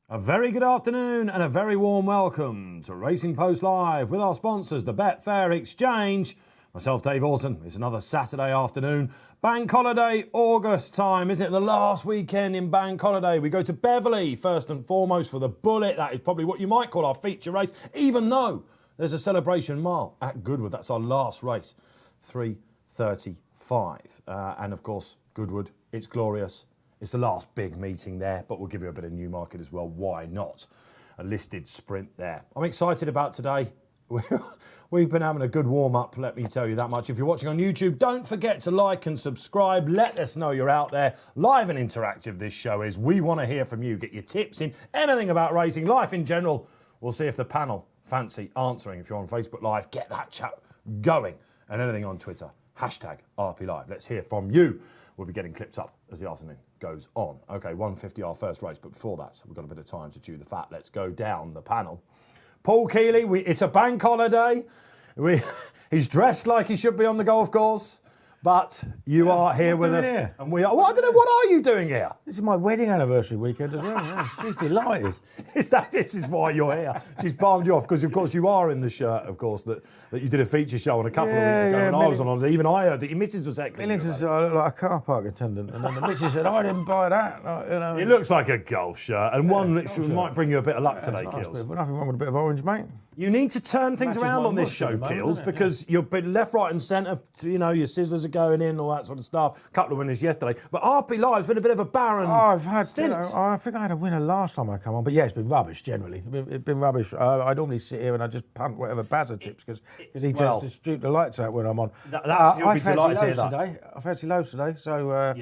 A very good afternoon and a very warm welcome to Racing Post Live with our sponsors, the Betfair Exchange. Myself, Dave Orton. It's another Saturday afternoon. Bank holiday, August time, isn't it? The last weekend in Bank holiday. We go to Beverly first and foremost for the Bullet. That is probably what you might call our feature race, even though there's a celebration mile at Goodwood. That's our last race, 3:35. And of course, Goodwood, it's glorious. It's the last big meeting there, but we'll give you a bit of Newmarket as well. Why not? A listed sprint there. I'm excited about today. We've been having a good warm-up, let me tell you that much. If you're watching on YouTube, don't forget to like and subscribe. Let us know you're out there. Live and interactive this show is. We want to hear from you. Get your tips in, anything about racing, life in general. We'll see if the panel fancy answering. If you're on Facebook Live, get that chat going. And anything on Twitter, hashtag RP Live. Let's hear from you. We'll be getting clips up as the afternoon goes on. Okay, 1:50 our first race, but before that, we've got a bit of time to chew the fat. Let's go down the panel. Paul Kealy, it's a bank holiday. He's dressed like he should be on the golf course, but you are here with us. Here? And we are. Well, I don't know, what are you doing here? This is my wedding anniversary weekend as well. Yeah. She's delighted. This is why you're here. She's palmed you off because, of course, you are in the shirt, of course, that you did a feature show on a couple of weeks ago, and I was on holiday. Even I heard that your missus was heckling you. Millington said I look like a car park attendant, and then the missus said, I didn't buy that. It looks like a golf shirt, and one that might bring you a bit of luck today, nice, Kills. but nothing wrong with a bit of orange, mate. You need to turn things Matches around my on this look show, at the moment, Kills, doesn't it? because you're been left, right and centre. You know, your scissors are going in, all that sort of stuff. A couple of winners yesterday. But RP Live's been a bit of a barren stint. I think I had a winner last time I come on, but yeah, it's been rubbish generally. It's been rubbish. I normally sit here and I just punt whatever Bazza tips because he tends to shoot the lights out when I'm on. You'll be delighted to hear that. I fancy loads today, so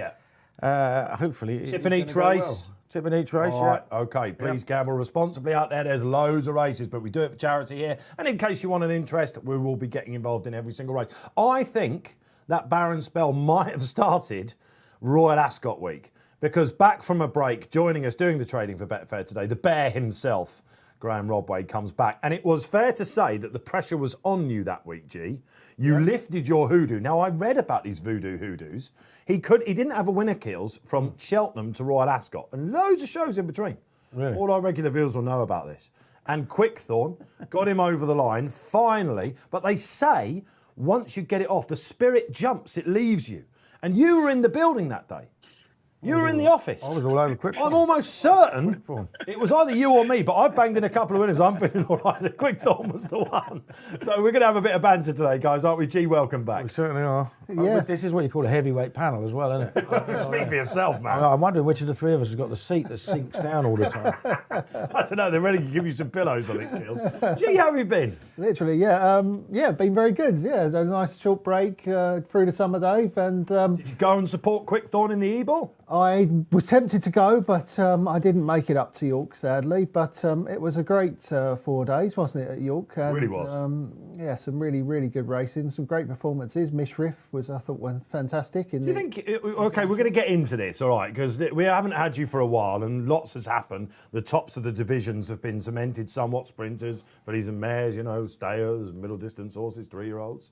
hopefully Tipping each race. Tipping each race, All right, okay, please gamble responsibly out there. There's loads of races, but we do it for charity here. And in case you want an interest, we will be getting involved in every single race. I think that barren spell might have started Royal Ascot week, because back from a break, joining us, doing the trading for Betfair today, the bear himself, Graeme Rodway, comes back. And it was fair to say that the pressure was on you that week, G. You lifted your hoodoo. Now, I read about these voodoo hoodoos. He didn't have a winner, Kills, from Cheltenham to Royal Ascot, and loads of shows in between. Really? All our regular viewers will know about this. And Quickthorn got him over the line, finally. But they say, once you get it off, the spirit jumps, it leaves you. And you were in the building that day. You were in the office. I was all over Quickthorn. I'm almost certain it was either you or me, but I banged in a couple of winners. I'm feeling all right. The Quickthorn was the one. So we're going to have a bit of banter today, guys, aren't we? G, welcome back. We certainly are. Yeah. This is what you call a heavyweight panel as well, isn't it? Speak for yourself, man. I'm wondering which of the three of us has got the seat that sinks down all the time. I don't know. They're ready to give you some pillows, I think, Kills. G, how have you been? Literally, been very good. Yeah, it was a nice short break through the summer, Dave, and Did you go and support Quickthorn in the E-Ball? I was tempted to go, but I didn't make it up to York, sadly. But it was a great 4 days, wasn't it, at York? And, Really was. Some really, really good racing, some great performances. Mishriff was, I thought, fantastic. Do you think, okay, we're going to get into this, all right, because we haven't had you for a while and lots has happened. The tops of the divisions have been cemented somewhat, sprinters, fillies and mares, stayers, middle distance horses, 3-year-olds.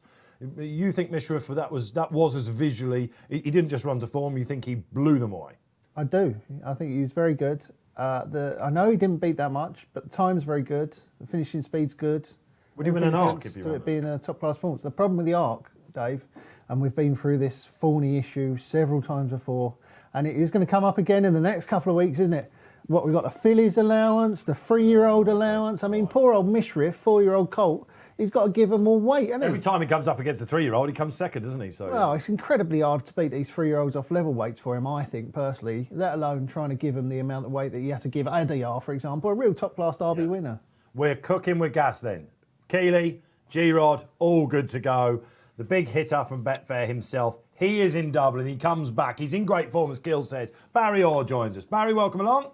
You think Mishriff, that was as visually, he didn't just run to form, you think he blew them away? I do. I think he was very good. I know he didn't beat that much, but the time's very good. The finishing speed's good. Would he win an arc if you to ran it being a top-class performance. The problem with the arc, Dave, and we've been through this thorny issue several times before, and it is going to come up again in the next couple of weeks, isn't it? What, we've got the fillies allowance, the 3-year-old allowance. I mean, poor old Mishriff, 4-year-old colt, he's got to give them more weight, hasn't he? Every time he comes up against a 3-year-old, he comes second, doesn't he? So well, it's incredibly hard to beat these 3-year-olds off level weights for him, I think, personally, let alone trying to give him the amount of weight that you have to give ADR, for example, a real top-class Derby winner. We're cooking with gas then. Kealy, G-Rod, all good to go. The big hitter from Betfair himself, he is in Dublin, he comes back, he's in great form, as Gill says. Barry Orr joins us. Barry, welcome along.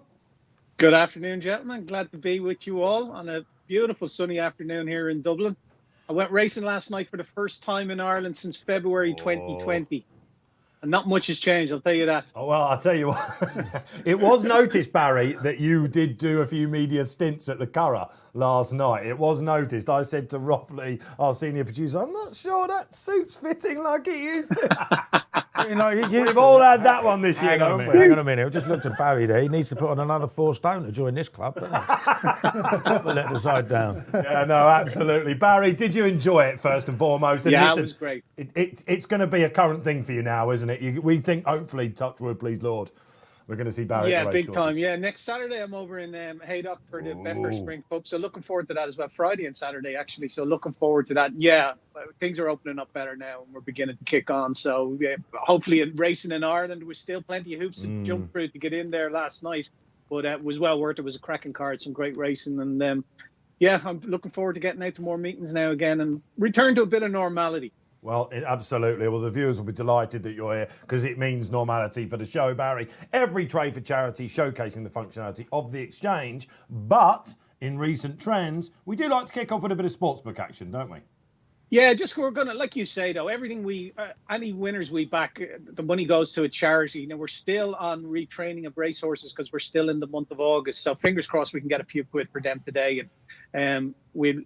Good afternoon, gentlemen. Glad to be with you all on a beautiful sunny afternoon here in Dublin. I went racing last night for the first time in Ireland since February 2020. And not much has changed, I'll tell you that. Oh, well, I'll tell you what. It was noticed, Barry, that you did do a few media stints at the Curragh last night. It was noticed. I said to Rob Lee, our senior producer, I'm not sure that suit's fitting like it used to. We've all had that one this year, haven't we? Hang on a minute. I just looked at Barry there. He needs to put on another 4 stone to join this club, doesn't he? Not to let the side down. Yeah, no, absolutely. Barry, did you enjoy it, first and foremost? And Yeah, listen, it was great. It's going to be a current thing for you now, isn't it? We think, hopefully, touch wood, please, Lord, we're going to see Barry at the big racecourses. time. Yeah, next Saturday I'm over in Haydock for the Betfair Spring Cup. So looking forward to that as well. Friday and Saturday, actually. So looking forward to that. Yeah, things are opening up better now and we're beginning to kick on. So hopefully in racing in Ireland, there was still plenty of hoops to jump through to get in there last night. But it was well worth it. It was a cracking card, some great racing. And I'm looking forward to getting out to more meetings now again and return to a bit of normality. Well, absolutely. Well, the viewers will be delighted that you're here because it means normality for the show, Barry. Every trade for charity showcasing the functionality of the exchange. But in recent trends, we do like to kick off with a bit of sportsbook action, don't we? Yeah, we're going to, like you say, though, everything any winners we back, the money goes to a charity. We're still on retraining of racehorses because we're still in the month of August. So fingers crossed we can get a few quid for them today. And we'll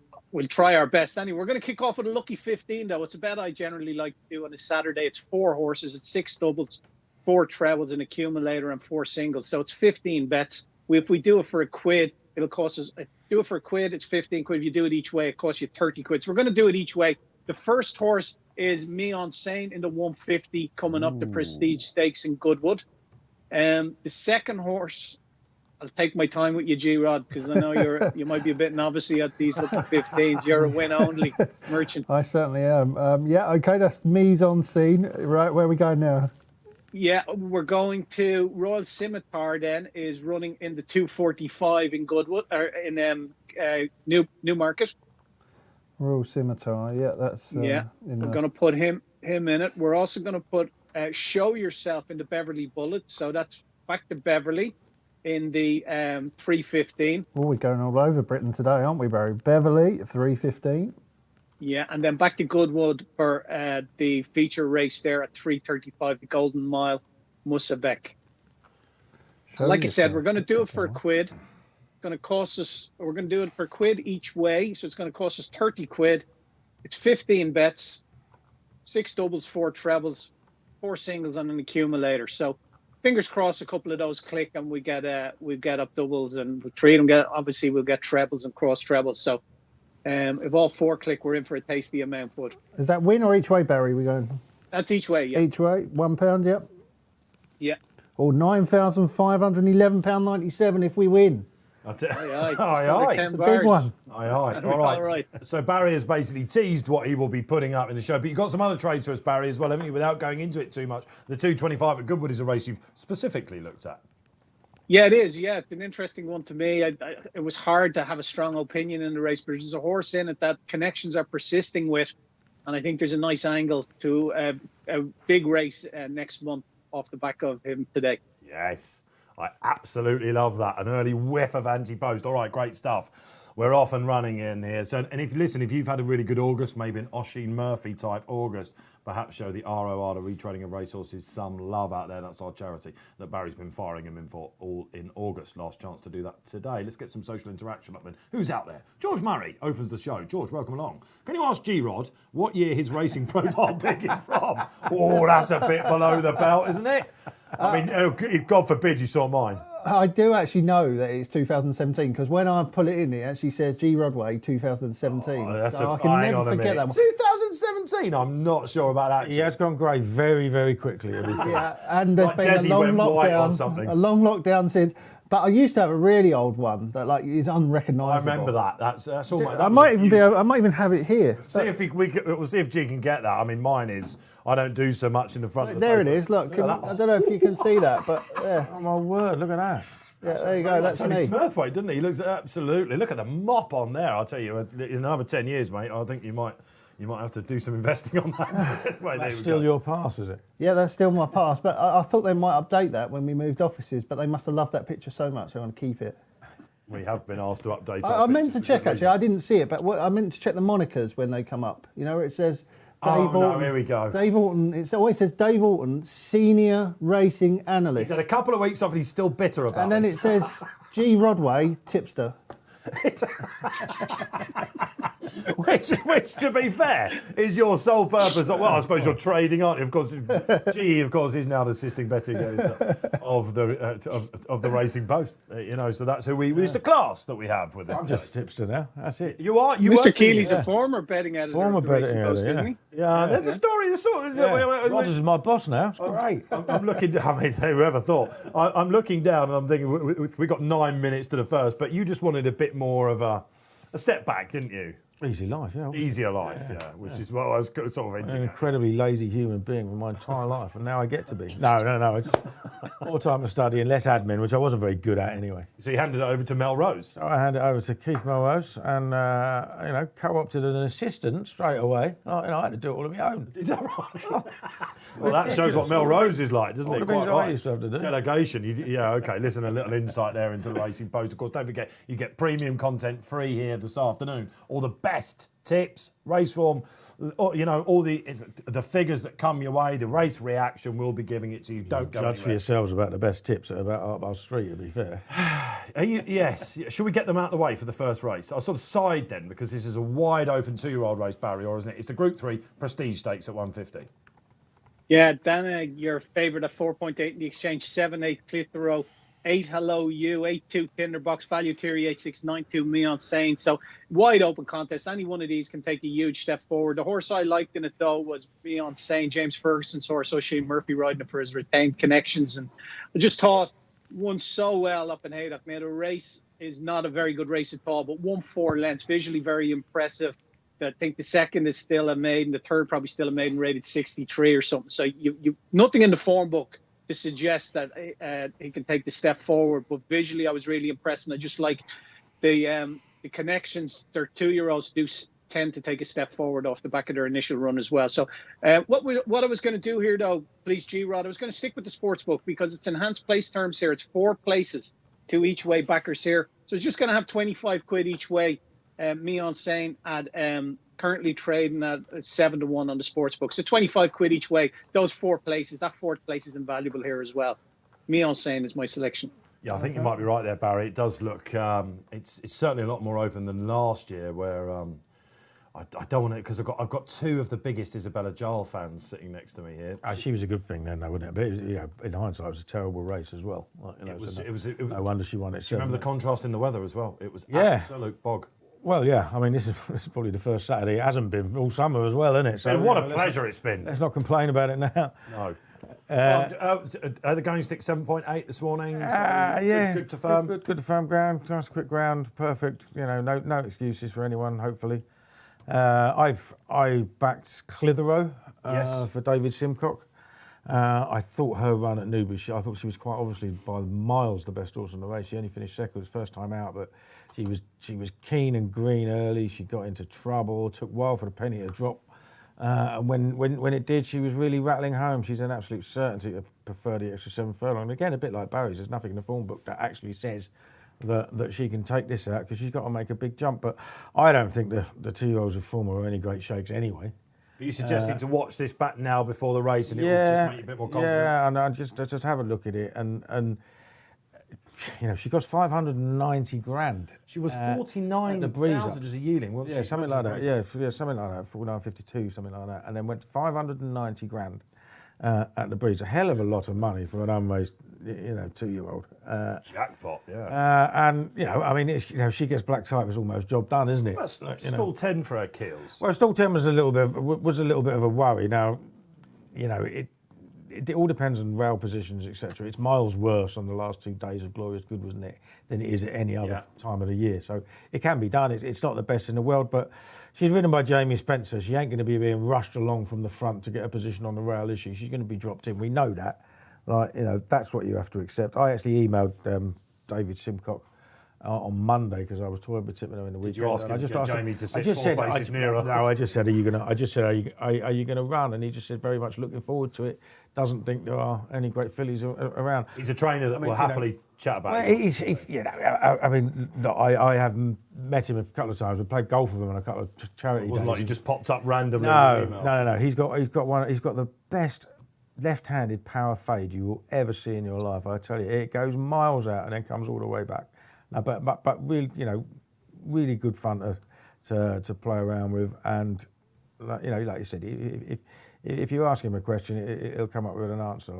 try our best. Anyway, we're going to kick off with a lucky 15, though. It's a bet I generally like to do on a Saturday. It's 4 horses, it's 6 doubles, 4 trebles, an accumulator, and 4 singles. So it's 15 bets. If we do it for a quid, it'll cost us. Do it for a quid, it's 15 quid. If you do it each way, it costs you 30 quid. So we're going to do it each way. The first horse is Me On Saint in the 150 coming up the Prestige Stakes in Goodwood. The second horse, I'll take my time with you, G-Rod, because I know you might be a bit novice at these little 15s. You're a win-only merchant. I certainly am. Okay, that's Me's on scene. Right, where are we going now? Yeah, we're going to Royal Scimitar. Then is running in the 245 in Goodwood or in Newmarket. Royal Scimitar. Yeah, that's we're going to put him in it. We're also going to put Show Yourself in the Beverly Bullet. So that's back to Beverly in the 315. Oh, we're going all over Britain today, aren't we, Barry? Beverly 315. Yeah, and then back to Goodwood for the feature race there at 335, the Golden Mile, Musabek. Like I said, we're going to do it for a quid. It's going to cost us, we're going to do it for a quid each way. So it's going to cost us 30 quid. It's 15 bets, 6 doubles, 4 trebles, 4 singles, and an accumulator. So fingers crossed a couple of those click and we get up doubles and we'll treat them. Obviously, we'll get trebles and cross trebles. So if all 4 click, we're in for a tasty amount. But is that win or each way, Barry? We going? That's each way, yeah. Each way, £1, yep. Yeah. Or £9,511.97 if we win. That's it. Aye. It's a big one. Aye. All right. So Barry has basically teased what he will be putting up in the show. But you've got some other trades for us, Barry, as well, haven't you? Without going into it too much. The 225 at Goodwood is a race you've specifically looked at. Yeah, it is. Yeah, it's an interesting one to me. It was hard to have a strong opinion in the race, but there's a horse in it that connections are persisting with. And I think there's a nice angle to a big race next month off the back of him today. Yes. I absolutely love that. An early whiff of anti-post. All right, great stuff. We're off and running in here. So, and if you've had a really good August, maybe an Oisin Murphy type August, perhaps show the ROR, the retraining of racehorses, some love out there. That's our charity that Barry's been firing him in for all in August. Last chance to do that today. Let's get some social interaction up then. Who's out there? George Murray opens the show. George, welcome along. Can you ask G-Rod what year his racing profile pick is from? Oh, that's a bit below the belt, isn't it? I mean, God forbid you saw mine. I do actually know that it's 2017 because when I pull it in, it actually says G Rodway 2017. So I can never forget that one. 2017? I'm not sure about that. He has gone grey very, very quickly. Yeah, and there's Like been Desi a long went white or something. lockdown. A long lockdown since. But I used to have a really old one that is unrecognisable. I remember that. That's all. I might even have it here. See if we'll see if G can get that. I mean, mine is. I don't do so much in the front. Of the there paper. it is. Look, I don't know if you can see that, but yeah. Oh my word! Look at that. Yeah, there you go. That's Tony me. Smurthwaite, didn't he? He looks absolutely. Look at the mop on there. I'll tell you, in another 10 years, mate, I think you might have to do some investing on that. Anyway, That's still your pass, is it? Yeah, that's still my pass. But I thought they might update that when we moved offices, but they must have loved that picture so much they want to keep it. We have been asked to update. I meant to check actually. I didn't see it, but I meant to check the monikers when they come up. You know, where it says Dave Orton. Here we go. Dave Orton. It always says Dave Orton, senior racing analyst. He's had a couple of weeks off and he's still bitter about it. And then it says G. Rodway, tipster. which, to be fair, is your sole purpose. Well, I suppose you're trading, aren't you? Of course, G, of course, is now the assisting betting editor of the Racing Post. So that's who it's the class that we have with us. I'm just a tipster now. That's it. You are. Mr. Kealy's a former betting editor. Former of the Racing betting Post, editor, isn't he? Yeah, there's a story. Rogers is my boss now. It's great. I'm looking down. I mean, whoever thought? I'm looking down and I'm thinking we got 9 minutes to the first, but you just wanted a bit more of a step back, didn't you? Easy life, yeah. Easier life, which is what I was sort of I'm hinting an at. incredibly lazy human being for my entire life, and now I get to be. No. It's more time to study and less admin, which I wasn't very good at anyway. So you handed it over to Mel Rose. So I handed it over to Keith Melrose and, co-opted an assistant straight away. I had to do it all on my own. Is that right? Well, that shows what Mel Rose is like, doesn't All it? the things Quite I right. used to have to do. Delegation. Okay, listen, a little insight there into the Racing Post. Of course, don't forget, you get premium content free here this afternoon. All the best tips, race form, all the figures that come your way, the race reaction, we'll be giving it to you. Don't go Judge for anywhere. yourselves about the best tips at about Hartwell Street, to be fair. Yes. Should we get them out of the way for the first race? I'll sort of side then, because this is a wide open 2-year-old race, Barry, or isn't it? It's the Group 3 Prestige Stakes at 150. Yeah, Dana, your favourite at 4.8 in the exchange, 7-8 Clitheroe, 8 Hello You, 8-2 Tinderbox, Value Theory, 8-6, 9-2 Meon Saint. So wide open contest. Any one of these can take a huge step forward. The horse I liked in it though was Meon Saint, James Ferguson's horse, O'Shea Murphy riding it for his retained connections. And I just thought won so well up in Haydock. Now the race is not a very good race at all, but won 4 lengths, visually very impressive. I think the second is still a maiden, the third probably still a maiden, rated 63 or something. So you nothing in the form book to suggest that he can take the step forward. But visually, I was really impressed, and I just like the connections. Their 2-year-olds do tend to take a step forward off the back of their initial run as well. So what I was going to do here, though, please, G-Rod, I was going to stick with the sports book because it's enhanced place terms here. It's 4 places, 2 each way backers here. So it's just going to have 25 quid each way. Meon Saint at currently trading at 7-1 on the sports book. So 25 quid each way. Those 4 places, that 4th place is invaluable here as well. Meon Saint is my selection. Yeah, I think you might be right there, Barry. It does look, it's certainly a lot more open than last year, where I don't want to, because I've got 2 of the biggest Isabella Jarl fans sitting next to me here. She was a good thing then, though, wasn't it? But it was, in hindsight, it was a terrible race as well. It was no wonder she won it. Do you remember the contrast in the weather as well? It was Yeah. absolute bog. Well, yeah. I mean, this is probably the first Saturday. It hasn't been all summer as well, isn't it? So And what a pleasure it's been. Let's not complain about it now. No. Are the going stick 7.8 this morning? Yeah, Good to firm. Good to firm ground. Nice quick ground. Perfect. No excuses for anyone. Hopefully, I backed Clitheroe Yes. for David Simcock. I thought her run at Newbury, I thought she was quite obviously by miles the best horse in the race. She only finished second, it was first time out, but she was keen and green early. She got into trouble. Took a while for the penny to drop. And when it did, she was really rattling home. She's an absolute certainty to prefer the extra 7 furlong. And again, a bit like Barry's, there's nothing in the form book that actually says that she can take this out, because she's got to make a big jump. But I don't think the 2-year-olds of form are any great shakes anyway. Are you suggesting to watch this back now before the race, and it will just make you a bit more confident? Yeah, and I just have a look at it, and she cost 590 grand. She was 49,000 as a yearling, wasn't she? Yeah, something like that. Yeah, something like that. 49.52, something like that, and then went to 590 grand at the Breeze. A hell of a lot of money for an unraced, 2-year-old. Jackpot, yeah. And I mean, she gets black type, it's almost job done, isn't it? Well, stall 10 for her kills. Well, stall 10 was a little bit of a worry. Now, it all depends on rail positions, etc. It's miles worse on the last 2 days of Glorious Good, wasn't it, than it is at any other time of the year. So it can be done. It's not the best in the world, but she's ridden by Jamie Spencer. She ain't going to be being rushed along from the front to get a position on the rail, is she? She's going to be dropped in. We know that. That's what you have to accept. I actually emailed David Simcock on Monday because I was toying with tipping her in the weekend. Did you ask and him I just to get asked him- Jamie to sit I just 4 said, places nearer? No, I just said, are you gonna run? And he just said, very much looking forward to it. Doesn't think there are any great fillies around. He's a trainer that will happily chat about Well, it. I mean, look, I have met him a couple of times. We played golf with him on a couple of charity It wasn't days. like he just popped up randomly. in his email. No. He's got the best left-handed power fade you will ever see in your life. I tell you, it goes miles out and then comes all the way back. No, but really, really good fun to play around with. And like you said, if you ask him a question, he'll come up with an answer.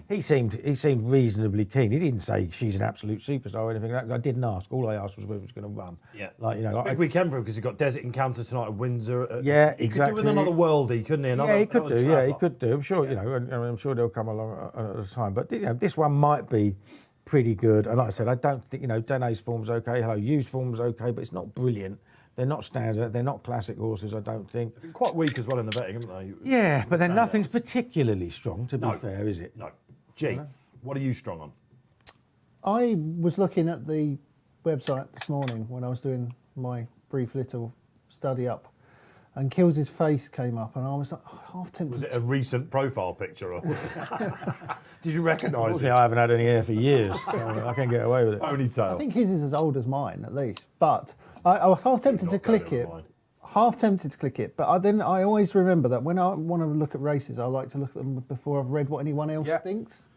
He seemed reasonably keen. He didn't say she's an absolute superstar or anything like that. I didn't ask. All I asked was whether he was going to run. Yeah, it's a big weekend for him because he's got Desert Encounter tonight at Windsor. Yeah, he exactly. could do with another worldie, couldn't he? He could do. Yeah, he could do. I'm sure. I'm sure they'll come along at a time. But this one might be pretty good. And like I said, I don't think Dene's form's okay. Hello, Yu's form's okay, but it's not brilliant. They're not standard. They're not classic horses, I don't think. They've been quite weak as well in the betting, haven't they? Yeah, but then nothing's particularly strong, to be fair, is it? No. G, what are you strong on? I was looking at the website this morning when I was doing my brief little study up, and Kills' face came up, and I was like, half tempted. Was it a recent profile picture? Or did you recognise it? I haven't had any hair for years, so I can get away with it. Ponytail. I think his is as old as mine, at least. But I was half tempted to click it. Half tempted to click it, but then I always remember that when I want to look at races, I like to look at them before I've read what anyone else thinks.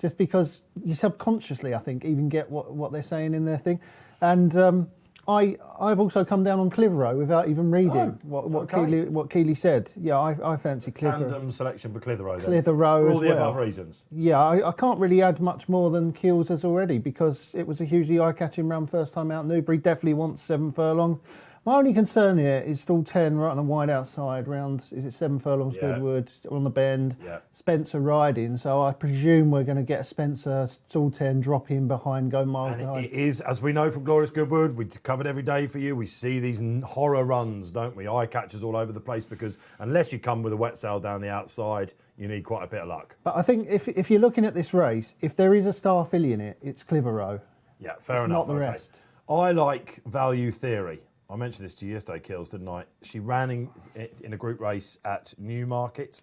Just because you subconsciously, I think, even get what they're saying in their thing. And I've also come down on Clitheroe without even reading what Kealy said. Yeah, I fancy Clitheroe. Tandem selection for Clitheroe. Clitheroe for as all the well. above reasons. Yeah, I can't really add much more than Keels has already because it was a hugely eye-catching run first time out. Newbury definitely wants 7 furlong. My only concern here is stall 10 right on the wide outside round, is it 7 furlongs, Goodwood, on the bend, Spencer riding. So I presume we're going to get a Spencer stall 10 drop in behind, go miles behind. It is, as we know from Glorious Goodwood, we covered every day for you. We see these horror runs, don't we? Eye catchers all over the place because unless you come with a wet sail down the outside, you need quite a bit of luck. But I think if you're looking at this race, if there is a star filly in it, it's Clitheroe. Yeah, fair enough. Not the rest. I like Value Theory. I mentioned this to you yesterday, Kills, didn't I? She ran in a group race at Newmarket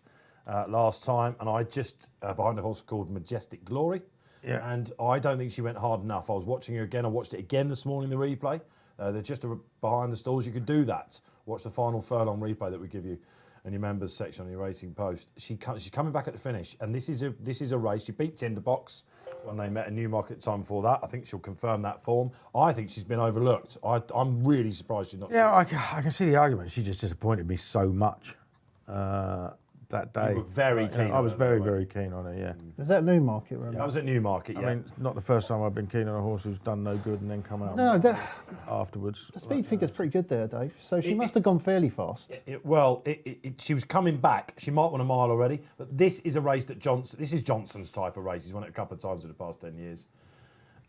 last time, and I just behind a horse called Majestic Glory. Yeah. And I don't think she went hard enough. I was watching her again. I watched it again this morning, the replay. They're just behind the stalls. You could do that. Watch the final furlong replay that we give you in your members section on your Racing Post. She's coming back at the finish, and this is a race. She beat Tinderbox when they met in Newmarket time before that. I think she'll confirm that form. I think she's been overlooked. I'm really surprised she's not. Yeah, I can see the argument. She just disappointed me so much that day. You were very keen. I was very keen on her. Yeah. Is that Newmarket run? I was at Newmarket. I mean, not the first time I've been keen on a horse who's done no good and then come out afterwards. The speed figure's pretty good there, Dave. So she must have gone fairly fast. She was coming back. She might want a mile already, but this is a race that this is Johnson's type of race. He's won it a couple of times in the past 10 years.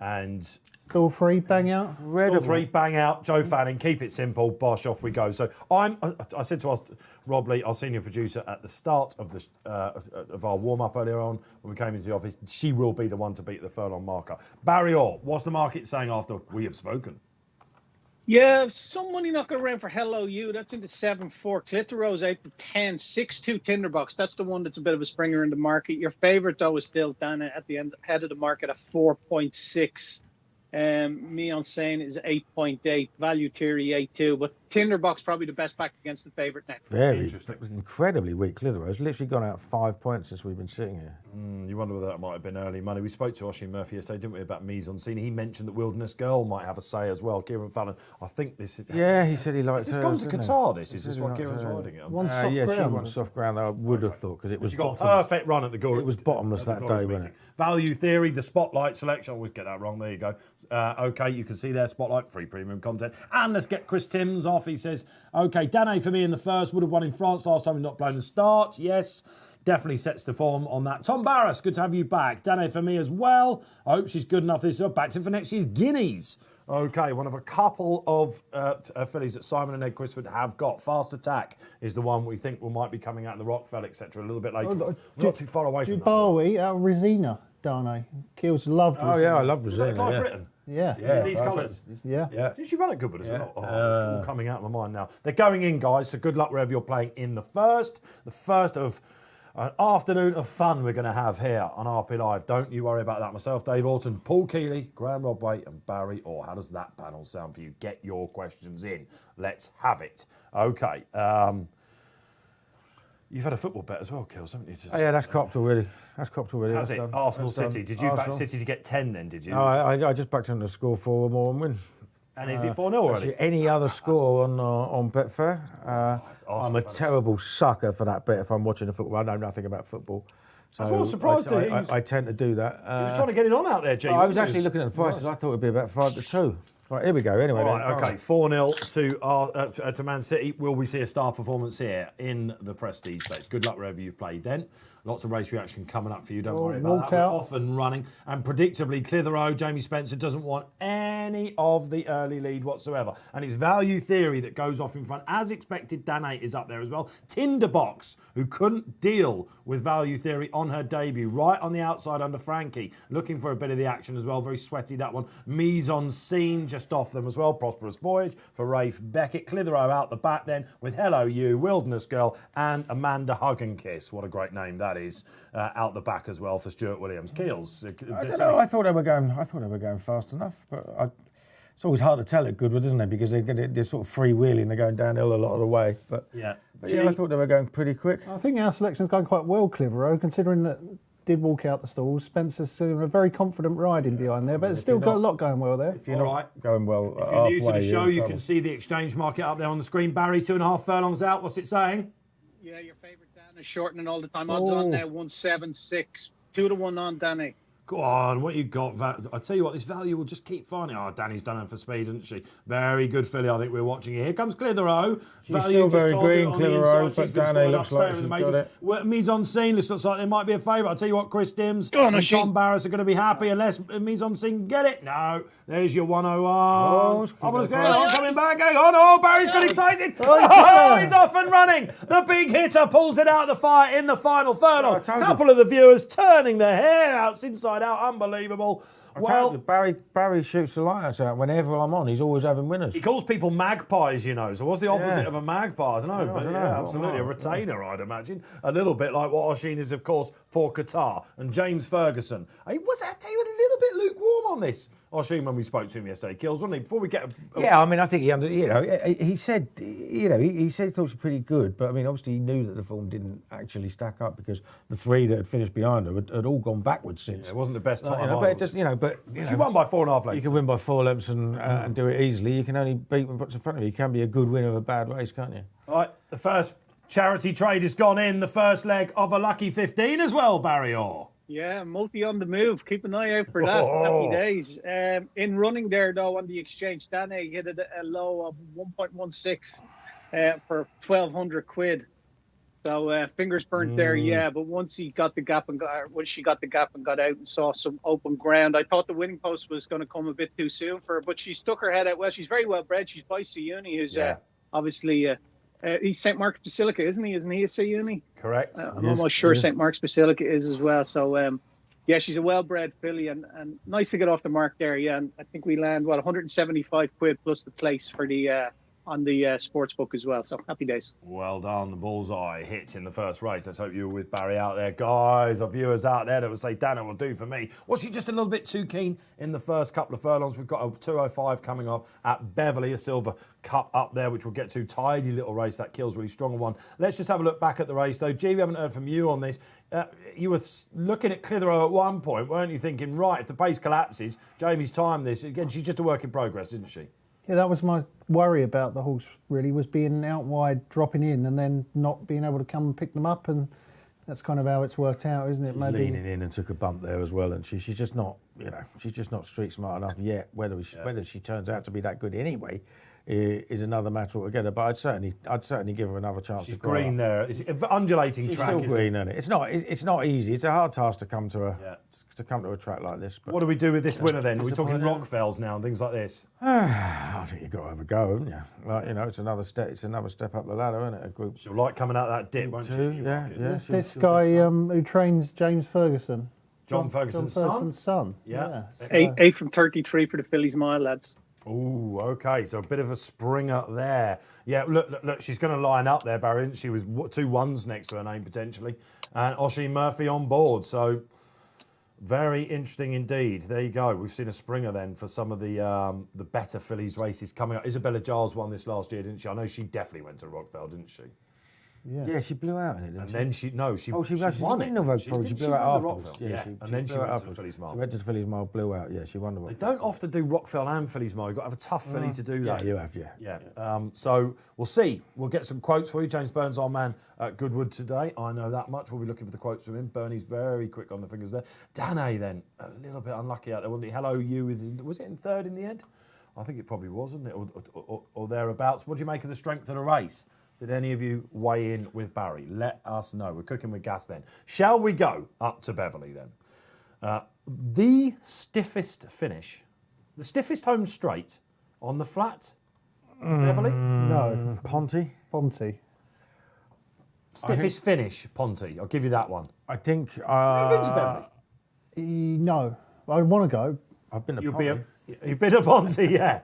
And Stall 3, bang out. Stall 3, bang out. Joe Fanning, keep it simple. Bosh, off we go. So I said to us, Rob Lee, our senior producer, at the start of our warm up earlier on when we came into the office, she will be the one to beat the furlong marker. Barry Orr, what's the market saying after we have spoken? Yeah, some money knocking around for Hello You. That's into 7-4. Clitheroe's out to 10. 6-2 Tinderbox. That's the one that's a bit of a springer in the market. Your favourite, though, is still down at the head of the market at 4.6. Me on saying is 8.8. Value Theory 8.2. But Tinderbox probably the best back against the favourite now. Very interesting. Incredibly weak Clitheroe. It's literally gone out 5 points since we've been sitting here. You wonder whether that might have been early money. We spoke to Oisin Murphy yesterday, didn't we, about Mise en Scene. He mentioned that Wilderness Girl might have a say as well. Kieran Fallon, I think this is... Yeah, he said he liked her. Has this gone to Qatar, this? Is this what Kieran's riding it on? She wants soft ground, I would have thought, because it was got a perfect run at the Gore. It was bottomless that day, wasn't it? Value Theory, the Spotlight selection. I always get that wrong. There you go. OK, you can see there, Spotlight, free premium content. And let's get Chris Timms off. He says, OK, Danae for me in the first. Would have won in France last time. Not blown the start. Yes. Definitely sets the form on that. Tom Barras, good to have you back. Danae for me as well. I hope she's good enough this year. Back to for next year's Guineas. OK, one of a couple of fillies that Simon and Ed Crisford have got. Fast Attack is the one we think might be coming out in the Rockfell, etc. a little bit later. Not too far away from that. Dubawi out of Resina, Danae. Keels loved Resina. Oh, yeah, I love Resina. Clive Britton? Yeah. Yeah, these perfect. colours. Yeah. Yeah. Did she run at Goodwood as Yeah. well? Oh, it's all coming out of my mind now. They're going in, guys, so good luck wherever you're playing in the first of an afternoon of fun we're going to have here on RP Live. Don't you worry about that. Myself, Dave Orton, Paul Kealy, Graeme, Rodway and Barry Orr. How does that panel sound for you? Get your questions in. Let's have it. Okay. You've had a football bet as well, Kills, haven't you? Oh, yeah, that's copped already. Has it? Done. Arsenal That's City. Did you back Arsenal. City to get 10 then, did you? No, I just backed them to score 4 or more and win. And is it 4-0 already? Actually, any other score on Betfair. I'm a terrible sucker for that bet if I'm watching a football. I know nothing about football. So That's what I was surprised to hear. I tend to do that. He was trying to get it on out there, G. I was actually looking at the prices. I thought it'd be about 5-2. Right, here we go. Anyway, All right, okay, 4-0 to Man City. Will we see a star performance here in the Prestige Stakes? Good luck wherever you've played then. Lots of race reaction coming up for you. Don't worry about walked that. out. We're off and running. And predictably, Clitheroe, Jamie Spencer doesn't want any of the early lead whatsoever. And it's Value Theory that goes off in front. As expected, Dan 8 is up there as well. Tinderbox, who couldn't deal with Value Theory on her debut, right on the outside under Frankie, looking for a bit of the action as well. Very sweaty, that one. Mise en Scene just off them as well. Prosperous Voyage for Rafe Beckett. Clitheroe out the back then with Hello You, Wilderness Girl, and Amanda Hug and Kiss. What a great name that is. Out the back as well for Stuart Williams. Keels. I don't know. I thought they were going fast enough, but it's always hard to tell at Goodwood, isn't it? Because they're sort of freewheeling. They're going downhill a lot of the way. But yeah, I thought they were going pretty quick. I think our selection's going quite well, Clitheroe, considering that did walk out the stalls. Spencer's doing a very confident riding behind there, but it's still got a lot going well there. If you're not going well, if you're new to the show, you can see the exchange market up there on the screen. Barry, 2.5 furlongs out. What's it saying? Yeah, your favourite Dan is shortening all the time. Odds on now 176, 2-1 on Danny. Go on, what you got? I tell you what, this Value will just keep finding. Oh, Danny's done it for speed, isn't she? Very good filly, I think we're watching it. Here comes Clitheroe. She's still very green, Clitheroe, but Danny looks like she's got it. Mise en Scene looks like there might be a favourite. I tell you what, Chris Dimms Go on, and Tom Barris are going to be happy unless Mise en Scene can get it. No, there's your 101. Coming back. Hang on. Oh, Barry's got excited. Oh, he's off and running. The big hitter pulls it out of the fire in the final furlong. A couple of the viewers turning their hair out, inside out. Unbelievable. Well, Barry shoots the lights out whenever I'm on. He's always having winners. He calls people magpies, you know. So what's the opposite of a magpie? I don't know. But yeah, absolutely. A retainer, I'd imagine. A little bit like what Oshin is, of course, for Qatar. And James Ferguson. Hey, was that, tell you, a little bit lukewarm on this. Oshin, when we spoke to him yesterday, Kills, wasn't he? Before we get... Yeah, I mean, I think he said, he said he thought she was pretty good, but I mean, obviously he knew that the form didn't actually stack up because the 3 that had finished behind her had all gone backwards since. Yeah, it wasn't the best time. But it just, she won by 4.5 lengths. You can win by 4 lengths and do it easily. You can only beat what's in front of you. You can be a good winner of a bad race, can't you? All right, the first charity trade has gone in. The first leg of a lucky 15 as well, Barry Orr. Yeah, multi on the move. Keep an eye out for that. Happy days. In running there, though, on the exchange, Danny hit a low of 1.16 for 1,200 quid. So fingers burnt there, yeah. But once she got the gap and got out and saw some open ground, I thought the winning post was going to come a bit too soon for her. But she stuck her head out well. She's very well bred. She's by Siuni, who's obviously he's St. Mark's Basilica, isn't he? Isn't he a Siuni? Correct. I'm almost sure St. Mark's Basilica is as well. So yeah, she's a well-bred filly and nice to get off the mark there. Yeah, and I think we land 175 quid plus the place for the on the sports book as well. So happy days. Well done. The bullseye hit in the first race. Let's hope you were with Barry out there. Guys, or viewers out there that would say, Dan, it will do for me. Was she just a little bit too keen in the first couple of furlongs? We've got a 2:05 coming up at Beverly, a silver cup up there, which we'll get to. Tidy little race. That Kills really strong one. Let's just have a look back at the race, though. G, we haven't heard from you on this. You were looking at Clitheroe at one point, weren't you, thinking, right, if the pace collapses, Jamie's timed this. Again, she's just a work in progress, isn't she? Yeah, that was my worry about the horse, really, was being out wide, dropping in, and then not being able to come and pick them up. And that's kind of how it's worked out, isn't it? She's leaning in and took a bump there as well, and she's just not, she's just not street smart enough yet. Whether she turns out to be that good anyway is another matter altogether. But I'd certainly give her another chance. She's to grow green up. there. It's an undulating She's track. Still green, isn't it? It's not easy. It's a hard task to come to a track like this. But what do we do with this winner then? Are we talking Rockfells now and things like this? I think you've got to have a go, haven't you? Like, it's another step. It's another step up the ladder, isn't it? A group. She'll like coming out that dip, won't she? Yeah. This guy who trains James Ferguson. John Ferguson's son. Yeah. Eight from 33 for the Fillies mile, lads. Oh, okay. So a bit of a springer there. Yeah, look, she's going to line up there, Barry, isn't she? With 2 1s next to her name, potentially. And Oisin Murphy on board. So very interesting indeed. There you go. We've seen a springer then for some of the better Fillies races coming up. Isabella Giles won this last year, didn't she? I know she definitely went to Rockvale, didn't she? Yeah, she blew out in it, didn't And she? then she won it. She blew out Rockville. Yeah, and then she went to the Fillies Mile. She went to the Fillies Mile, blew out. Yeah, she won the Rockville. They don't often do Rockville and Fillies Mile. You've got to have a tough filly to do that. Yeah, you have, Yeah. So we'll see. We'll get some quotes for you. James Burns, our man at Goodwood today. I know that much. We'll be looking for the quotes from him. Bernie's very quick on the fingers there. Danae then, a little bit unlucky out there, wasn't he? Hello, you. Was it in third in the end? I think it probably was, wasn't it? Or thereabouts. What do you make of the strength of the race? Did any of you weigh in with Barry? Let us know. We're cooking with gas then. Shall we go up to Beverly then? The stiffest finish, the stiffest home straight on the flat, Beverly? No. Ponty? Ponty. Stiffest finish, Ponty. I'll give you that one. I think... Have you been to Beverly? No. I want to go. I've been to You've Ponty. been to Ponty, yeah.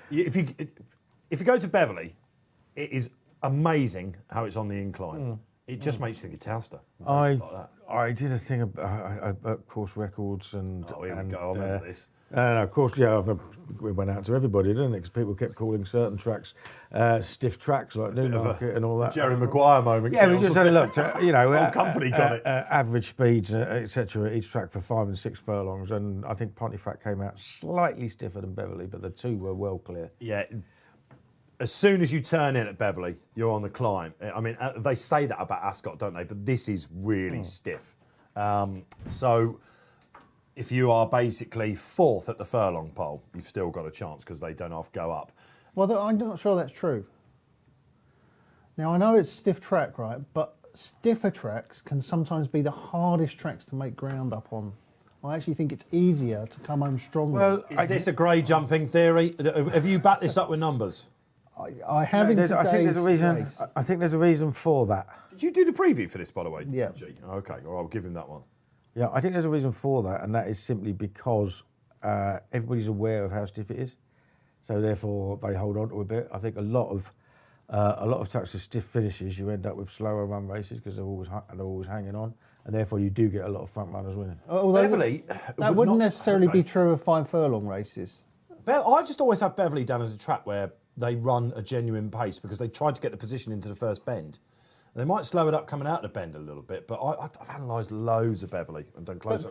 If you go to Beverly, it is amazing how it's on the incline. It just makes you think it's Towster. I did a thing about course records and... Oh, here we go. I remember this. Of course, we went out to everybody, didn't it? Because people kept calling certain tracks stiff tracks like Newmarket and all that. Jerry Maguire moment. Yeah, we just had a look. Whole company got it. Average speeds, etc. Each track for 5 and 6 furlongs, and I think Pontefract came out slightly stiffer than Beverly, but the two were well clear. Yeah. As soon as you turn in at Beverly, you're on the climb. I mean, they say that about Ascot, don't they? But this is really stiff. So if you are basically 4th at the furlong pole, you've still got a chance because they don't half go up. Well, I'm not sure that's true. Now, I know it's stiff track, right? But stiffer tracks can sometimes be the hardest tracks to make ground up on. I actually think it's easier to come home stronger. Well, Is this a grey jumping theory? Have you backed this up with numbers? I have in today's I think there's a reason. race. I think there's a reason for that. Did you do the preview for this, by the way? Yeah. G? Okay, or I'll give him that one. Yeah, I think there's a reason for that, and that is simply because everybody's aware of how stiff it is, so therefore they hold on to a bit. I think a lot of tracks with stiff finishes, you end up with slower run races because they're always hanging on, and therefore you do get a lot of front runners winning. Although Beverly that wouldn't necessarily be true of 5 furlong races. I just always have Beverly down as a track where they run a genuine pace because they tried to get the position into the first bend. They might slow it up coming out of the bend a little bit, but I've analysed loads of Beverly and done close-up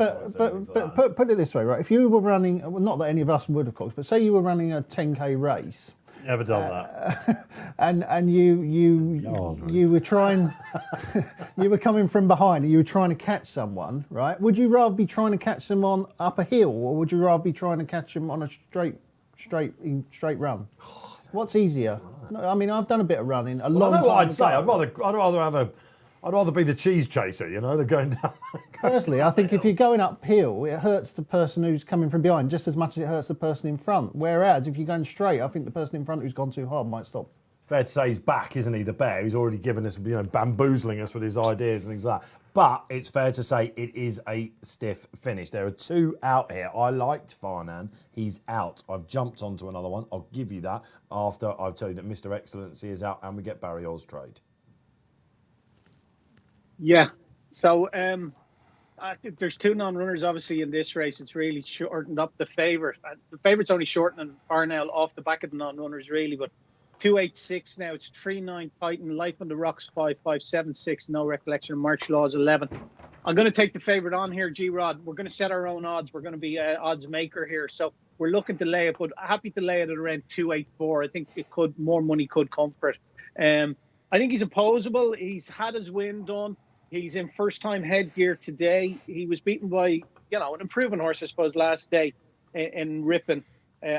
But put it this way, right? If you were running, well, not that any of us would, of course, but say you were running a 10k race, Never done that. and you were trying, you were coming from behind, and you were trying to catch someone, right? Would you rather be trying to catch them on up a hill, or would you rather be trying to catch them on a straight run? What's easier? No, I mean, I've done a bit of running. I know what I'd say. I'd rather be the cheese chaser. You know, they're going down. Personally, I think if you're going uphill, it hurts the person who's coming from behind just as much as it hurts the person in front. Whereas if you're going straight, I think the person in front who's gone too hard might stop. Fair to say he's back, isn't he, the bear? He's already given us, bamboozling us with his ideas and things like that. But it's fair to say it is a stiff finish. There are 2 out here. I liked Farnan. He's out. I've jumped onto another one. I'll give you that after I tell you that Mr. Excellency is out and we get Barry Ostrade. Yeah. So I think there's 2 non-runners, obviously, in this race. It's really shortened up the favourite. The favourite's only shortening Farnell off the back of the non-runners, really, but 286 now. It's 39 Python, Life on the Rocks 5576, No Recollection of March Laws 11. I'm going to take the favourite on here, G-Rod. We're going to set our own odds. We're going to be odds maker here. So we're looking to lay it, but happy to lay it at around 284. I think more money could come for it. I think he's opposable. He's had his win done. He's in first-time headgear today. He was beaten by, an improving horse, I suppose, last day in Ripon.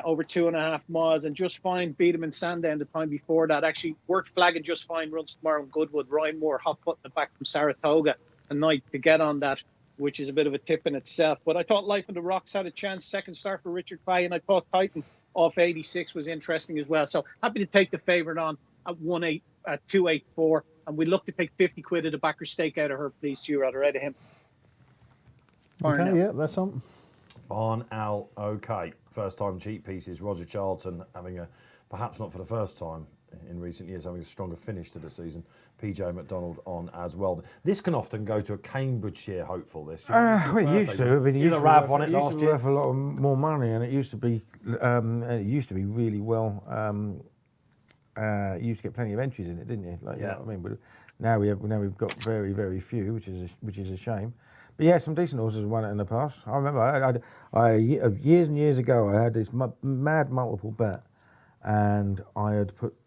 Over 2.5 miles, and Just Fine beat him in Sandown the time before that. Actually, Worth Flagging Just Fine runs tomorrow in Goodwood. Ryan Moore hot putting it back from Saratoga tonight to get on that, which is a bit of a tip in itself. But I thought Life on the Rocks had a chance. Second start for Richard Fay, and I thought Titan off 86 was interesting as well. So happy to take the favourite on at 284, and we look to take 50 quid of the backer stake out of her, please, G-Rod, or out of him. Fire Okay, now. yeah, that's on. Barn Owl, okay. First time cheap pieces. Roger Charlton having a, perhaps not for the first time in recent years, having a stronger finish to the season. PJ McDonald on as well. This can often go to a Cambridgeshire hopeful. This. Do you remember Well, it used to. I mean, it Either used to Rab be won it last year. worth a lot more money, and it used to be really well. You used to get plenty of entries in it, didn't you? Like, Yeah. You know what I mean, but now we've got very, very few, which is a shame. But yeah, some decent horses won it in the past. I remember I years and years ago I had this mad multiple bet, and I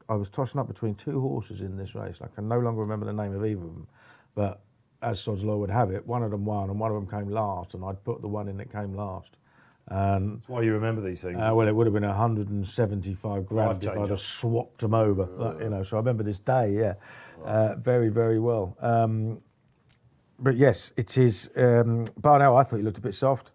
was tossing up between two horses in this race. I can no longer remember the name of either of them, but as Sod's Law would have it, one of them won and one of them came last, and I'd put the one in that came last. That's why you remember these things. Well, it would have been 175 grand if I'd have swapped them over. So I remember this day, very, very well. But yes, it is. Barnell, I thought he looked a bit soft.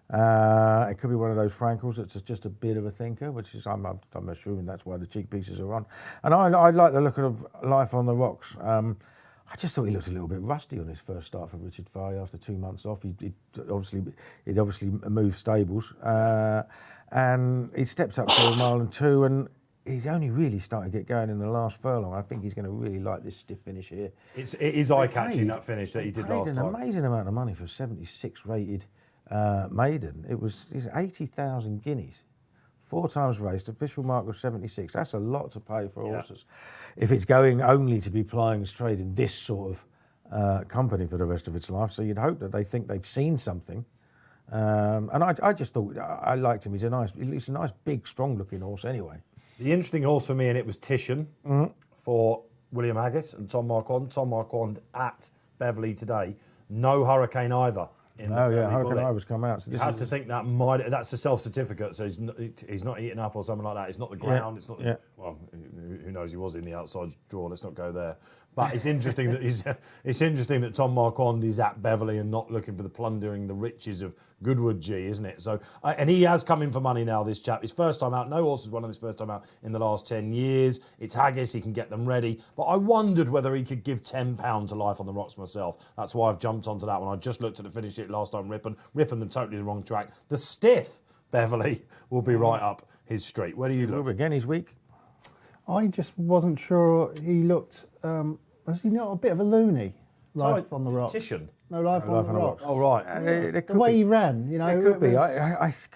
It could be one of those Frankels that's just a bit of a thinker, which is I'm assuming that's why the cheek pieces are on. And I like the look of Life on the Rocks. I just thought he looked a little bit rusty on his first start for Richard Fahey after 2 months off. He'd obviously moved stables, and he stepped up to 1 mile and 2, and he's only really started to get going in the last furlong. I think he's going to really like this stiff finish here. It is eye-catching, that finish that he did last time. Paid an amazing amount of money for a 76 rated maiden. It's 80,000 guineas. 4 times raced, official mark of 76. That's a lot to pay for horses. If it's going only to be plying its trade in this sort of company for the rest of its life, so you'd hope that they think they've seen something. And I just thought I liked him. He's a nice, big, strong-looking horse anyway. The interesting horse for me, and it was Titian for William Haggis and Tom Marquand. Tom Marquand at Beverly today. No Hurricane either. Hurricane Ivor's come out. So you have to think that's a self-certificate, so he's not eating up or something like that. It's not the ground. It's not. Well, who knows? He was in the outside draw. Let's not go there. But it's interesting that Tom Marquand is at Beverly and not looking for the plundering the riches of Goodwood G, isn't it? So and he has come in for money now. This chap, his first time out. No horse has won on his first time out in the last 10 years. It's Haggis. He can get them ready. But I wondered whether he could give £10 to Life on the Rocks myself. That's why I've jumped onto that one. I just looked at the finish it last time. Rippon them totally the wrong track. The stiff Beverly will be right up his street. Where do you look? Again, he's weak. I just wasn't sure. He looked. Was he not a bit of a loony? Life on the Rocks. Titian. No, Life on the Rocks. Oh right. The way he ran, you know. It could be.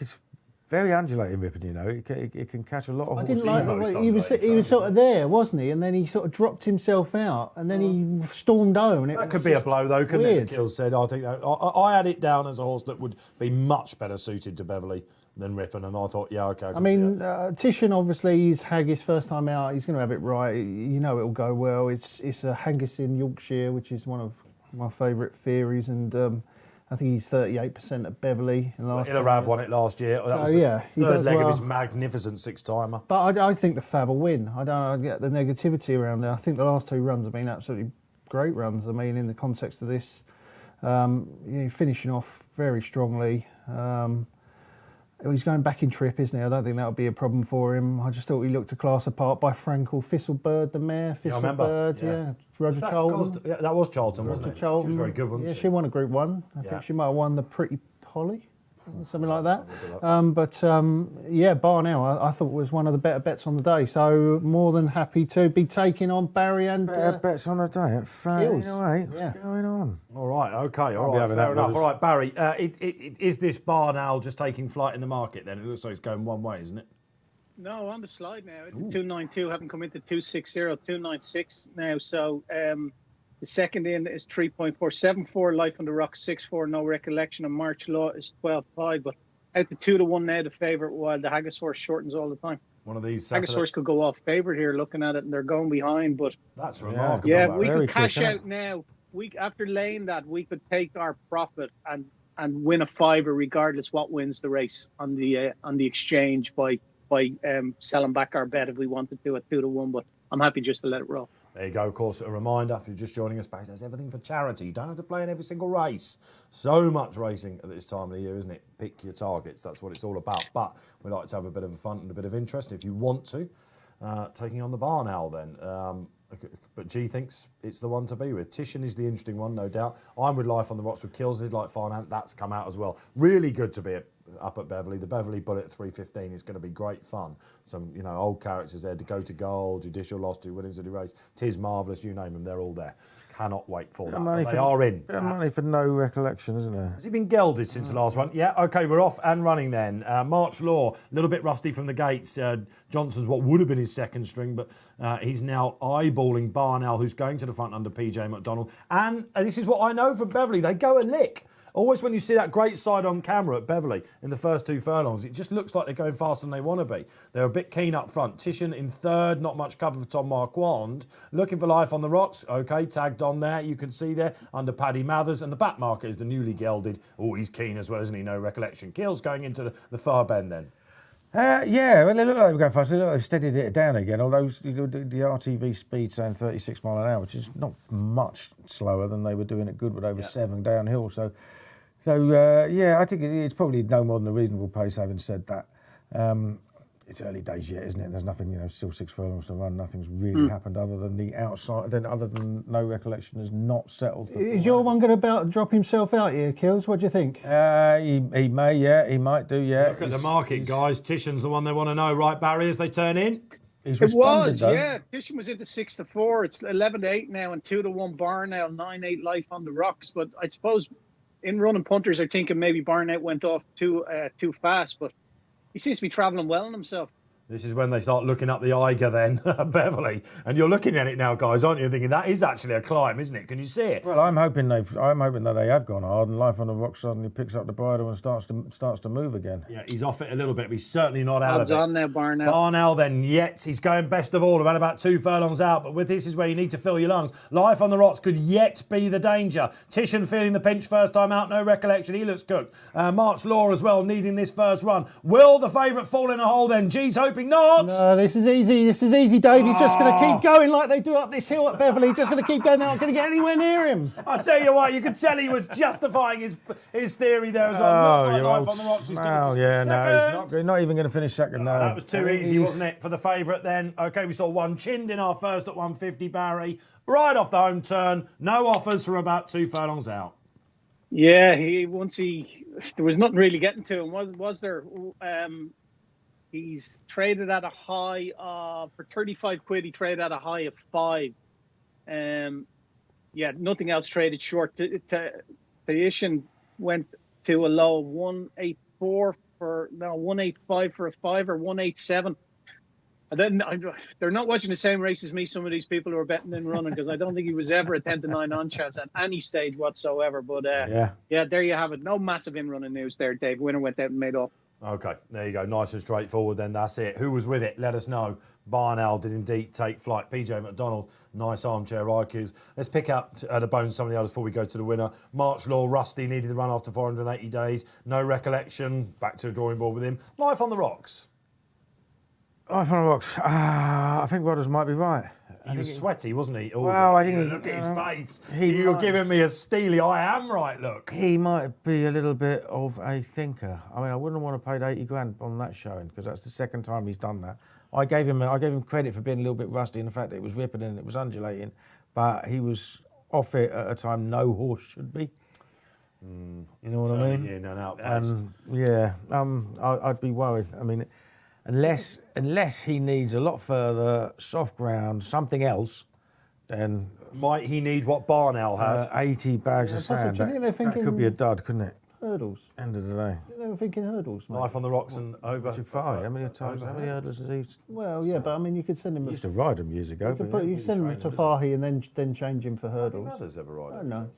It's very undulating Rippon, you know. It can catch a lot of I horses. didn't like the way he was sort of there, wasn't he? And then he sort of dropped himself out, and then he stormed home. That could be a blow, though, couldn't weird. it? Gills said. I think that, I had it down as a horse that would be much better suited to Beverly than Rippon, and I thought, okay. I mean, Titian obviously he's Haggis first time out. He's going to have it right. You know it'll go well. It's a Haggis in Yorkshire, which is one of my favourite theories, and I think he's 38% at Beverly. Rab won it last year. That was the third leg of his magnificent 6-timer. But I think the Fab will win. I get the negativity around there. I think the last 2 runs have been absolutely great runs. I mean, in the context of this, finishing off very strongly. He's going back in trip, isn't he? I don't think that would be a problem for him. I just thought he looked a class apart by Frankel Thistlebird, the mare. Thistlebird, Roger Charlton. That was Charlton, wasn't it? Charlton. She was very good, wasn't she? She won a Group 1. I think she might have won the Pretty Polly, something like that. Barnell, I thought was one of the better bets on the day. So more than happy to be taking on Barry and... Better bets on the day at 13:08. What's going on? All right, okay, all right, fair enough. All right, Barry, is this Barnell just taking flight in the market then? It looks like it's going one way, isn't it? No, on the slide now. 292 haven't come into 260, 296 now. So the second in is 3.474. Life on the Rocks 6.4. No Recollection. And March Law is 12.5. But out to 2-1 now, the favourite, while the Haggis horse shortens all the time. One of these Haggis horse could go off favourite here, looking at it, and they're going behind. But that's remarkable. Yeah, we could cash out now. After laying that, we could take our profit and win a fiver, regardless what wins the race on the exchange by selling back our bet if we wanted to at 2-1. But I'm happy just to let it roll. There you go. Of course, a reminder, if you're just joining us, Barry does everything for charity. You don't have to play in every single race. So much racing at this time of the year, isn't it? Pick your targets. That's what it's all about. But we like to have a bit of fun and a bit of interest. If you want to, taking on the Barn Owl then. But G thinks it's the one to be with. Titian is the interesting one, no doubt. I'm with Life on the Rocks with Kills. Did like Farnham. That's come out as well. Really good to be up at Beverly. The Beverly Bullet at 3:15 is going to be great fun. Some old characters there to go to goal, Judicial Loss, 2 winnings of the race. Tis Marvellous, you name them, they're all there. Cannot wait for that. But they are in. Money for no recollection, isn't there? Has he been gelded since the last one? Yeah, OK, we're off and running then. March Law, a little bit rusty from the gates. Johnson's what would have been his second string, but he's now eyeballing Barnell, who's going to the front under PJ McDonald. And this is what I know from Beverly, they go a lick. Always when you see that great side on camera at Beverly in the first 2 furlongs, it just looks like they're going faster than they want to be. They're a bit keen up front. Titian in third, not much cover for Tom Marquand. Looking for Life on the Rocks. OK, tagged on there. You can see there under Paddy Mathers. And the back marker is the newly gelded. Oh, he's keen as well, isn't he? No recollection. Keel's going into the far bend then. Yeah, well, they look like they were going fast. They look like they've steadied it down again, although the RTV speed saying 36 mile an hour, which is not much slower than they were doing at Goodwood over 7 downhill. So I think it's probably no more than a reasonable pace, having said that. It's early days yet, isn't it? There's nothing, still 6 furlongs to run. Nothing's really happened other than the outside, other than no recollection has not settled. Is your one going to about drop himself out here, Kills? What do you think? He may, yeah. He might do, yeah. Look at the market, guys. Titian's the one they want to know, right, Barry, as they turn in? He's It responded, was, though. yeah. Titian was into 6-4. It's 11-8 now and 2-1 Barnell, 9-8 Life on the Rocks. But I suppose in running punters are thinking maybe Barnell went off too fast, but he seems to be travelling well on himself. This is when they start looking up the Eiger then, Beverly. And you're looking at it now, guys, aren't you? Thinking that is actually a climb, isn't it? Can you see it? Well, I'm hoping that they have gone hard, and Life on the Rocks suddenly picks up the bridle and starts to move again. Yeah, he's off it a little bit, but he's certainly not out Odds of it. on now, Barnell. Barnell then, yet he's going best of all, around about 2 furlongs out. But with this is where you need to fill your lungs. Life on the Rocks could yet be the danger. Titian feeling the pinch first time out, no recollection. He looks cooked. March Law as well, needing this first run. Will the favourite fall in a hole then? G's hoping not. No, this is easy, Dave. He's just going to keep going like they do up this hill at Beverly. Just going to keep going. They're not going to get anywhere near him. I tell you what, you could tell he was justifying his theory there as well. Looks like Life on the Rocks is going to yeah, no, second. he's not even going to finish second. No, That was too easy, wasn't it, for the favourite then? OK, we saw one chinned in our first at 150, Barry. Right off the home turn. No offers from about 2 furlongs out. Yeah, there was nothing really getting to him, was there? He's traded at a high of, for 35 quid, he traded at a high of 5. Nothing else traded short. The Ishan went to a low of 185 for a 5 or 187. They're not watching the same race as me, some of these people who are betting and running, because I don't think he was ever a 10-9 on chance at any stage whatsoever. But there you have it. No massive in-running news there, Dave. Winner went out and made up. OK, there you go. Nice and straightforward then. That's it. Who was with it? Let us know. Barnell did indeed take flight. PJ McDonald, nice armchair IQs. Let's pick out the bones of some of the others before we go to the winner. March Law, rusty, needed the run after 480 days. No recollection. Back to the drawing board with him. Life on the Rocks. Life on the Rocks. I think Rodders might be right. He was sweaty, wasn't he? Well, I think look at his face. You're giving me a steely I am right look. He might be a little bit of a thinker. I mean, I wouldn't want to pay 80 grand on that showing, because that's the second time he's done that. I gave him credit for being a little bit rusty in the fact that it was ripping and it was undulating, but he was off it at a time no horse should be. You know what I mean? In and outpaced. I'd be worried. I mean, unless he needs a lot further soft ground, something else, then might he need what Barnell had? 80 bags of sand. Do you think they're thinking that could be a dud, couldn't it? Hurdles. End of the day. They were thinking hurdles, mate. Life on the Rocks and over. Too far. How many hurdles has he? Well, yeah, but I mean, you could send him. He used to ride them years ago. You could send him to Fahy and then change him for hurdles. Others ever ride? I don't know.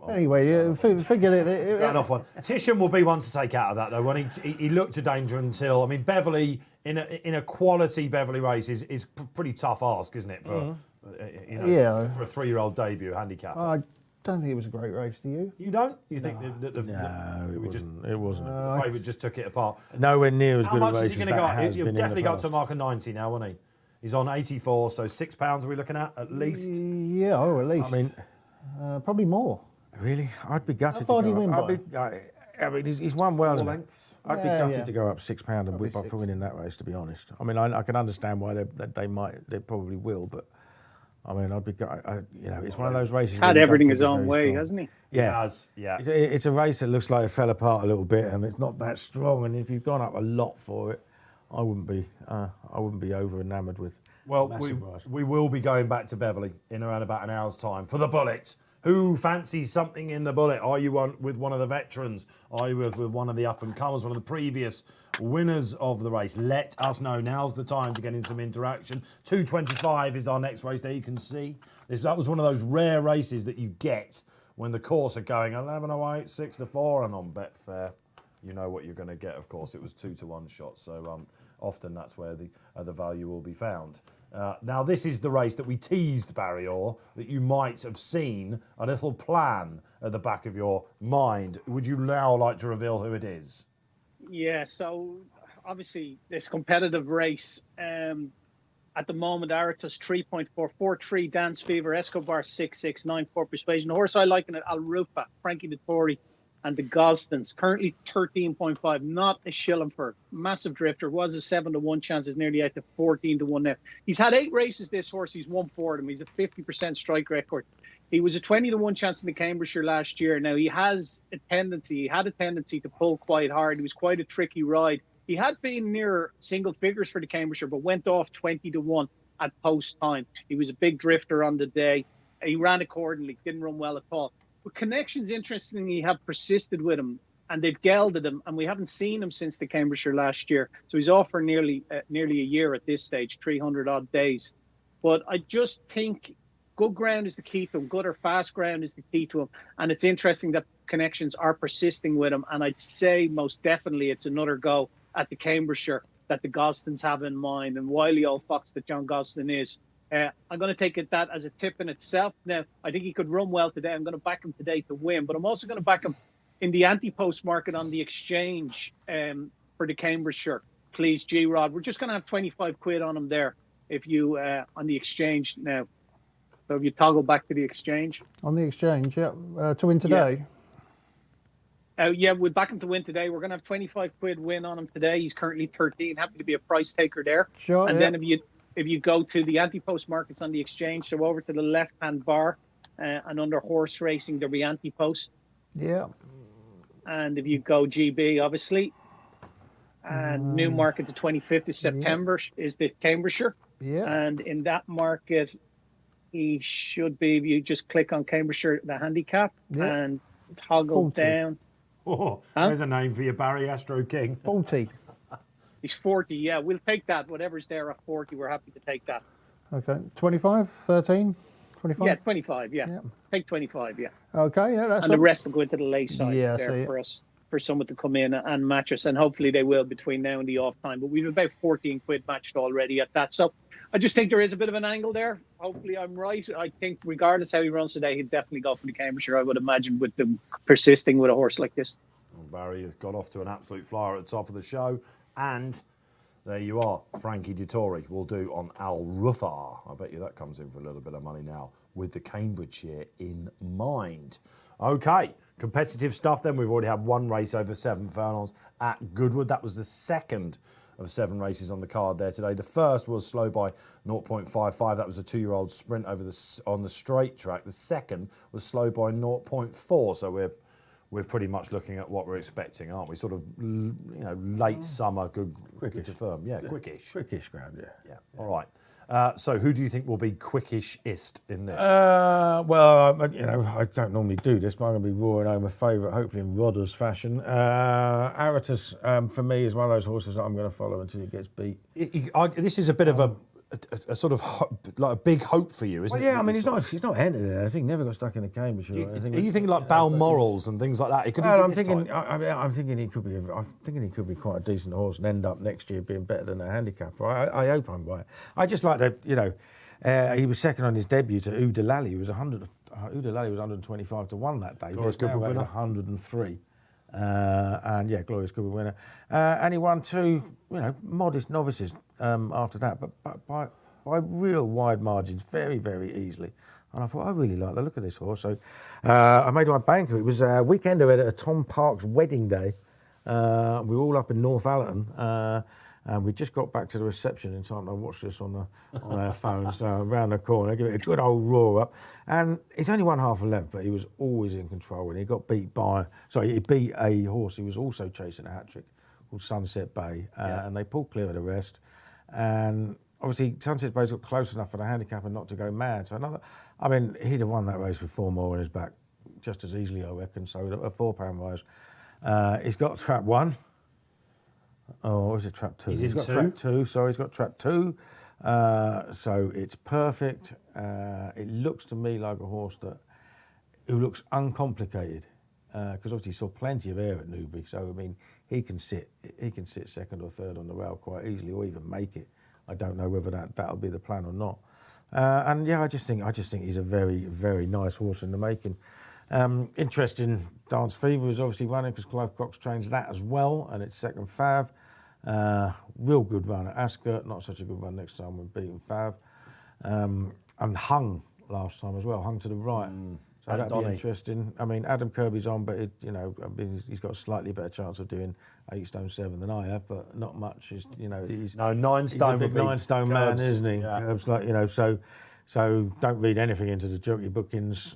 Anyway, forget it. going off one. Titian will be one to take out of that though. When he looked to danger until, I mean, Beverly in a quality Beverly race is pretty tough ask, isn't it? For for a 3-year-old debut handicap. I don't think it was a great race. Do you? You don't? You think that it wasn't. The favourite just took it apart. Nowhere near as How good much a race is he as going to that go? has He'll been definitely in the go up to a past. mark of 90 now, won't he? He's on 84, so £6 are we looking at least? Yeah, at least. I mean, probably more. really, I'd be gutted. How far do you win by? I mean, he's won well. Four innit? lengths. I'd be Yeah, gutted yeah. to go up £6 and whip up six. for winning that race, to be honest. I mean, I can understand why they probably will, but I mean, I'd be, it's one of those races. He's where had you don't everything think his it's own very way, strong. hasn't he? Yeah, Has, yeah. It's a race that looks like it fell apart a little bit, and it's not that strong. And if you've gone up a lot for it, I wouldn't be over enamoured with. Well, massive race. we will be going back to Beverly in around about an hour's time for the Bullet. Who fancies something in the Bullet? Are you with one of the veterans? Are you with one of the up-and-comers, one of the previous winners of the race? Let us know. Now's the time to get in some interaction. 2:25 is our next race. There you can see. That was one of those rare races that you get when the course are going 11:08, 6-4, and on Betfair, you know what you're going to get. Of course, it was 2-1 shots, so often that's where the value will be found. Now, this is the race that we teased, Barry Orr, that you might have seen a little plan at the back of your mind. Would you now like to reveal who it is? Yeah, so obviously this competitive race, at the moment, Aratus 3.443, Dance Fever, Escobar 6.694 Persuasion. The horse I like in it, Al Rufa, Frankie Dettori, and the Gosdens, currently 13.5, not a shilling for massive drifter. Was a 7-1 chance, is nearly out to 14-1 now. He's had 8 races, this horse. He's won 4 of them. He's a 50% strike record. He was a 20-1 chance in the Cambridgeshire last year. Now, he had a tendency to pull quite hard. It was quite a tricky ride. He had been near single figures for the Cambridgeshire, but went off 20-1 at post time. He was a big drifter on the day. He ran accordingly, didn't run well at all. But Connections, interestingly, have persisted with him, and they've gelded him, and we haven't seen him since the Cambridgeshire last year. So he's off for nearly a year at this stage, 300 odd days. But I just think good ground is the key to him. Good or fast ground is the key to him. And it's interesting that Connections are persisting with him. And I'd say most definitely it's another go at the Cambridgeshire that the Gosdens have in mind. And wily old fox that John Gosden is. I'm going to take that as a tip in itself. Now, I think he could run well today. I'm going to back him today to win. But I'm also going to back him in the anti-post market on the exchange for the Cambridgeshire. Please, G-Rod. We're just going to have 25 quid on him there if you on the exchange now. So if you toggle back to the exchange. On the exchange, yeah. To win today. Yeah, we'll back him to win today. We're going to have 25 quid win on him today. He's currently 13. Happy to be a price taker there. Sure. And yeah. then if you go to the anti-post markets on the exchange, so over to the left-hand bar and under horse racing, there'll be anti-post. Yeah. And if you go GB, obviously, and Newmarket, the 25th of September is the Cambridgeshire. Yeah. And in that market, he should be, if you just click on Cambridgeshire, the handicap, and toggle 40. down. Oh, there's a name for you, Barry Astro King. 40. He's 40, yeah. We'll take that. Whatever's there at 40, we're happy to take that. Okay. 25, 13, 25? Yeah, 25, yeah. Take 25, yeah. Okay, yeah, that's And the rest will go into the lay side there so for us, for someone to come in and match us. And hopefully they will between now and the off time. But we've about 14 quid matched already at that. So I just think there is a bit of an angle there. Hopefully I'm right. I think regardless how he runs today, he'd definitely go for the Cambridgeshire, I would imagine, with them persisting with a horse like this. Well, Barry has got off to an absolute flyer at the top of the show. And there you are. Frankie Dettori will do on Al Rufa. I bet you that comes in for a little bit of money now with the Cambridgeshire in mind. Okay, competitive stuff then. We've already had one race over 7 furlongs at Goodwood. That was the second of 7 races on the card there today. The first was slow by 0.55. That was a 2-year-old sprint on the straight track. The second was slow by 0.4. So we're pretty much looking at what we're expecting, aren't we? Sort of, late summer, good to firm. Yeah, quickish. Quickish ground, yeah. Yeah, all right. So who do you think will be quickishest in this? Well, I don't normally do this, but I'm going to be roaring home a favourite, hopefully in Rodder's fashion. Aratus, for me, is one of those horses that I'm going to follow until he gets beat. This is a bit of a sort of like a big hope for you, isn't it? Yeah, I mean, he's not entered there. I think never got stuck in the Cambridgeshire. Are you thinking like Balmorals and things like that? It could I'm thinking he could be. I'm thinking he could be quite a decent horse and end up next year being better than a handicapper. I hope I'm right. I just like he was second on his debut to Udalali. He was 100. Udalali was 125-1 that day. Glorious Goodwood winner. 103. Glorious Goodwood winner. And he won 2, modest novices after that, but by real wide margins, very, very easily. And I thought, I really like the look of this horse. So I made my banker. It was a weekender at a Tom Park's wedding day. We were all up in North Allerton. And we just got back to the reception in time to watch this on our phones around the corner, give it a good old roar up. And he's only won half a length, but he was always in control. And he got beat he beat a horse who was also chasing a hat-trick called Sunset Bay. And they pulled clear of the rest. And obviously, Sunset Bay's got close enough for the handicap and not to go mad. So he'd have won that race with 4 more on his back just as easily, I reckon. So a £4 rise. He's got trap 1. Oh, is it trap 2? He's got in trap 2. Sorry, he's got trap 2. So it's perfect. It looks to me like a horse who looks uncomplicated, because obviously he saw plenty of air at Newbury. So I mean, he can sit second or third on the rail quite easily, or even make it. I don't know whether that'll be the plan or not. And yeah, I just think he's a very, very nice horse in the making. Interesting, Dance Fever is obviously running because Clive Cox trains that as well, and it's second Fav. Real good run at Ascot, not such a good run next time when beating Fav. And hung last time as well, hung to the right. So that'd be interesting. I mean, Adam Kirby's on, but he's got a slightly better chance of doing 8 stone 7 than I have, but not much. He's 9 stone. He's a big 9 stone man, isn't he? Yeah. Curbs, so don't read anything into the jockey bookings.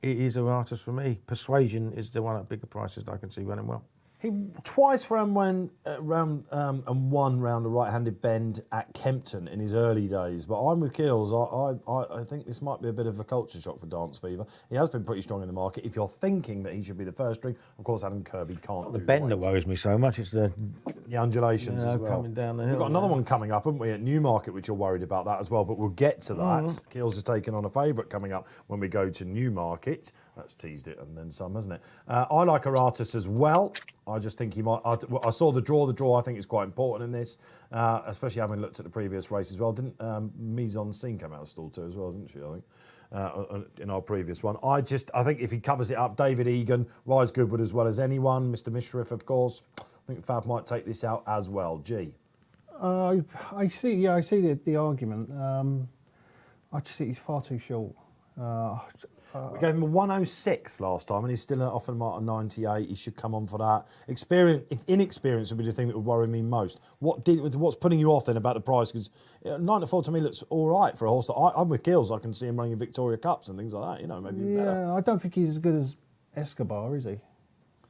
It is Aratus for me. Persuasion is the one at bigger prices that I can see running well. He twice ran and won round the right-handed bend at Kempton in his early days. But I'm with Keels. I think this might be a bit of a culture shock for Dance Fever. He has been pretty strong in the market. If you're thinking that he should be the first string, of course Adam Kirby can't. The bend that worries me so much. It's the undulations as well. Coming down the hill. We've got another one coming up, haven't we, at Newmarket, which you're worried about that as well. But we'll get to that. Keels has taken on a favourite coming up when we go to Newmarket. That's teased it and then some, hasn't it? I like Aratus as well. I just think he might. I saw the draw. The draw, I think, is quite important in this, especially having looked at the previous race as well. Didn't Mise en Scene come out of stall too as well, didn't she? I think in our previous one. I think if he covers it up, David Egan, Rise Goodwood as well as anyone. Mr. Mishriff, of course. I think Fab might take this out as well. G. I see. Yeah, I see the argument. I just think he's far too short. We gave him a 106 last time, and he's still offered him a 98. He should come on for that. Inexperience would be the thing that would worry me most. What's putting you off then about the price? Because 9 to 4 to me looks all right for a horse that I'm with Gills. I can see him running in Victoria Cups and things like that. Maybe better. I don't think he's as good as Escobar, is he?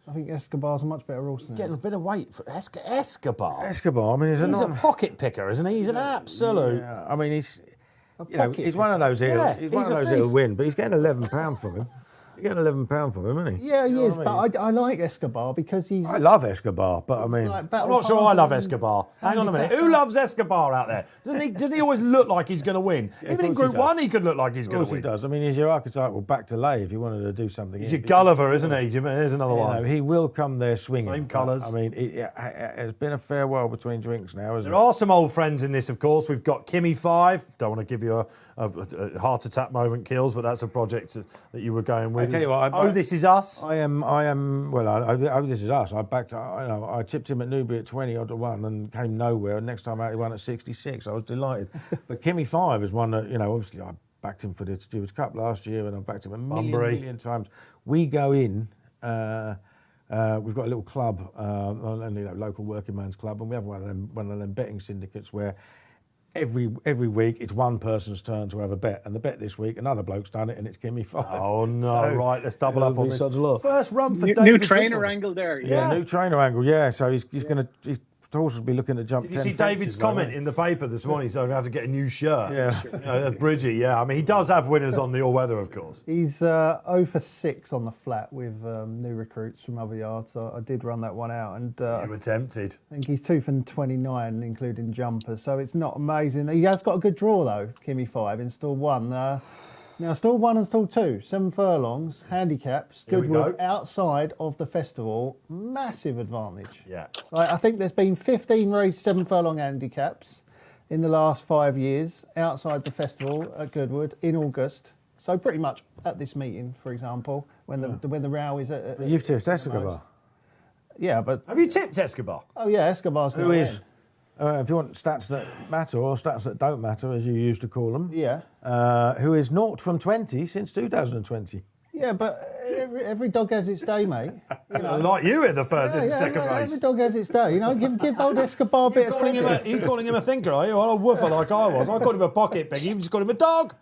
I think Escobar's a much better horse than him. Getting a bit of weight for Escobar. Escobar, I mean, he's a pocket picker, isn't he? He's an absolute. Yeah, I mean, he's one of those he'll win, but he's getting £11 from him. You're getting £11 from him, isn't he? Yeah, he is, but I like Escobar because he's... I love Escobar, but I mean... I'm not sure I love Escobar. Hang on a minute. Who loves Escobar out there? Doesn't he always look like he's going to win? Yeah, even in Group 1 he could look like he's going to win. Of course he does. I mean, he's your archetypal back to lay if you wanted to do something. He's your Gulliver, isn't he? Here's another one. He will come there swinging. Same colours. I mean, it's been a fair while between drinks now, isn't it? There are some old friends in this, of course. We've got Kimmy 5. Don't want to give you a heart attack moment, Kills, but that's a project that you were going with. I tell you what, This Is Us. I am. Well, This Is Us. I tipped him at Newbury at 20 odd to 1 and came nowhere. And next time out he won at 66. I was delighted. But Kimmy 5 is one that obviously I backed him for the Stewards Cup last year, and I backed him a million times. We go in. We've got a little club, local working man's club, and we have one of them betting syndicates where. Every week, it's one person's turn to have a bet, and the bet this week, another bloke's done it, and it's Kimmy 5. Oh no! Right, let's double up on this. First run for David. New trainer angle there. Yeah, new trainer angle. Yeah, so he's going to. The horse will be looking to jump. Did you see David's comment in the paper this morning? So I'm going to have to get a new shirt. Yeah, Bridgie. Yeah, I mean he does have winners on the all weather, of course. He's 0 for 6 on the flat with new recruits from other yards. So I did run that one out, and you were tempted. I think he's 2 for 29, including jumpers. So it's not amazing. He has got a good draw though. Kimmy 5 in stall 1. Now, stall 1 and stall 2, 7 furlongs, handicaps, Goodwood outside of the festival, massive advantage. Yeah. Right, I think there's been 15 race 7 furlong handicaps in the last 5 years outside the festival at Goodwood in August. So pretty much at this meeting, for example, when the row is at... But you've tipped Escobar. Yeah, but... Have you tipped Escobar? Oh, yeah, Escobar's going to win. Who is? if you want stats that matter or stats that don't matter, as you used to call them, who is 0 from 20 since 2020. Yeah, but every dog has its day, mate. You know. Like you in the second race. Every dog has its day. You know, give old Escobar a bit of credit. You calling him a thinker, are you? Well, a woofer like I was. I called him a pocket pig. You just called him a dog.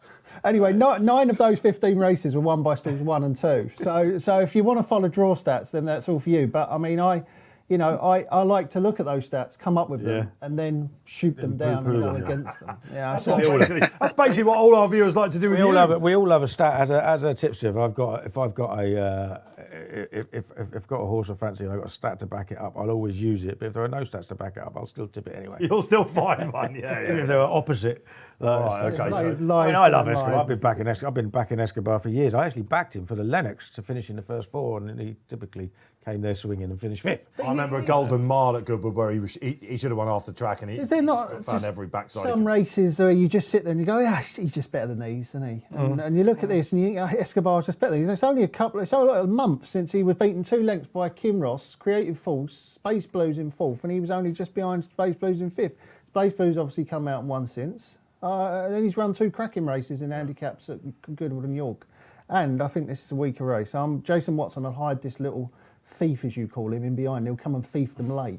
Anyway, 9 of those 15 races were won by stalls 1 and 2. So if you want to follow draw stats, then that's all for you. But I mean, I like to look at those stats, come up with them, and then shoot them down and go against them. Yeah, that's basically what all our viewers like to do with you. We all have a stat as a tipster. If I've got a horse I fancy and I've got a stat to back it up, I'll always use it. But if there are no stats to back it up, I'll still tip it anyway. You'll still find one, Even if they were opposite. I love Escobar. I've been backing Escobar for years. I actually backed him for the Lennox to finish in the first 4, and he typically came there swinging and finished 5th. I remember a Golden Mile at Goodwood where he should have won half the track, and he found every backside. Some races where you just sit there and you go, yeah, he's just better than these, isn't he? And you look at this and you think, Escobar's just better than these. It's only a month since he was beaten 2 lengths by Kinross, Creative Force, Space Blues in 4th, and he was only just behind Space Blues in 5th. Space Blues obviously come out and won since. And then he's run 2 cracking races in handicaps at Goodwood and York. And I think this is a weaker race. Jason Watson will hide this little thief, as you call him, in behind. He'll come and thief them late.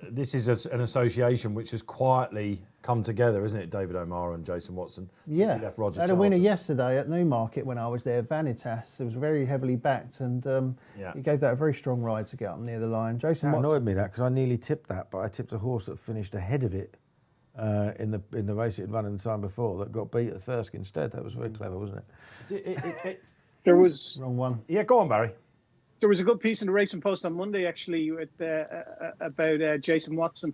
This is an association which has quietly come together, isn't it, David O'Mara and Jason Watson? Since he left Roger had Charlton. A winner yesterday at Newmarket when I was there, Vanitas. It was very heavily backed, and he gave that a very strong ride to get up near the line. Jason Watson annoyed me that because I nearly tipped that, but I tipped a horse that finished ahead of it in the race it had run in the time before that got beat at Thirsk instead. That was very clever, wasn't it? There was wrong one. Yeah, go on, Barry. There was a good piece in the Racing Post on Monday, actually, about Jason Watson.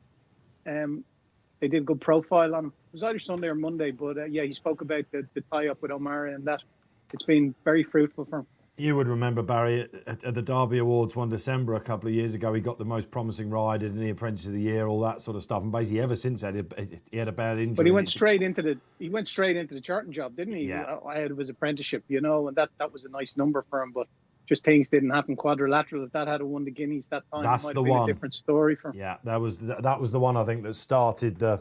They did a good profile on him. It was either Sunday or Monday, but he spoke about the tie-up with O'Mara and that. It's been very fruitful for him. You would remember, Barry, at the Derby Awards 1 December a couple of years ago, he got the most promising ride in the Apprentice of the Year, all that sort of stuff. And basically, ever since that, he had a bad injury. But he went straight into the charting job, didn't he? Yeah. Ahead of his apprenticeship, and that was a nice number for him. But just things didn't happen. Quadrilateral, if that had won the Guineas that time, That's it might the have been one. a different story for him. Yeah, that was the one I think that started the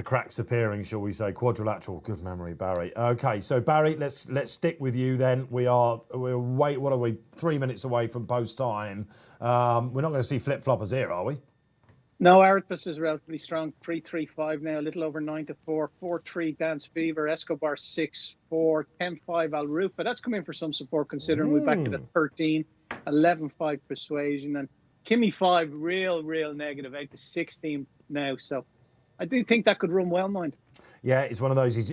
cracks appearing, shall we say? Quadrilateral. Good memory, Barry. Okay, so Barry, let's stick with you then. We're what are we? 3 minutes away from post time. We're not going to see flip floppers here, are we? No, Aratus is relatively strong. 3.35 now, a little over 9 to 4. 4.3 Dance Fever, Escobar 6.4, 10.5 Al Rufa. That's come in for some support considering we backed it at 13. 11.5 Persuasion, and Kimmy 5 real negative, 8 to 16 now. So I do think that could run well, mind. Yeah, it's one of those.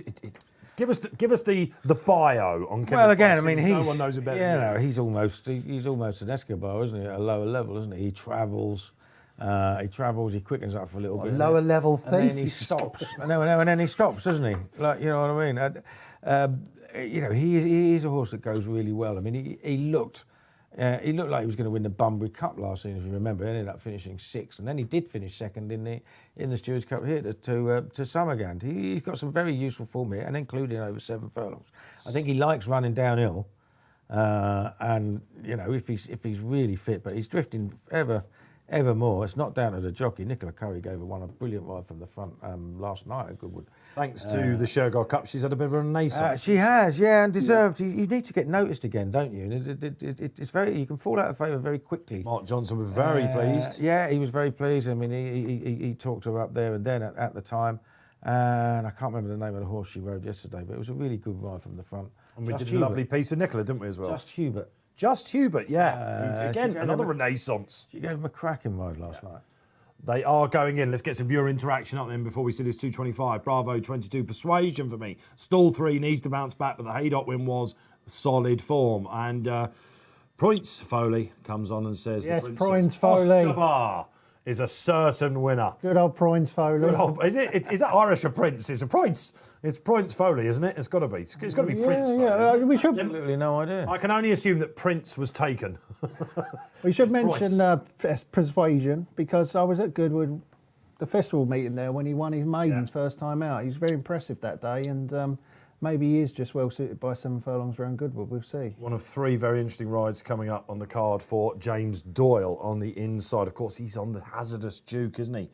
Give us the bio on Kimmy. Well, again, I mean, no one knows it better. Yeah, no, he's almost an Escobar, isn't he? At a lower level, isn't he? He travels. He quickens up for a little bit. Lower level thief. And then he stops. and then he stops, doesn't he? Like, you know what I mean? He's a horse that goes really well. I mean, he looked like he was going to win the Bunbury Cup last season, if you remember. He ended up finishing 6th, and then he did finish 2nd in the Stewards' Cup here to Summergand. He's got some very useful form here, and including over 7 furlongs. I think he likes running downhill, and if he's really fit, but he's drifting ever more. It's not down to the jockey. Nicola Curry gave her a brilliant ride from the front last night at Goodwood. Thanks to the Shergold Cup, she's had a bit of a renaissance. She has, and deserved. Yeah. You need to get noticed again, don't you? It's very. You can fall out of favour very quickly. Mark Johnson was very pleased. Yeah, he was very pleased. I mean, he talked her up there and then at the time, and I can't remember the name of the horse she rode yesterday, but it was a really good ride from the front. And we did a lovely piece with Nicola, didn't we, as well? Just Hubert, yeah. Again, another renaissance. She gave him a cracking ride last night. They are going in. Let's get some viewer interaction up then before we see this 225. Bravo 22. Persuasion for me. Stall 3 needs to bounce back, but the Haydock win was solid form. And Points Foley comes on and says... Yes, Points Foley. Escobar is a certain winner. Good old Points Foley. Is that Irish or Prince? It's a Points. It's Points Foley, isn't it? It's got to be. It's got to be Prince Foley. Yeah, we should... Absolutely no idea. I can only assume that Prince was taken. We should mention Persuasion, because I was at Goodwood, the festival meeting there, when he won his maiden first time out. He was very impressive that day, and maybe he is just well suited by 7 furlongs around Goodwood. We'll see. One of 3 very interesting rides coming up on the card for James Doyle on the inside. Of course, he's on the Hazardous Duke, isn't he?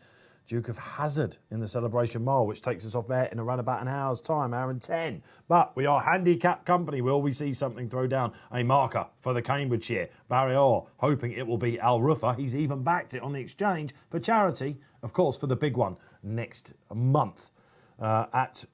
Duke of Hazard in the Celebration Mile, which takes us off there in around about an hour's time, hour and 10. But we are handicap company. Will we see something throw down a marker for the Cambridgeshire? Barry Orr hoping it will be Al Ruffa. He's even backed it on the exchange for charity, of course, for the big one next month at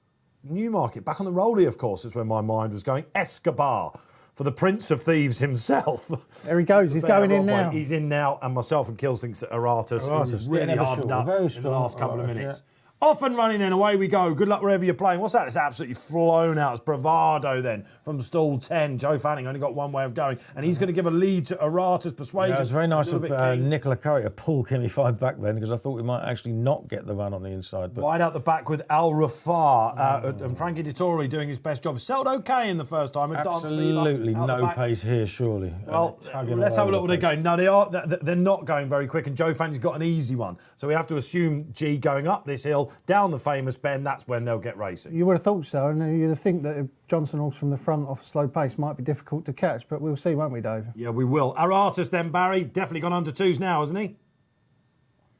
Newmarket. Back on the rollie, of course, is where my mind was going. Escobar. For the Prince of Thieves himself. There he goes. He's going in now. He's in now, and myself and Kills thinks that Aratus was really hardened up in the last couple of minutes. Yeah. Off and running then, away we go. Good luck wherever you're playing. What's that? It's absolutely flown out. It's bravado then from stall 10. Joe Fanning only got one way of going, and he's going to give a lead to Aratus Persuasion. Yeah, it was very nice of Nicola Curry to pull Kimmy 5 back then, because I thought we might actually not get the run on the inside. But wide out the back with Al Rafar and Frankie Dettori doing his best job. Sailed okay in the first time. Absolutely no pace here, surely. Well, let's have a look what they're going. No, they're not going very quick, and Joe Fanning's got an easy one. So we have to assume G going up this hill, down the famous bend, that's when they'll get racing. You would have thought so, and you'd think that if Johnson Horse from the front off a slow pace might be difficult to catch, but we'll see, won't we, Dave? Yeah, we will. Aratus then, Barry, definitely gone under 2s now, hasn't he?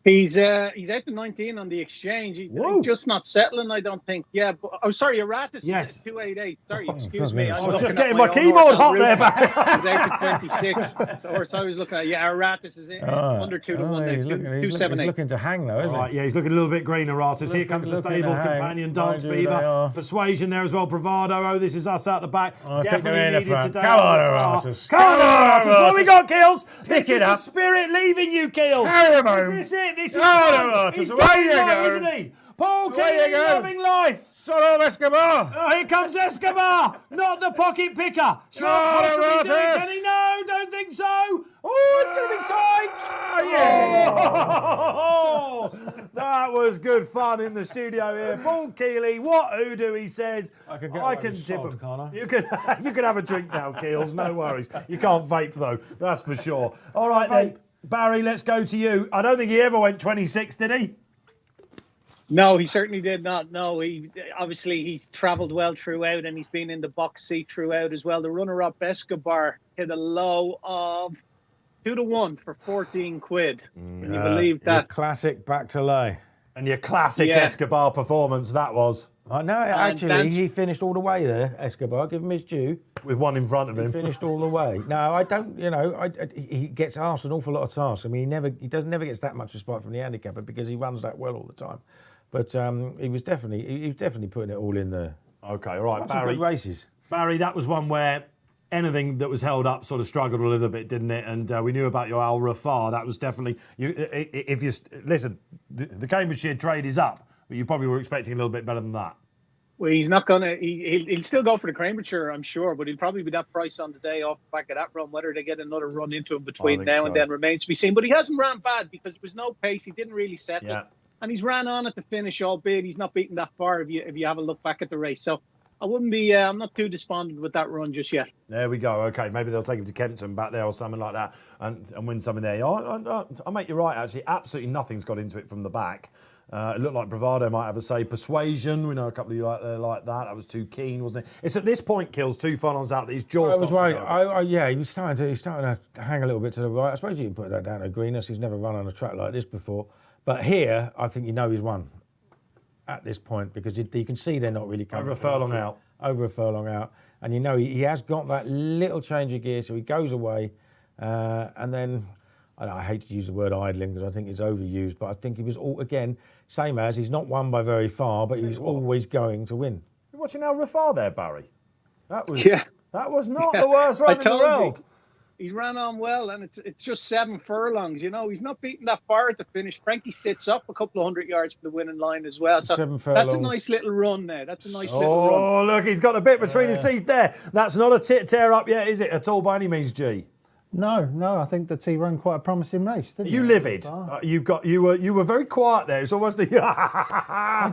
He's out to 19 on the exchange. He's just not settling, I don't think. Yeah, but, Aratus is at 288. Sorry, excuse me. I was just getting my keyboard hot there, Barry. He's out to 26. The horse I was looking at. Yeah, Aratus is in under 2 to 1 there. 278. He's looking to hang though, isn't he? Right, yeah, he's looking a little bit green, Aratus. Here comes the stable companion, Dance Fever. Persuasion there as well, Bravado. Oh, this is us out the back. Definitely needed today. Come on, Aratus. Come on, Aratus. What have we got, Keels? Pick it up. The spirit leaving you, Keels. Carry him home. Is this it? This is He's away you go, isn't he? Paul Kealy loving life. Solo Escobar. Oh, here comes Escobar, not the pocket picker. Can he? No, don't think so. Oh, it's going to be tight. Yeah. That was good fun in the studio here. Paul Kealy, what hoodoo he says. I can tip him. You can have a drink now, Keels. No worries. You can't vape though. That's for sure. All right then, Barry. Let's go to you. I don't think he ever went 26, did he? No, he certainly did not. No, he's travelled well throughout, and he's been in the box seat throughout as well. The runner-up Escobar hit a low of 2 to 1 for 14 quid. Can you believe that? Your classic back to lay. And your classic Escobar performance, that was. I know, actually, he finished all the way there, Escobar. Give him his due. With one in front of him. He finished all the way. No, I don't, he gets asked an awful lot of tasks. I mean, he never gets that much respite from the handicapper because he runs that well all the time. But he was definitely putting it all in there. Okay, all right, That's Barry. some good races. Barry, that was one where anything that was held up sort of struggled a little bit, didn't it? And we knew about your Al Rafar. That was definitely listen. The Cambridgeshire trade is up, but you probably were expecting a little bit better than that. Well, he's not going to. He'll still go for the Cambridgeshire, I'm sure, but he'll probably be that price on the day off the back of that run. Whether they get another run into him between now and then remains to be seen. But he hasn't ran bad because there was no pace. He didn't really settle. Yeah. And he's ran on at the finish, albeit he's not beaten that far if you have a look back at the race. So I wouldn't be, I'm not too despondent with that run just yet. There we go. Okay, maybe they'll take him to Kempton back there or something like that and win something there. I'll make you right, actually. Absolutely nothing's got into it from the back. It looked like Bravado might have a say. Persuasion, we know a couple of you like that. That was too keen, wasn't it? It's at this point, Kills, 2 furlongs out that his jaw starts to go. Yeah, he was starting to hang a little bit to the right. I suppose you can put that down to greenness. He's never run on a track like this before. But here, I think he's won at this point because you can see they're not really coming. Over a furlong out. And he has got that little change of gear, so he goes away. And then, I hate to use the word idling because I think it's overused, but I think he was, same as, he's not won by very far, but he was always going to win. You're watching Al Rafar there, Barry. That was not the worst run in the world. He's ran on well, and it's just 7 furlongs. He's not beating that far at the finish. Frankie sits up a couple of 100 yards for the winning line as well. So that's a nice little run there. That's a nice little run. Oh, look, he's got a bit between his teeth there. That's not a tear up yet, is it, at all by any means, G? No, I think that he ran quite a promising race, didn't he? You livid. You were very quiet there. It's almost I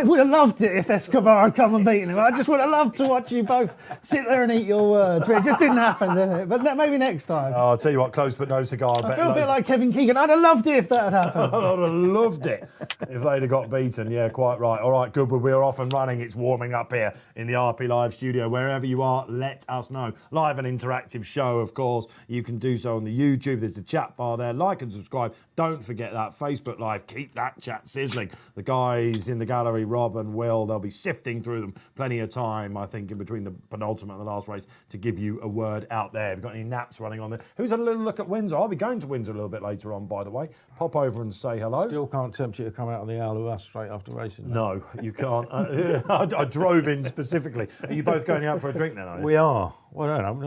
would have loved it if Escobar had come and beaten him. I just would have loved to watch you both sit there and eat your words. But it just didn't happen, did it? But maybe next time. Oh, I'll tell you what, close but no cigar. I feel a bit like Kevin Keegan. I'd have loved it if that had happened. I'd have loved it if they'd have got beaten. Yeah, quite right. All right, Goodwood, we're off and running. It's warming up here in the RP Live studio. Wherever you are, let us know. Live and interactive show, of course. course, you can do so on the YouTube. There's the chat bar there. Like and subscribe. Don't forget that Facebook Live. Keep that chat sizzling. The guys in the gallery, Rob and Will, they'll be sifting through them. Plenty of time, I think, in between the penultimate and the last race to give you a word out there. Have you got any naps running on there? Who's had a little look at Windsor? I'll be going to Windsor a little bit later on, by the way. Pop over and say hello. Still can't tempt you to come out on the Owl of Us straight after racing. No, you can't. I drove in specifically. Are you both going out for a drink then, are you? We are. Well, I don't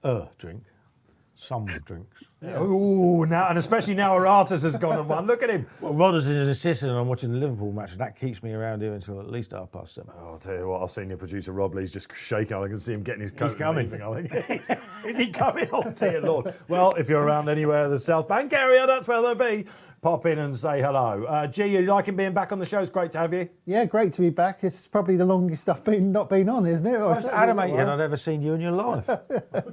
know. Drink. Some drinks. Yeah. Ooh, now, and especially now Aratus has gone and won. Look at him. Well, Rodders is assistant and I'm watching the Liverpool match, and that keeps me around here until at least 7:30. Oh, I'll tell you what, our senior producer Rob Lee's just shaking. I can see him getting his coat. He's coming. And everything, I think. Is he coming? Oh, dear Lord. Well, if you're around anywhere in the South Bank area, that's where they'll be. Pop in and say hello. G, you liking being back on the show? It's great to have you. Yeah, great to be back. It's probably the longest I've not been on, isn't it? Most animated I'd ever seen you in your life.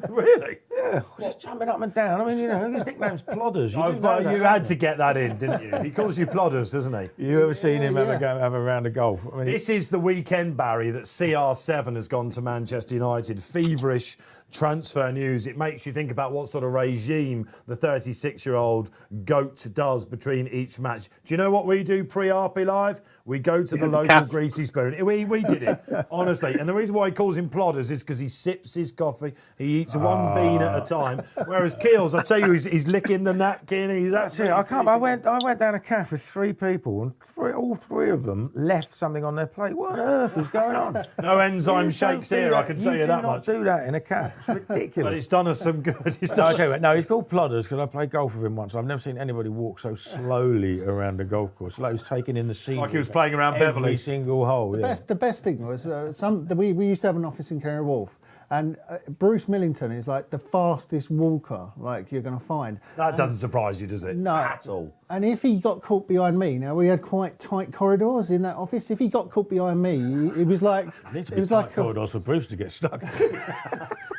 Really? Yeah, just jumping up and down. I mean, you know, his nickname's Plodders. You, do know But that, you had to get that in, didn't you? He calls you Plodders, doesn't he? You ever seen him have a round of golf? I mean, This is the weekend, Barry, that CR7 has gone to Manchester United. Feverish transfer news. It makes you think about what sort of regime the 36-year-old GOAT does between each match. Do you know what we do pre-RP Live? We go to the local greasy spoon. We did it, honestly. And the reason why he calls him Plodders is because he sips his coffee. He eats one bean at a time. Whereas Keels, I tell you, he's licking the napkin. He's actually. I went down a cafe with 3 people, and all three of them left something on their plate. What on earth is going on? No enzyme shakes here, I can tell you that much. You do not do that in a cafe. It's ridiculous. But it's done us some good. He's called Plodders because I played golf with him once. I've never seen anybody walk so slowly around a golf course. Like he was taking in the scenery. Like he was playing around every Beverly. single hole. The best thing was we used to have an office in Canary Wharf, and Bruce Millington is like the fastest walker like you're going to find. That doesn't surprise you, does it? No. At all. And if he got caught behind me, now we had quite tight corridors in that office. If he got caught behind me, it was like It was like corridors for Bruce to get stuck.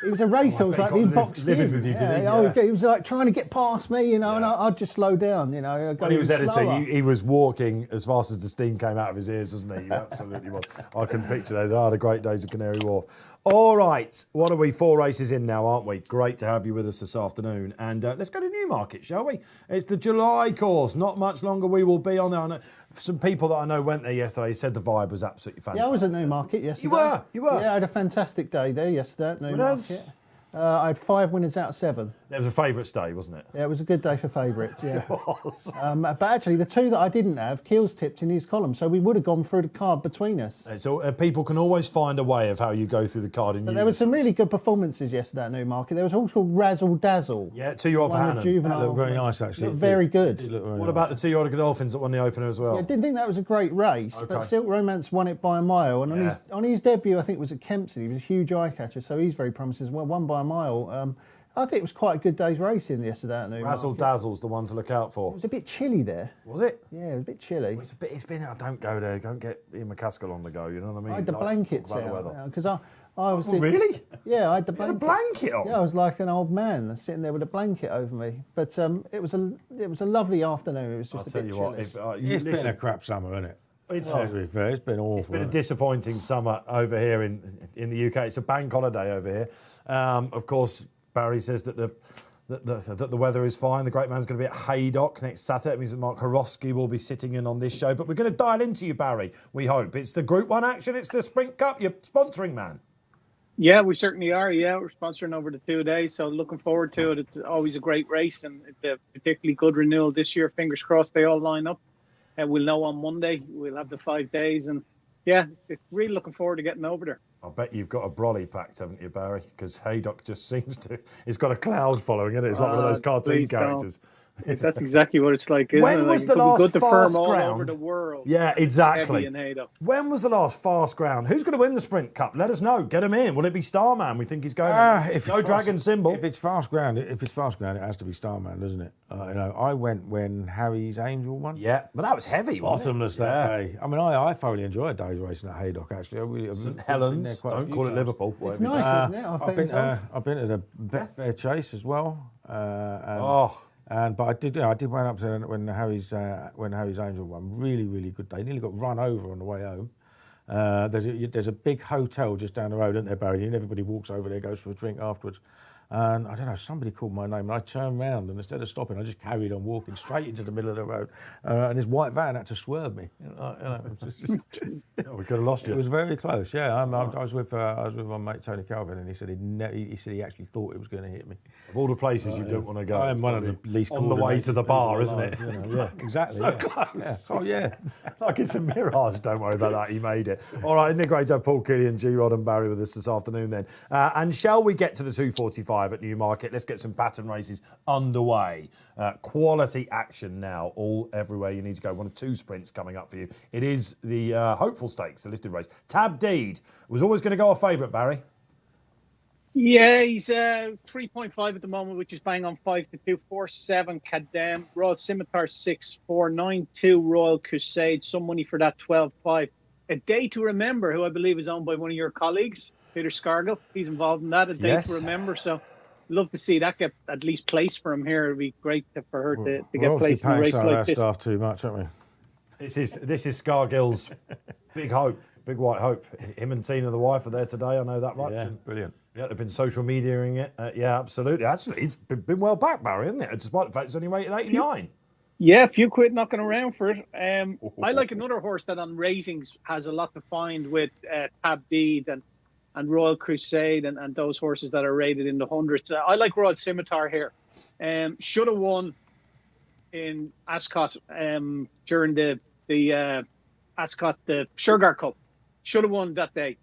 It was a race. I was like being boxed living in. with you, didn't he? Yeah. He was like trying to get past me, you know, and I'd just slow down, you know. When he was editor, slower. he was walking as fast as the steam came out of his ears, wasn't he? He absolutely was. I can picture those. The great days of Canary Wharf. All right, what are we? 4 races in now, aren't we? Great to have you with us this afternoon. And let's go to Newmarket, shall we? It's the July course. Not much longer we will be on there. I know some people that I know went there yesterday said the vibe was absolutely fantastic. Yeah, I was at Newmarket yesterday. You were? Yeah, I had a fantastic day there yesterday at Newmarket. I had 5 winners out of 7. It was a favourite stay, wasn't it? Yeah, it was a good day for favourites, yeah. It was. But actually, the 2 that I didn't have, Keels tipped in his column, so we would have gone through the card between us. So people can always find a way of how you go through the card in But there were some really good performances yesterday at Newmarket. There was also called Razzle Dazzle. Yeah, 2-year-old One of the Hannon. juvenile. That looked very nice, actually. Looked very good. What about the 2-year-old Godolphins that won the opener as well? I didn't think that was a great race, but Silk Romance won it by a mile. And on his debut, I think it was at Kempsey, he was a huge eye catcher, so he's very promising as well. Won by a mile. I think it was quite a good day's racing yesterday at Newmarket. Razzle Dazzle's the one to look out for. It was a bit chilly there. Was it? Yeah, it was a bit chilly. It's been. Don't go there. Don't get Ian McCaskill on the go. You know what I mean? I had the blankets out because I was. Oh, really? Yeah, I had the You had a blanket. blanket on? Yeah, I was like an old man sitting there with a blanket over me. But it was a lovely afternoon. It was just I'll a bit tell you chilly. what. It's been a crap summer, isn't it? It's To be fair, it's been awful. It's been a disappointing summer over here in the UK. It's a bank holiday over here. Of course, Barry says that the weather is fine. The great man's going to be at Haydock next Saturday. It means that Mark Horosky will be sitting in on this show. But we're going to dial into you, Barry, we hope. It's the Group 1 action. It's the Sprint Cup. You're sponsoring, man. Yeah, we certainly are. Yeah, we're sponsoring over the 2 days, so looking forward to it. It's always a great race, and it's a particularly good renewal this year. Fingers crossed they all line up. And we'll know on Monday. We'll have the 5 days, and yeah, really looking forward to getting over there. I bet you've got a brolly packed, haven't you, Barry? Because Haydock just seems to... It's got a cloud following it. It's like one of those cartoon please don't. characters. That's exactly what it's like. Isn't When it? was Like, the it could be last good to fast firm all ground? over the world. Yeah, It's exactly. heavy in Haydock. When was the last fast ground? Who's going to win the Sprint Cup? Let us know. Get him in. Will it be Starman? We think he's going. No Dragon Symbol. If it's fast ground, it has to be Starman, doesn't it? I went when Harry's Angel won. Yeah, but that was heavy, wasn't Bottomless it? that day. I mean, I thoroughly enjoyed a day's racing at Haydock. Actually, St Helens. Don't call it Liverpool. It's nice, isn't it? I've been to the Betfair Chase as well. But I did went up to when Harry's Angel won. Really, really good day. Nearly got run over on the way home. There's a big hotel just down the road, isn't there, Barry? And everybody walks over there, goes for a drink afterwards. And I don't know, somebody called my name, and I turned round, and instead of stopping, I just carried on walking straight into the middle of the road. And this white van had to swerve me. It was just, Oh, we could have lost it you. was very close. Yeah, I was with my mate Tony Calvin, and he said he actually thought it was going to hit me. Of all the places you don't want to go, I am one of the least on the way to the bar, isn't it? Yeah, exactly. So yeah. close. Yeah. Oh yeah. Like it's a mirage. Don't worry about that. He made it. All right, isn't it great to have Paul Kealy and G-Rod and Barry with us this afternoon then? And shall we get to the 245 at Newmarket? Let's get some pattern races underway. Quality action now, all everywhere you need to go. One of two sprints coming up for you. It is the Hopeful Stakes, the listed race. Tab Deed was always going to go off favourite, Barry. Yeah, he's 3.5 at the moment, which is bang on 5 to 2, 4-7 Cadem, Royal Scimitar 6-4, 9-2 Royal Crusade, some money for that 12-5. A Day to Remember, who I believe is owned by one of your colleagues, Peter Scargill. He's involved in that. A Day to Remember. So love to see that get at least placed for him here. It'd be great for her to get placed in a race like this. Stuff too much, aren't we? This is Scargill's big hope, big white hope. Him and Tina, the wife, are there today. I know that much. Yeah, And brilliant. yeah, they've been social mediaing it. Yeah, absolutely. Actually, he's been well back, Barry, hasn't it? Despite the fact it's only rated 89. Yeah, a few quid knocking around for it. I like another horse that on ratings has a lot to find with Tab Deed and Royal Crusade and those horses that are rated in the hundreds. I like Royal Scimitar here. Should have won in Ascot during the Ascot, the Sugar Cup. Should have won that day.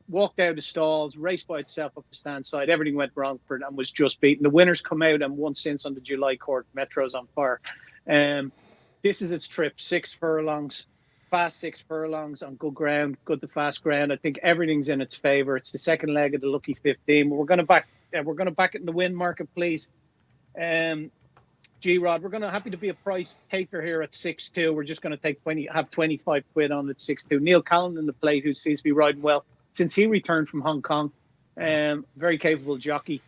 Walked out of the stalls, raced by itself up the stand side. Everything went wrong for it and was just beaten. The winners come out and won since on the July court. Metro's on fire. This is its trip. 6 furlongs, fast 6 furlongs on good ground, good to fast ground. I think everything's in its favour. It's the second leg of the Lucky 15. We're going to back it in the win market, please. G-Rod, we're going to happy to be a price taker here at 6-2. We're just going to have 25 quid on at 6-2. Neil Callan in the plate, who seems to be riding well since he returned from Hong Kong. Very capable jockey,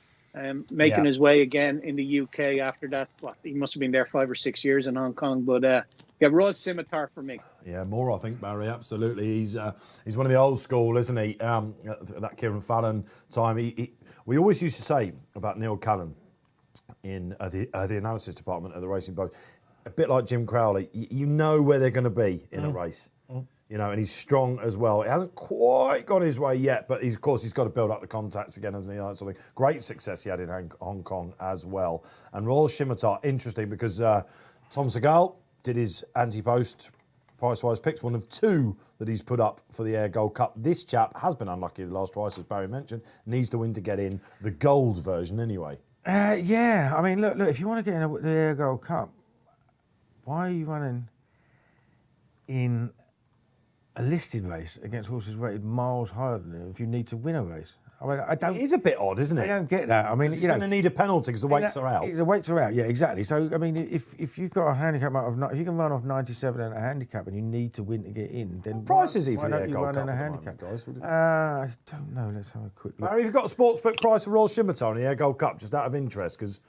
making his way again in the UK after that. Well, he must have been there 5 or 6 years in Hong Kong. But Royal Scimitar for me. Yeah, more, I think, Barry, absolutely. He's one of the old school, isn't he? That Kieran Fallon time. We always used to say about Neil Callan in the analysis department of the Racing Post, a bit like Jim Crowley, you know where they're going to be in a race. You know, and he's strong as well. It hasn't quite got his way yet, but he's got to build up the contacts again, hasn't he? That sort of thing. Great success he had in Hong Kong as well. And Royal Scimitar, interesting because Tom Segal did his anti-post price-wise picks, one of 2 that he's put up for the Air Gold Cup. This chap has been unlucky the last twice, as Barry mentioned. Needs to win to get in the gold version anyway. Yeah, I mean, look, if you want to get in the Air Gold Cup, why are you running in a listed race against horses rated miles higher than you if you need to win a race? I mean, I don't. It is a bit odd, isn't it? I don't get that. I mean, He's going to need a penalty because the weights are out. The weights are out, yeah, exactly. So, I mean, if you've got a handicap if you can run off 97 and a handicap and you need to win to get in, then what price is he for why the don't Air you Gold run Cup in a at the handicap? moment, guys? I don't know. Let's have a quick look. Barry, you've got a sportsbook price for Royal Scimitar in the Air Gold Cup, just out of interest, because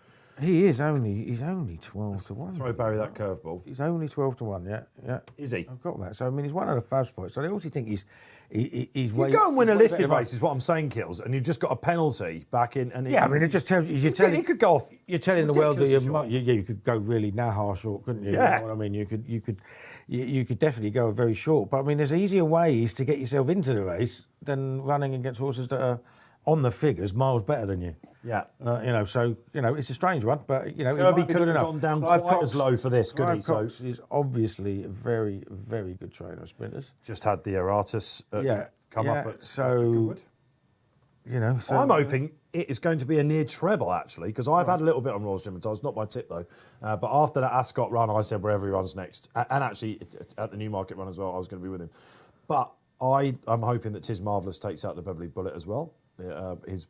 He's only 12 to 1. throw Barry that curveball. He's only 12 to 1, yeah. Is he? I've got that. So, I mean, he's one of the fast fights. So, they also think he's You go and win a listed race, is what I'm saying, Kills, and you've just got a penalty back in. And I mean, it just tells you. He could go off. You're telling the world that ridiculously you could go really Nahar short, couldn't you? Yeah. You know what I mean? You could definitely go very short. But I mean, there's easier ways to get yourself into the race than running against horses that are on the figures miles better than you. Yeah. It's a strange one, but it Kirby might be couldn't good have enough. gone down Clive quite Cox- as low for this, could he? Clive Cox is obviously a very, very good trainer of sprinters. Just had the Eratus come up at Goodwood. I'm hoping it is going to be a near treble, actually, because I've had a little bit on Royal Scimitar. It's not my tip, though. But after that Ascot run, I said wherever he runs next. And actually, at the Newmarket run as well, I was going to be with him. But I'm hoping that Tis Marvellous takes out the Beverly Bullet as well. He's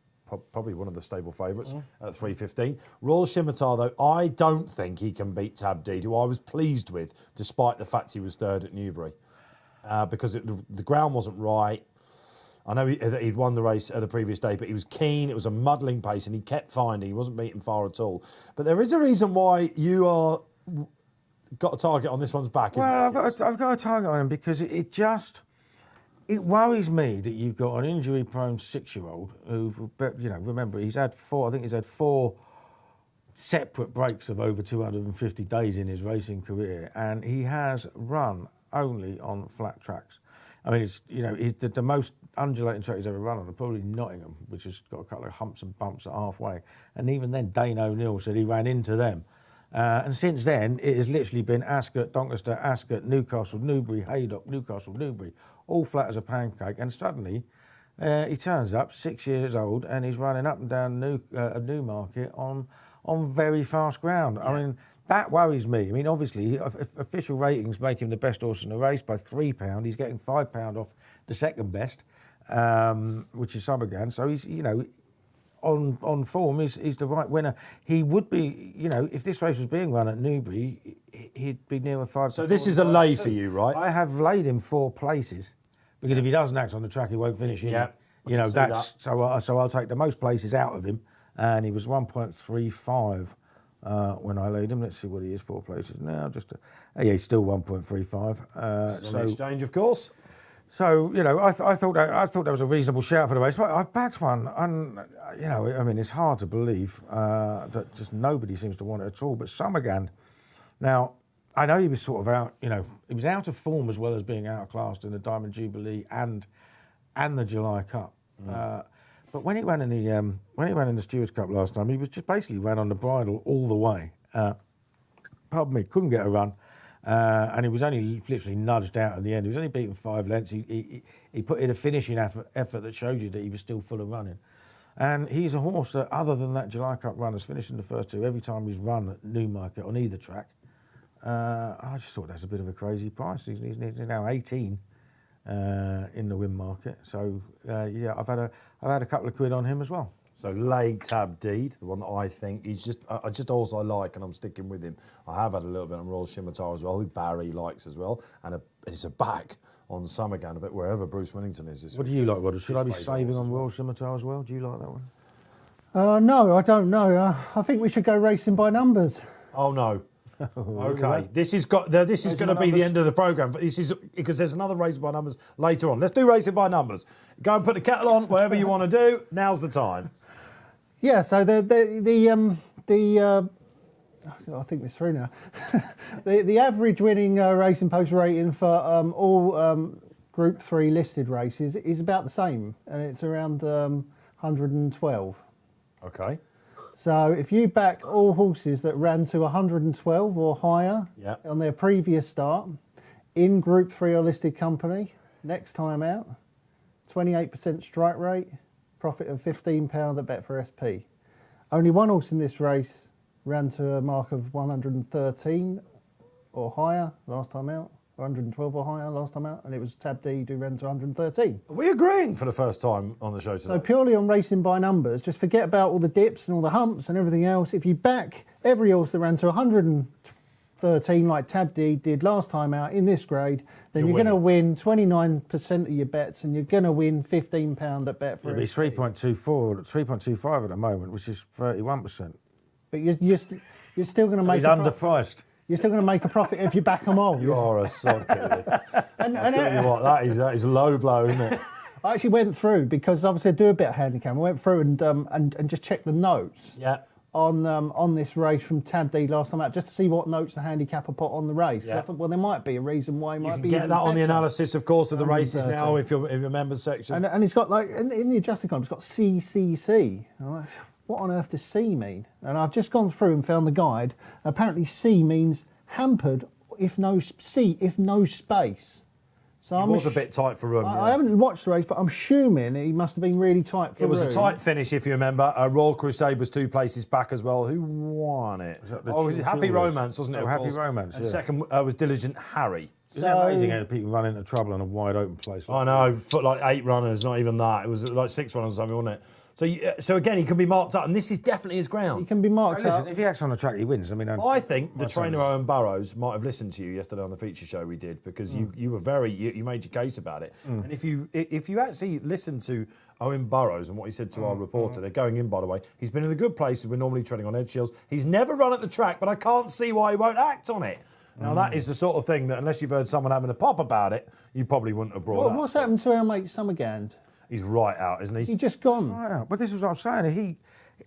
probably one of the stable favourites at 3.15. Royal Scimitar, though, I don't think he can beat Tab Deed, who I was pleased with, despite the fact he was third at Newbury. Because the ground wasn't right. I know he'd won the race the previous day, but he was keen. It was a muddling pace, and he kept finding. He wasn't beaten far at all. But there is a reason why you are got a target on this one's back, isn't Well, it? I've got a target on him because it just It worries me that you've got an injury-prone 6-year-old who, remember, he's had four separate breaks of over 250 days in his racing career, and he has run only on flat tracks. I mean, he's the most undulating track he's ever run on are probably Nottingham, which has got a couple of humps and bumps at halfway. And even then, Dane O'Neill said he ran into them. And since then, it has literally been Ascot, Doncaster, Ascot, Newcastle, Newbury, Haydock, Newcastle, Newbury, all flat as a pancake. And suddenly, he turns up, 6 years old, and he's running up and down Newmarket on very fast ground. Yeah. I mean, that worries me. I mean, obviously, official ratings make him the best horse in the race by £3. He's getting £5 off the second best, which is Summergan. So he's, on form, he's the right winner. He would be, if this race was being run at Newbury, he'd be near a 5. So this is a lay for you, right? I have laid him 4 places because if he doesn't act on the track, he won't finish in. Yeah, so I'll take the most places out of him, and he was 1.35. When I laid him, let's see what he is, 4 places now. He's still 1.35. So exchange, of course. So I thought that was a reasonable shout for the race. But I've backed one, and I mean, it's hard to believe that just nobody seems to want it at all. But Summergan, now I know he was sort of out. He was out of form as well as being outclassed in the Diamond Jubilee and the July Cup. But when he ran in the Stewards Cup last time, he was just basically ran on the bridle all the way. Pardon me, couldn't get a run, and he was only literally nudged out at the end. He was only beaten 5 lengths. He put in a finishing effort that showed you that he was still full of running. And he's a horse that, other than that July Cup run, has finished in the first 2 every time he's run at Newmarket on either track. I just thought that's a bit of a crazy price. He's now 18. In the win market, so I've had a couple of quid on him as well. So Leg Tab Deed, the one that I think he's just also I like, and I'm sticking with him. I have had a little bit on Royal Scimitar as well, who Barry likes as well, and it's a back on Summergan a bit wherever Bruce Millington is. What do you like, Rod? Should I be saving on Royal Scimitar as well? Do you like that one? No, I don't know. I think we should go racing by numbers. Oh no. Okay, this is going to be the end of the programme. This is because there's another racing by numbers later on. Let's do racing by numbers. Go and put the kettle on, whatever you want to do. Now's the time. Yeah. So I think this through now. the average winning Racing Post rating for all Group 3 listed races is about the same, and it's around 112. Okay. So if you back all horses that ran to 112 or higher on their previous start in Group 3 or listed company, next time out, 28% strike rate, profit of £15 at Betfair SP. Only one horse in this race ran to a mark of 113 or higher last time out, 112 or higher last time out, and it was Tab D who ran to 113. Are we agreeing for the first time on the show today? So purely on racing by numbers, just forget about all the dips and all the humps and everything else. If you back every horse that ran to 113 like Tab D did last time out in this grade, then you're going to win 29% of your bets, and you're going to win £15 at Betfair. It'll be 3.25 at the moment, which is 31%. But you're still going to make. He's underpriced. You're still going to make a profit if you back them all. You are a sod, Kealy. I'll tell you what, that is a low blow, isn't it? I actually went through, because obviously I do a bit of handicap. I went through and just checked the notes on this race from Tab D last time out, just to see what notes the handicapper put on the race. I thought, well, there might be a reason why it might be. You can get that on the analysis, of course, of the races now, if you're in the members section. And it's got, like, in the adjusting column, it's got CCC. I'm like, what on earth does C mean? And I've just gone through and found the guide. Apparently C means hampered if no space. So It was a bit tight for room. I haven't watched the race, but I'm assuming he must have been really tight for room. It was a tight finish, if you remember. Royal Crusade was 2 places back as well. Who won it? It was Happy Romance, wasn't it? Happy Romance, and second was Diligent Harry. Isn't it amazing how people run into trouble in a wide open place? I know, like 8 runners, not even that. It was like 6 runners or something, wasn't it? So again, he can be marked up, and this is definitely his ground. He can be marked up. Listen, if he acts on the track, he wins. I mean, I think the trainer Owen Burrows might have listened to you yesterday on the feature show we did, because you were you made your case about it. And if you actually listen to Owen Burrows and what he said to our reporter, they're going in, by the way. He's been in the good places. We're normally treading on eggshells. He's never run at the track, but I can't see why he won't act on it. Now, that is the sort of thing that, unless you've heard someone having a pop about it, you probably wouldn't have brought up. What's happened to our mate Summergand? He's right out, isn't Is he? he just gone? Wow. But this is what I'm saying.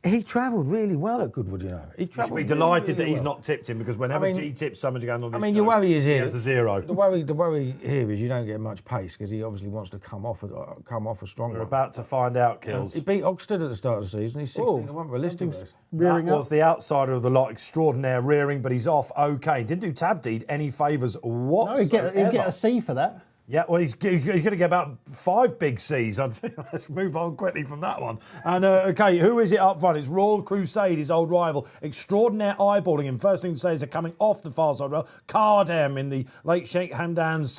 He travelled really well at Goodwood, you know. He You should travelled be really, delighted that really he's well. not tipped him, because whenever I mean- G tips someone to go on this I mean, show, your worry is he here. has a zero. The worry here is you don't get much pace because he obviously wants to come off a strong We're one. about to find out, Kills. He beat Oxford at the start of the season. He's 16-1 for a listing race. Rearing That up. was the outsider of the lot, extraordinaire rearing, but he's off okay. Didn't do Tab Deed any favours No, whatsoever. he'd get a C for that. Yeah, well, he's going to get about 5 big C's. Let's move on quickly from that one. And, OK, who is it up front? It's Royal Crusade, his old rival. Extraordinaire eyeballing him. First thing to say is they're coming off the far side rail. Cardem in the late Sheikh Hamdan's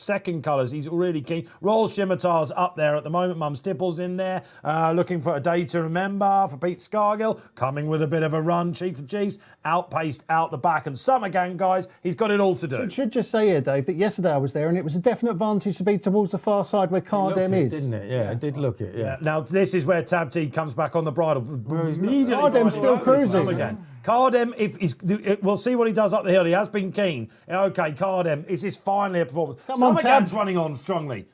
second colours. He's really keen. Royal Scimitar's up there at the moment. Mum's Tipple's in there. Looking for a day to remember for Pete Scargill. Coming with a bit of a run. Chief of Chiefs outpaced out the back. And Summergang, guys, he's got it all to do. I should just say here, Dave, that yesterday I was there and it was a definite advantage to be towards the far side where Cardem is. Didn't it? Yeah, it did look it, yeah. Now, this is where Tab T comes back on the bridle. Immediately Cardem's still cruising. Again. Cardem, we'll see what he does up the hill. He has been keen. OK, Cardem, is this finally a performance? Come on, Summergan's Tab. running on strongly.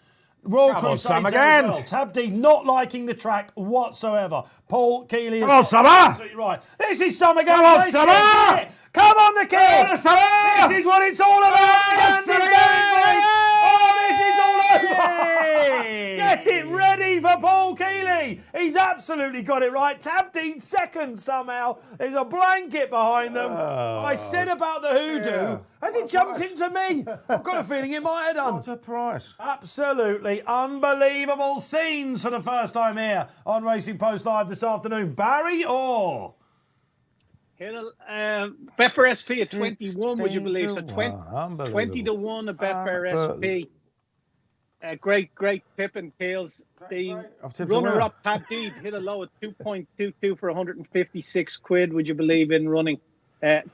Royal Come on, Crusade as Summergan. well. Tab D not liking the track whatsoever. Paul Kealy is Come on, Summer. absolutely right. This is Summergan. Come on, Race Summer. it. Come on, the kids. on, Summer. This is what it's all about. Come on, And Summer. it's going for it. Oh, this is all over. Yay. Get it ready for Paul Kealy. He's absolutely got it right. Tab Dean second somehow. There's a blanket behind them. I said about the hoodoo. Yeah. Has it jumped into me? I've got a feeling it might have done. What a price. Absolutely unbelievable scenes for the first time here on Racing Post Live this afternoon. Barry Orr. Hit a Betfair SP at 21, would you believe? So 20 to 1 a Betfair SP. Great tip and tails. The I've tipped a winner. runner-up Tab Deed hit a low at 2.22 for 156 quid. Would you believe in running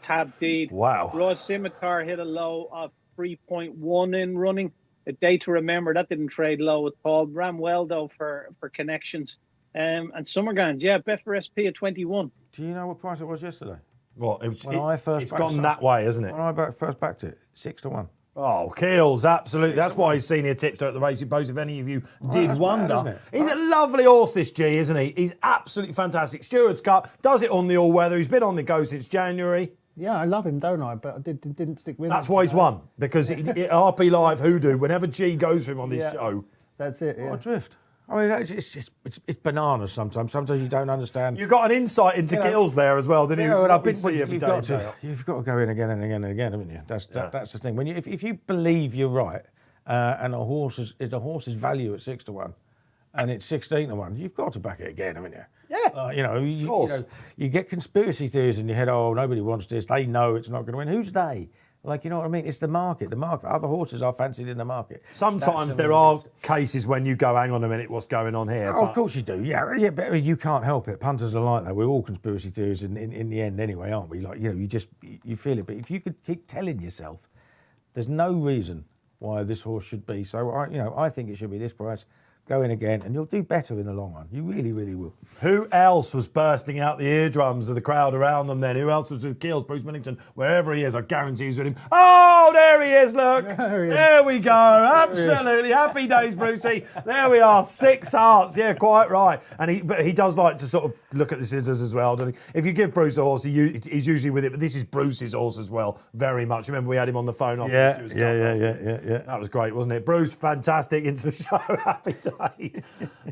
Tab Deed? Wow. Raw Scimitar hit a low of 3.1 in running. A day to remember, that didn't trade low at all. Ran well though for connections. And Summergans, yeah, Betfair SP at 21. Do you know what price it was yesterday? Well, When I first it's backed gone it. that way, hasn't it? When I first backed it, 6-1. Oh, Keels, absolutely. That's why he's senior tipster at the Racing Post, if any of you did that's wonder. bad, isn't it? He's a lovely horse, this G, isn't he? He's absolutely fantastic. Stewards Cup, does it on the all-weather. He's been on the go since January. Yeah, I love him, don't I? But I didn't stick with him. That's why he's won, because RP Live Hoodoo, whenever G goes for him on this Yeah. show, That's it, yeah. What a drift. I mean, it's bananas sometimes. Sometimes you don't understand. you got an insight into Keels there as well, didn't you? Yeah, well, What we I've see been, every you've, day got in, day out. you've got to go in again and again and again, haven't you? That's the thing. When if you believe you're right, and a horse's value at 6-1, and it's 16-1, you've got to back it again, haven't you? Yeah. You course. you get conspiracy theories in your head. Oh, nobody wants this. They know it's not going to win. Who's they? Like, you know what I mean? It's the market. The market. Other horses are fancied in the market. Sometimes there are cases when you go, hang on a minute, what's going on here? Oh, of course you do. Yeah, but I mean, you can't help it. Punters are like that. We're all conspiracy theories in the end, anyway, aren't we? Like, you feel it. But if you could keep telling yourself, there's no reason why this horse should be. So I think it should be this price. Go in again, and you'll do better in the long run. You really, really will. Who else was bursting out the eardrums of the crowd around them then? Who else was with Keels? Bruce Millington, wherever he is, I guarantee he's with him. Oh, there he is, look. There we go. Absolutely. Happy days, Brucey. There we are. 6 hearts. Yeah, quite right. And but he does like to sort of look at the scissors as well, doesn't he? If you give Bruce a horse, he's usually with it, but this is Bruce's horse as well, very much. Remember we had him on the phone after the Stewards Cup. Yeah. That was great, wasn't it? Bruce, fantastic into the show. Happy days.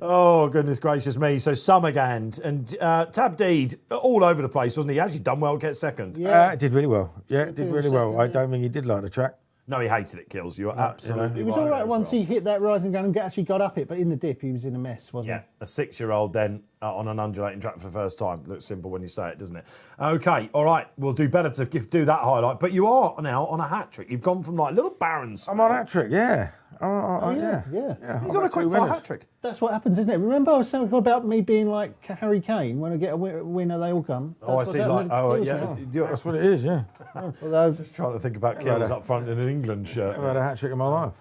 Oh, goodness gracious me. So Summergand and Tab Deed, all over the place, wasn't he? Actually done well to get second. Yeah. It did really well. Yeah, it did really well. I don't think he did like the track. No, he hated it, Kills. You are absolutely It was right all there right as once well. he hit that rising ground and actually got up it, but in the dip he was in a mess, wasn't Yeah, a 6-year-old then on an undulating track for the first time. Looks simple when you say it, doesn't it? Okay, all right, we'll do better to do that highlight. But you are now on a hat trick. You've gone from like little barons. I'm on hat trick, yeah. yeah. He's on a quick fire hat trick. That's what happens, isn't it? Remember I was saying about me being like Harry Kane, when I get a winner they all come. Oh, I That's see. what's Like, happening oh, at Keels yeah. now. That's what it is, yeah. Although, Just trying to think about Kills up front in an England shirt. I've had a hat trick in my life.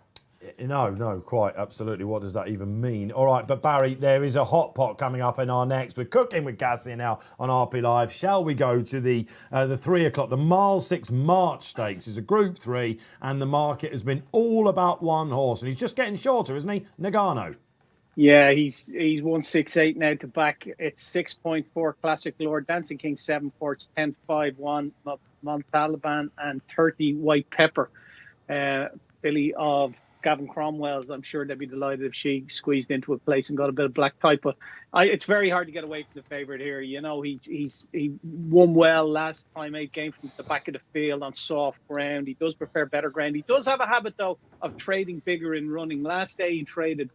No, quite, absolutely. What does that even mean? All right, but Barry, there is a hot pot coming up in our next. We're cooking with gas here now on RP Live. Shall we go to the 3 o'clock? The Mile 6 March Stakes is a Group 3, and the market has been all about one horse, and he's just getting shorter, isn't he? Nagano. Yeah, he's 168 now to back. It's 6.4 Classic Lord, Dancing King 7-4, it's 10-5-1 Montaliban, and 30 White Pepper. Billy of Gavin Cromwell's, I'm sure they'd be delighted if she squeezed into a place and got a bit of black type. But it's very hard to get away from the favourite here. You know, he won well last time out, came from the back of the field on soft ground. He does prefer better ground. He does have a habit, though, of trading bigger in running. Last day he traded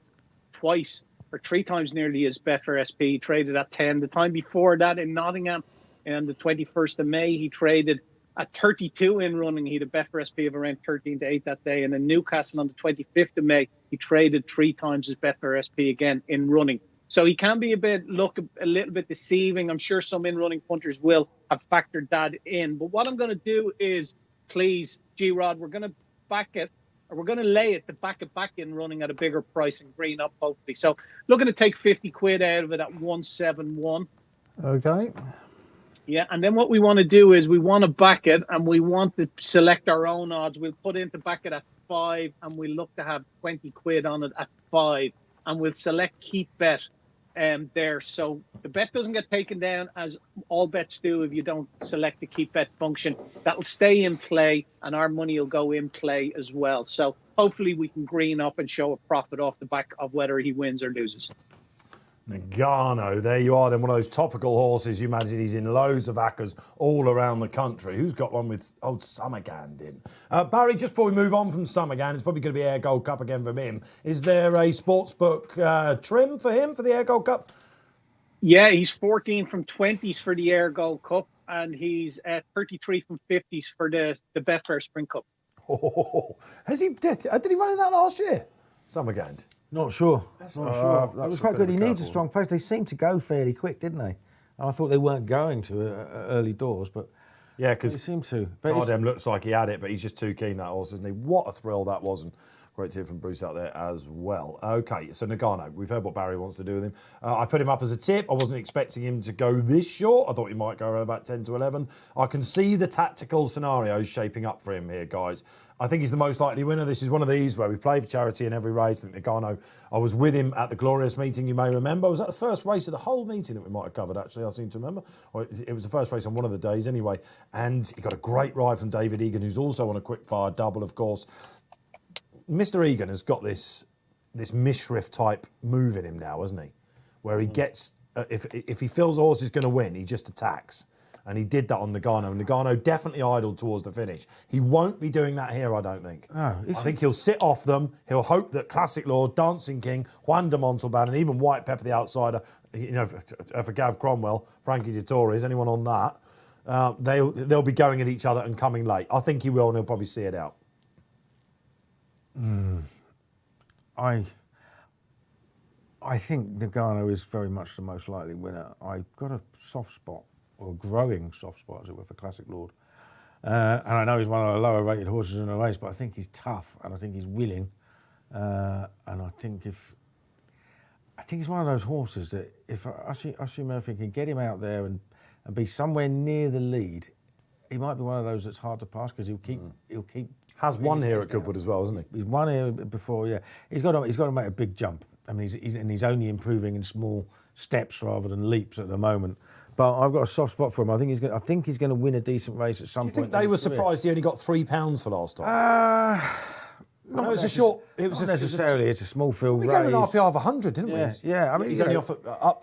twice or 3 times nearly as Betfair SP. He traded at 10. The time before that in Nottingham, on the 21st of May, he traded at 32 in running. He had a Betfair SP of around 13-8 that day. And in Newcastle on the 25th of May, he traded 3 times as Betfair SP again in running. So he can be a little bit deceiving. I'm sure some in-running punters will have factored that in. But what I'm going to do is, please, G-Rod, we're going to back it, or we're going to lay it to back it back in running at a bigger price and green up, hopefully. So looking to take 50 quid out of it at 171. Okay. Yeah, and then what we want to do is we want to back it and we want to select our own odds. We'll put in to back it at 5 and we'll look to have 20 quid on it at 5. And we'll select keep bet there. So the bet doesn't get taken down, as all bets do if you don't select the keep bet function. That'll stay in play and our money will go in play as well. So hopefully we can green up and show a profit off the back of whether he wins or loses. Nagano, there you are then, one of those topical horses. You imagine he's in loads of ACCAs all around the country. Who's got one with old Summergand in? Barry, just before we move on from Summergand, it's probably going to be Air Gold Cup again from him. Is there a sportsbook trim for him for the Air Gold Cup? Yeah, he's 14 from 20s for the Air Gold Cup, and he's 33 from 50s for the Betfair Sprint Cup. Oh, did he run in that last year? Summergand. Not sure. Not sure. sure. It was quite good. He needs a strong post. They seemed to go fairly quick, didn't they? And I thought they weren't going to early doors, but yeah, because they seemed to. Cardem looks like he had it, but he's just too keen, that horse, isn't he? What a thrill that was, and great to hear from Bruce out there as well. Okay, so Nagano, we've heard what Barry wants to do with him. I put him up as a tip. I wasn't expecting him to go this short. I thought he might go around about 10 to 11. I can see the tactical scenarios shaping up for him here, guys. I think he's the most likely winner. This is one of these where we play for charity in every race. I think Nagano, I was with him at the Glorious meeting, you may remember. Was that the first race of the whole meeting that we might have covered, actually, I seem to remember. Or it was the first race on one of the days anyway. And he got a great ride from David Egan, who's also on a quick fire double, of course. Mr. Egan has got this Mishriff type move in him now, hasn't he? Where he gets, if he feels the horse is going to win, he just attacks. And he did that on Nagano. Nagano definitely idled towards the finish. He won't be doing that here, I don't think. I think he'll sit off them. He'll hope that Classic Lord, Dancing King, Juan de Montalban, and even White Pepper, the outsider, you know, for Gav Cromwell, Frankie Dettori, anyone on that, they'll be going at each other and coming late. I think he will, and he'll probably see it out. I think Nagano is very much the most likely winner. I've got a soft spot, or a growing soft spot, as it were, for Classic Lord. And I know he's one of the lower rated horses in the race, but I think he's tough and I think he's willing. And I think he's one of those horses that if Usher Murphy can get him out there and be somewhere near the lead, he might be one of those that's hard to pass because he'll keep. Has won here at Goodwood as well, hasn't he? He's won here before, yeah. He's got to make a big jump. I mean, he's only improving in small steps rather than leaps at the moment. But I've got a soft spot for him. I think he's going to win a decent race at some point. Do you think they were surprised he only got £3 for last time? No, it's a short. It's a small field race. We gave an RPR of 100, didn't we? Yeah. I mean, he's only up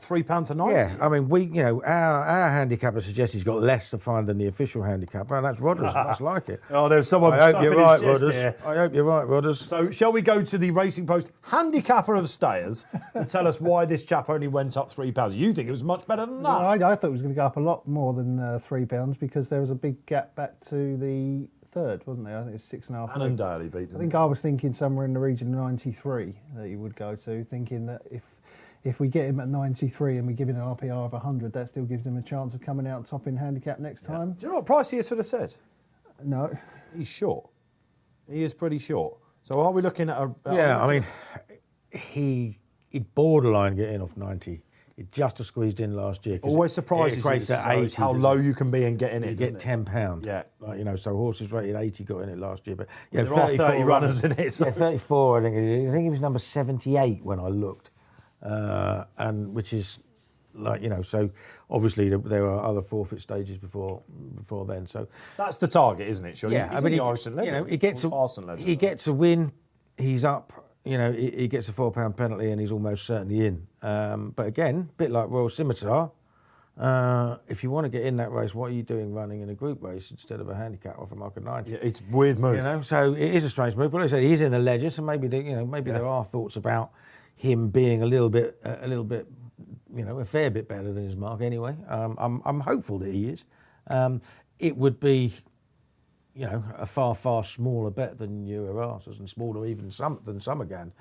£3 to 90. Yeah, I mean, our handicapper suggests he's got less to find than the official handicapper, and that's Rodders. That's like it. Oh, there's someone. I hope you're right, Rodders. So, shall we go to the Racing Post handicapper of stayers to tell us why this chap only went up £3? You think it was much better than that? No, I thought it was going to go up a lot more than £3 because there was a big gap back to the third, wasn't there? I think it's 6.5. Annandale he beat him. I think I was thinking somewhere in the region of 93 that he would go to, thinking that if we get him at 93 and we give him an RPR of 100, that still gives him a chance of coming out top in handicap next time. Do you know what price he is for the set? No. He's short. He is pretty short. So are we looking at a... Yeah, I mean, he'd borderline getting off 90. He just squeezed in last year. Always surprises it equates you to 80, how low you can be and get in it. You get £10. Yeah. Like, you know, so horses rated 80 got in it last year. But There are 30 runners in it. So. Yeah, 34, I think he was number 78 when I looked. And which is like, you know, so obviously there are other forfeit stages before then. So That's the target, isn't it? Sure. yeah, He's I mean, the Irish legend. you know, he gets Arsenal a win, he's up. You know, he gets a £4 penalty and he's almost certainly in. But again, a bit like Royal Scimitar, if you want to get in that race, what are you doing running in a group race instead of a handicap off a mark of 90? Yeah, it's a weird move. You know, so it is a strange move. But like I said, he's in the ledger, so maybe there are thoughts about him being a little bit, you know, a fair bit better than his mark. Anyway, I'm hopeful that he is. It would be, you know, a far smaller bet than Euraras's and smaller even than Summergan.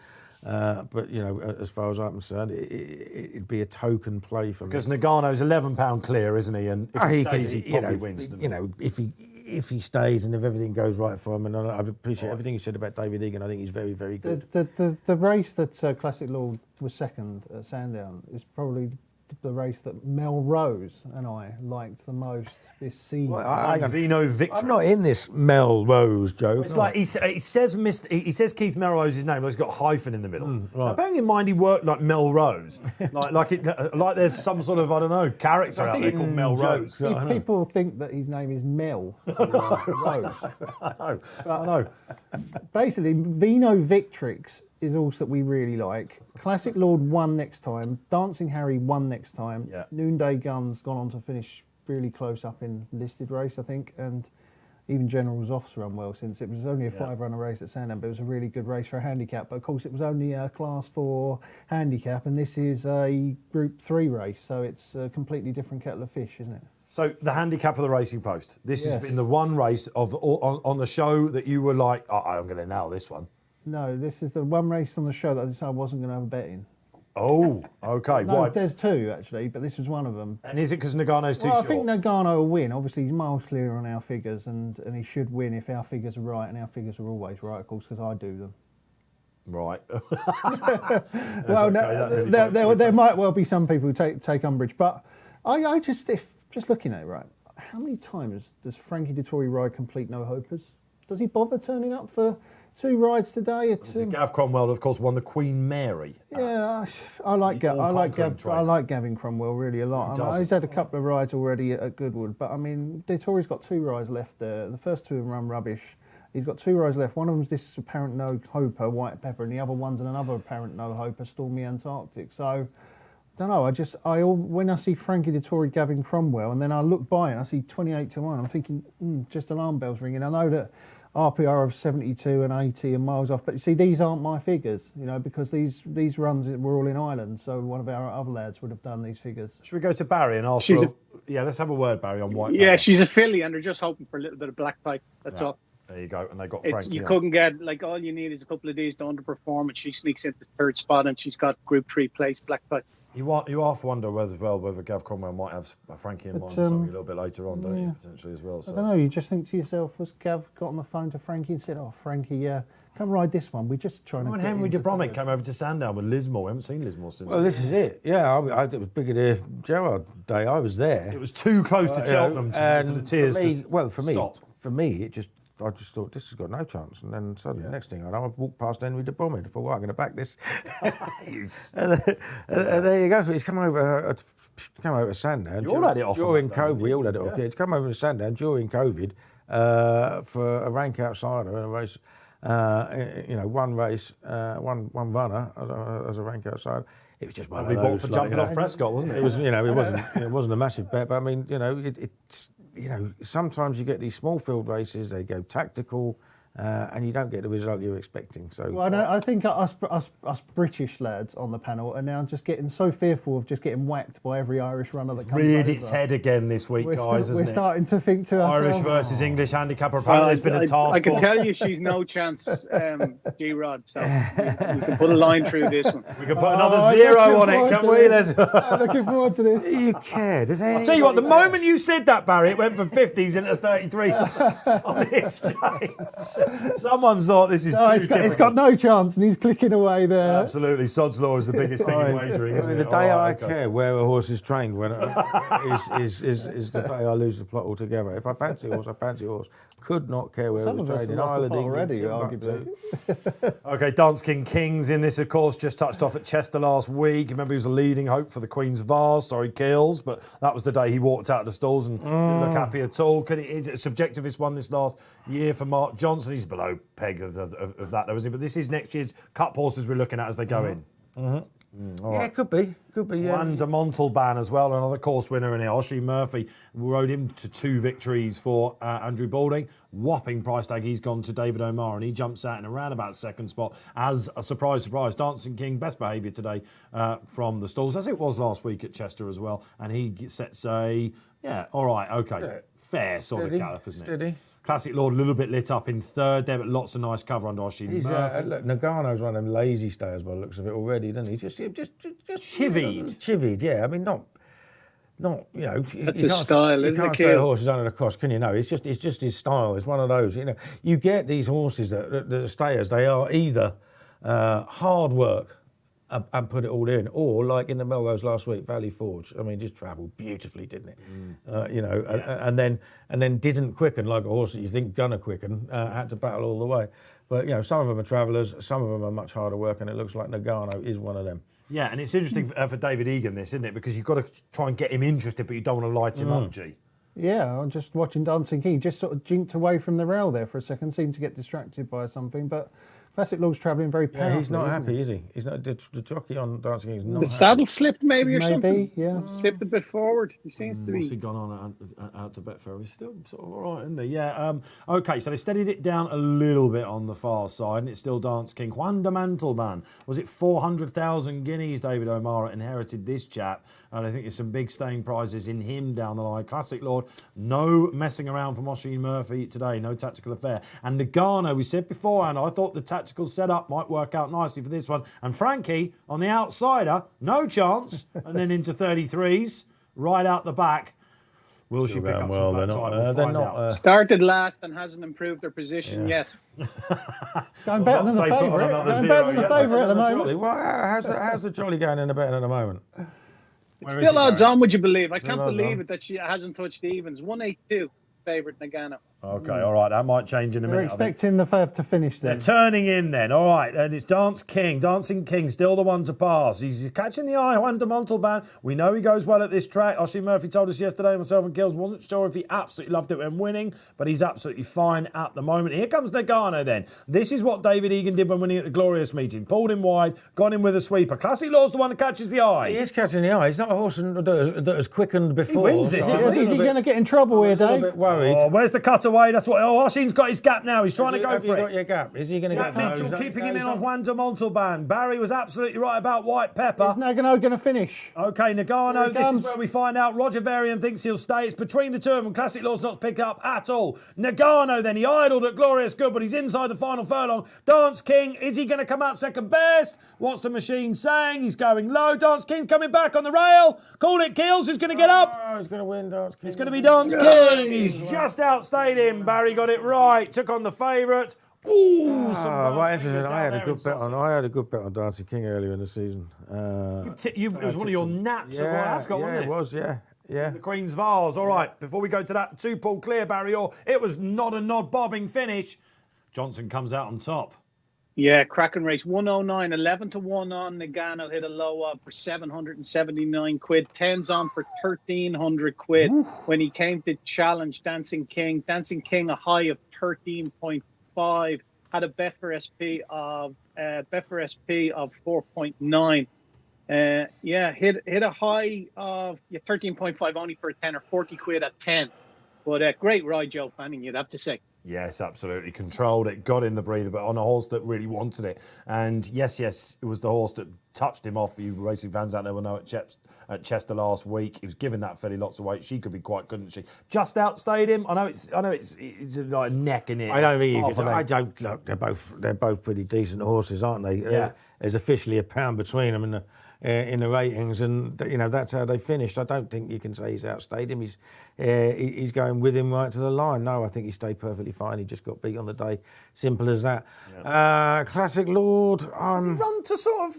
But, you know, as far as I'm concerned, it'd be a token play for me. Because Nagano's £11 clear, isn't he? And if he stays, he probably wins. You know, if he stays and if everything goes right for him, and I appreciate everything you said about David Egan. I think he's very, very good. The race that Classic Lord was second at Sandown is probably the race that Melrose and I liked the most this season. Well, Vino Victrix. I'm not in this Melrose joke. It's like he says Keith Melrose's name, like he's got a hyphen in the middle. right. Now, bearing in mind he worked like Melrose, like there's some sort of, I don't know, character out there called Melrose. People think that his name is Mel. Rose. I know. Basically, Vino Victrix is also that we really like. Classic Lord won next time. Dancing Harry won next time. Yeah. Noonday Gun's gone on to finish really close up in listed race, I think, and even General's Off's run well since it was only a 5-runner race at Sandown, but it was a really good race for a handicap. But of course, it was only a Class 4 handicap, and this is a Group 3 race, so it's a completely different kettle of fish, isn't it? So the handicap of the Racing Post. This has Yes. been the one race on the show that you were like, oh, I'm going to nail this one. No, this is the one race on the show that I decided I wasn't going to have a bet in. Oh, okay. No, Why? there's two actually, but this was one of them. And is it because Nagano's too Well, short? I think Nagano will win. Obviously, he's miles clear on our figures, and he should win if our figures are right, and our figures are always right, of course, because I do them. Right. Well, okay, there might well be some people who take umbrage, but I just looking at it, right, how many times does Frankie Dettori ride complete no-hopers? Does he bother turning up for 2 rides today? Gav Cromwell, of course, won the Queen Mary. Yeah, I like Gavin Cromwell really a lot. He's had a couple of rides already at Goodwood, but I mean, Dettori's got 2 rides left there. The first 2 have run rubbish. He's got 2 rides left. One of them's this apparent no-hoper, White Pepper, and the other one's another apparent no-hoper, Stormy Antarctic. So, I don't know. When I see Frankie Dettori, Gavin Cromwell, and then I look by and I see 28 to 1, I'm thinking, just alarm bells ringing. I know that RPR of 72 and 80 and miles off, but you see, these aren't my figures, you know, because these runs were all in Ireland, so one of our other lads would have done these figures. Should we go to Barry and ask? Let's have a word, Barry, on White. Yeah, she's a filly, and they're just hoping for a little bit of black pipe. That's all. There you go, and they got Frankie. You couldn't get, like, all you need is a couple of days to underperform, and she sneaks into 3rd spot, and she's got Group 3 place, black pipe. You half wonder whether Gav Cromwell might have Frankie in mind something a little bit later on, don't you, potentially as well? So. I don't know, you just think to yourself, was Gav got on the phone to Frankie and said, oh, Frankie, come ride this one, we're just trying to When get Henry into de Bromwich third." came over to Sandown with Lismore, we haven't seen Lismore since. Well, this is it. Yeah, it was Brigadier Gerard Day. I was there. It was too close to Cheltenham for the tears For me, I just thought, this has got no chance. And then suddenly, the next thing I know, I've walked past Henry de Bromwich. I thought, well, I'm going to back this. and there you go. He's come over to Sandown. You all had it off during on that COVID. day, We all had it off. Yeah, he's come over to Sandown during COVID for a rank outsider in a race. One race, one runner as a rank outsider. It was just one of those. Bought for jumping off Prescott, wasn't it? It was, it wasn't a massive bet, but I mean, it's. Sometimes you get these small field races, they go tactical, and you don't get the result you're expecting. So, well, I think us British lads on the panel are now just getting so fearful of just getting whacked by every Irish runner that comes Reared over. its head again this week, guys, We're starting to think to ourselves, Irish versus English handicapper. Apparently, there's been a task I can force. tell you she's no chance, G-Rod, so we can put a line through this one. We can put another 0 on it, can't we? I'm looking forward to this. you care, does I'll tell you what, the moment you said that, Barry, it went from 50s into 33s on the exchange. Someone thought this is too it's typical. got no chance, and he's clicking away there. Absolutely, sod's law is the biggest thing in wagering, isn't the it? day All I right, okay. care where a horse is trained when is the day I lose the plot altogether. If I fancy a horse, I fancy a horse. Could not care where Some it was of us trained have in lost the Ireland, plot England, already, Timbuktu. arguably. Okay, Dance King Kings in this, of course, just touched off at Chester last week. Remember, he was a leading hope for the Queen's Vase. Sorry, Kills, but that was the day he walked out of the stalls and didn't look happy at all. Is it a subjectivist one this last year for Mark Johnson? He's below peg of that, though, isn't he? But this is next year's Cup horses we're looking at as they go in. Yeah, it could be. Yeah. Juan de Montalban as well, another course winner in here. Oshie Murphy rode him to 2 victories for Andrew Balding. Whopping price tag. He's gone to David O'Mara, and he jumps out in around about second spot as a surprise. Dancing King, best behaviour today from the stalls, as it was last week at Chester as well. And he sets a, fair sort of gallop, isn't it? Steady. Classic Lord, a little bit lit up in third there, but lots of nice cover under Oshie Murphy. Look, Nagano's one of them lazy stayers by the looks of it already, doesn't he? Just Chivied. Chivied, yeah. I mean, not you know. That's you his can't- style, you isn't it, can't say a Keels? horse is under the cost, can you? No, it's just his style. It's one of those. You know, you get these horses that are stayers. They are either hard work and put it all in, or like in the Melrose last week, Valley Forge. I mean, just travelled beautifully, didn't it? You know, and then didn't quicken like a horse that you think gonna quicken. Had to battle all the way. But you know, some of them are travellers, some of them are much harder work, and it looks like Nagano is one of them. Yeah, and it's interesting for David Egan, this, isn't it? Because you've got to try and get him interested, but you don't want to light him up, G. Yeah, I'm just watching Dancing King. He just sort of jinked away from the rail there for a second, seemed to get distracted by something. But Classic Lord's travelling very powerfully. Yeah, he's not isn't happy, is he? He's not. The jockey on Dancing King is not The happy. saddle slipped maybe or something. Maybe, yeah. Slipped a bit forward. He seems to What's he be. gone on out to Betfair? He's still sort of all right, isn't he? Yeah. Okay, so they steadied it down a little bit on the far side, and it's still Dance King. Juan de Mantelman. Was it 400,000 guineas David O'Mara inherited this chap? And I think there's some big staying prizes in him down the line. Classic Lord, no messing around from Oshie Murphy today, no tactical affair. And Nagano, we said beforehand, I thought the tactical setup might work out nicely for this one. And Frankie, on the outsider, no chance. And then into 33s, right out the back. Will she pick up some back time? We'll find out. Started last and hasn't improved their position yet. Going better than the say put on favourite. another Going zero, better than the yeah. favourite at the Jolly. moment. Well, how's the jolly going in the betting at the moment? It's still odds on, would you believe? I can't Still odds believe on. it that she hasn't touched evens. 182 favourite Nagano. Okay, all right, that might change in a We're minute. I think. expecting the fav to finish They're then. turning in then. All right, and it's Dancing King, still the one to pass. He's catching the eye, Juan de Montalban. We know he goes well at this track. Oshie Murphy told us yesterday, myself and Kills, wasn't sure if he absolutely loved it when winning, but he's absolutely fine at the moment. Here comes Nagano then. This is what David Egan did when winning at the Glorious meeting. Pulled him wide, got him with a sweeper. Classic Law's the one that catches the He eye. is catching the eye. He's not a horse that has quickened before. wins this, so doesn't I'm a Is he little going to bit- get in trouble here, I'm a little Dave? bit worried. Oh, where's the cutaway? That's what. Oh, Oshie's got his gap now. He's trying to go Have for you it. got your gap? Is he going to Jack get Mitchell no, he's keeping not- him in he's on not- Juan de Montalban. Barry was absolutely right about White Pepper. Is Nagano going to finish? Okay, Here Nagano, he this is comes. where we find out. Roger Varian thinks he'll stay. It's between the two of them. Classic Law's not to pick up at all. Nagano then, he idled at Glorious Goodwood. He's inside the final furlong. Dance King, is he going to come out second best? What's the machine saying? He's going low. Dance King's coming back on the rail. Call it, Keels. Who's going to get up? Oh, he's going to win, Dance King. It's going to be Dance King. He's just outstayed him. Barry got it right. Took on the favourite. Ooh, some Right, fingers interesting. down I had there a good in bet on. Sussex. I had a good bet on Dancing King earlier in the season. It was one of your naps of Royal Ascot, wasn't it? it was. Yeah. The Queen's Vase. All right, before we go to that 2 pull clear barrier, it was not a nod bobbing finish. Johnson comes out on top. Yeah, cracking race. 109, 11 to 1 on. Nagano hit a low of for 779 quid. 10's on for 1,300 quid. When he came to challenge Dancing King a high of 13.5, had a Betfair SP of 4.9. Hit a high of 13.5 only for a 10 or 40 quid at 10. But great ride, Joe Fanning, you'd have to say. Yes, absolutely. Controlled it, got in the breather, but on a horse that really wanted it. And yes, it was the horse that touched him off. You racing fans out there will know at Chester last week. He was giving that filly lots of weight. She could be quite, couldn't she? Just outstayed him. I know it's like a neck in it. I don't think you Half could. a I length. don't look. They're both pretty decent horses, aren't they? Yeah. There's officially a pound between them, and in the ratings, and that's how they finished. I don't think you can say he's outstayed him. He's going with him right to the line. No, I think he stayed perfectly fine. He just got beat on the day. Simple as that. Yeah. Classic Lord. Has he run to sort of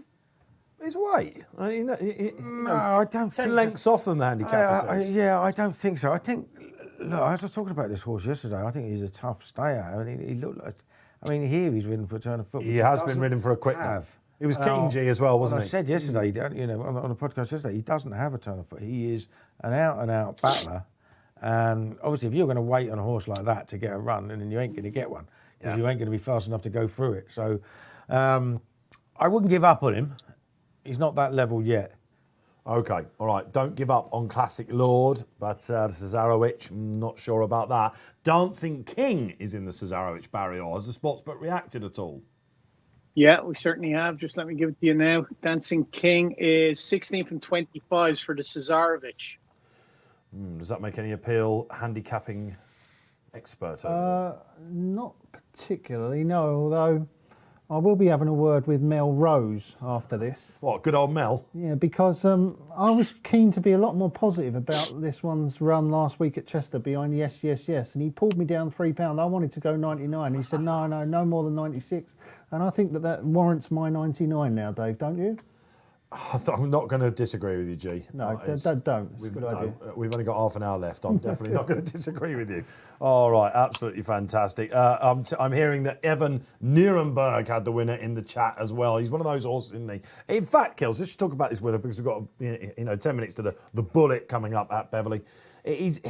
his weight? No, I don't 10 think lengths off than the handicapper says. I don't think so. I think, look, I was talking about this horse yesterday. I think he's a tough stayer. I mean, he looked like, here he's ridden for a turn of foot. He has been ridden for a quick one. He was Kealy as well, wasn't he? I said yesterday, on the podcast yesterday, he doesn't have a turn of foot. He is an out-and-out battler. And obviously, if you're going to wait on a horse like that to get a run, then you ain't going to get one, because you ain't going to be fast enough to go through it. So I wouldn't give up on him. He's not that level yet. Okay, all right. Don't give up on Classic Lord, but Cesarewitch, not sure about that. Dancing King is in the Cesarewitch barrier. Has the sportsbook reacted at all? Yeah, we certainly have. Just let me give it to you now. Dancing King is 16 from 25s for the Cesarewitch. Does that make any appeal? Handicapping expert? Not particularly, no, although I will be having a word with Mel Rose after this. What, good old Mel? Yeah, because I was keen to be a lot more positive about this one's run last week at Chester behind Yes, Yes, Yes. And he pulled me down £3. I wanted to go 99. He said, no more than 96. And I think that warrants my 99 now, Dave, don't you? I'm not going to disagree with you, G. No, don't. It's a good idea. We've only got half an hour left. I'm definitely not going to disagree with you. All right, absolutely fantastic. I'm hearing that Evan Nierenberg had the winner in the chat as well. He's one of those horses, isn't he? In fact, Kills, let's just talk about this winner because we've got 10 minutes to the Bullet coming up at Beverly. He's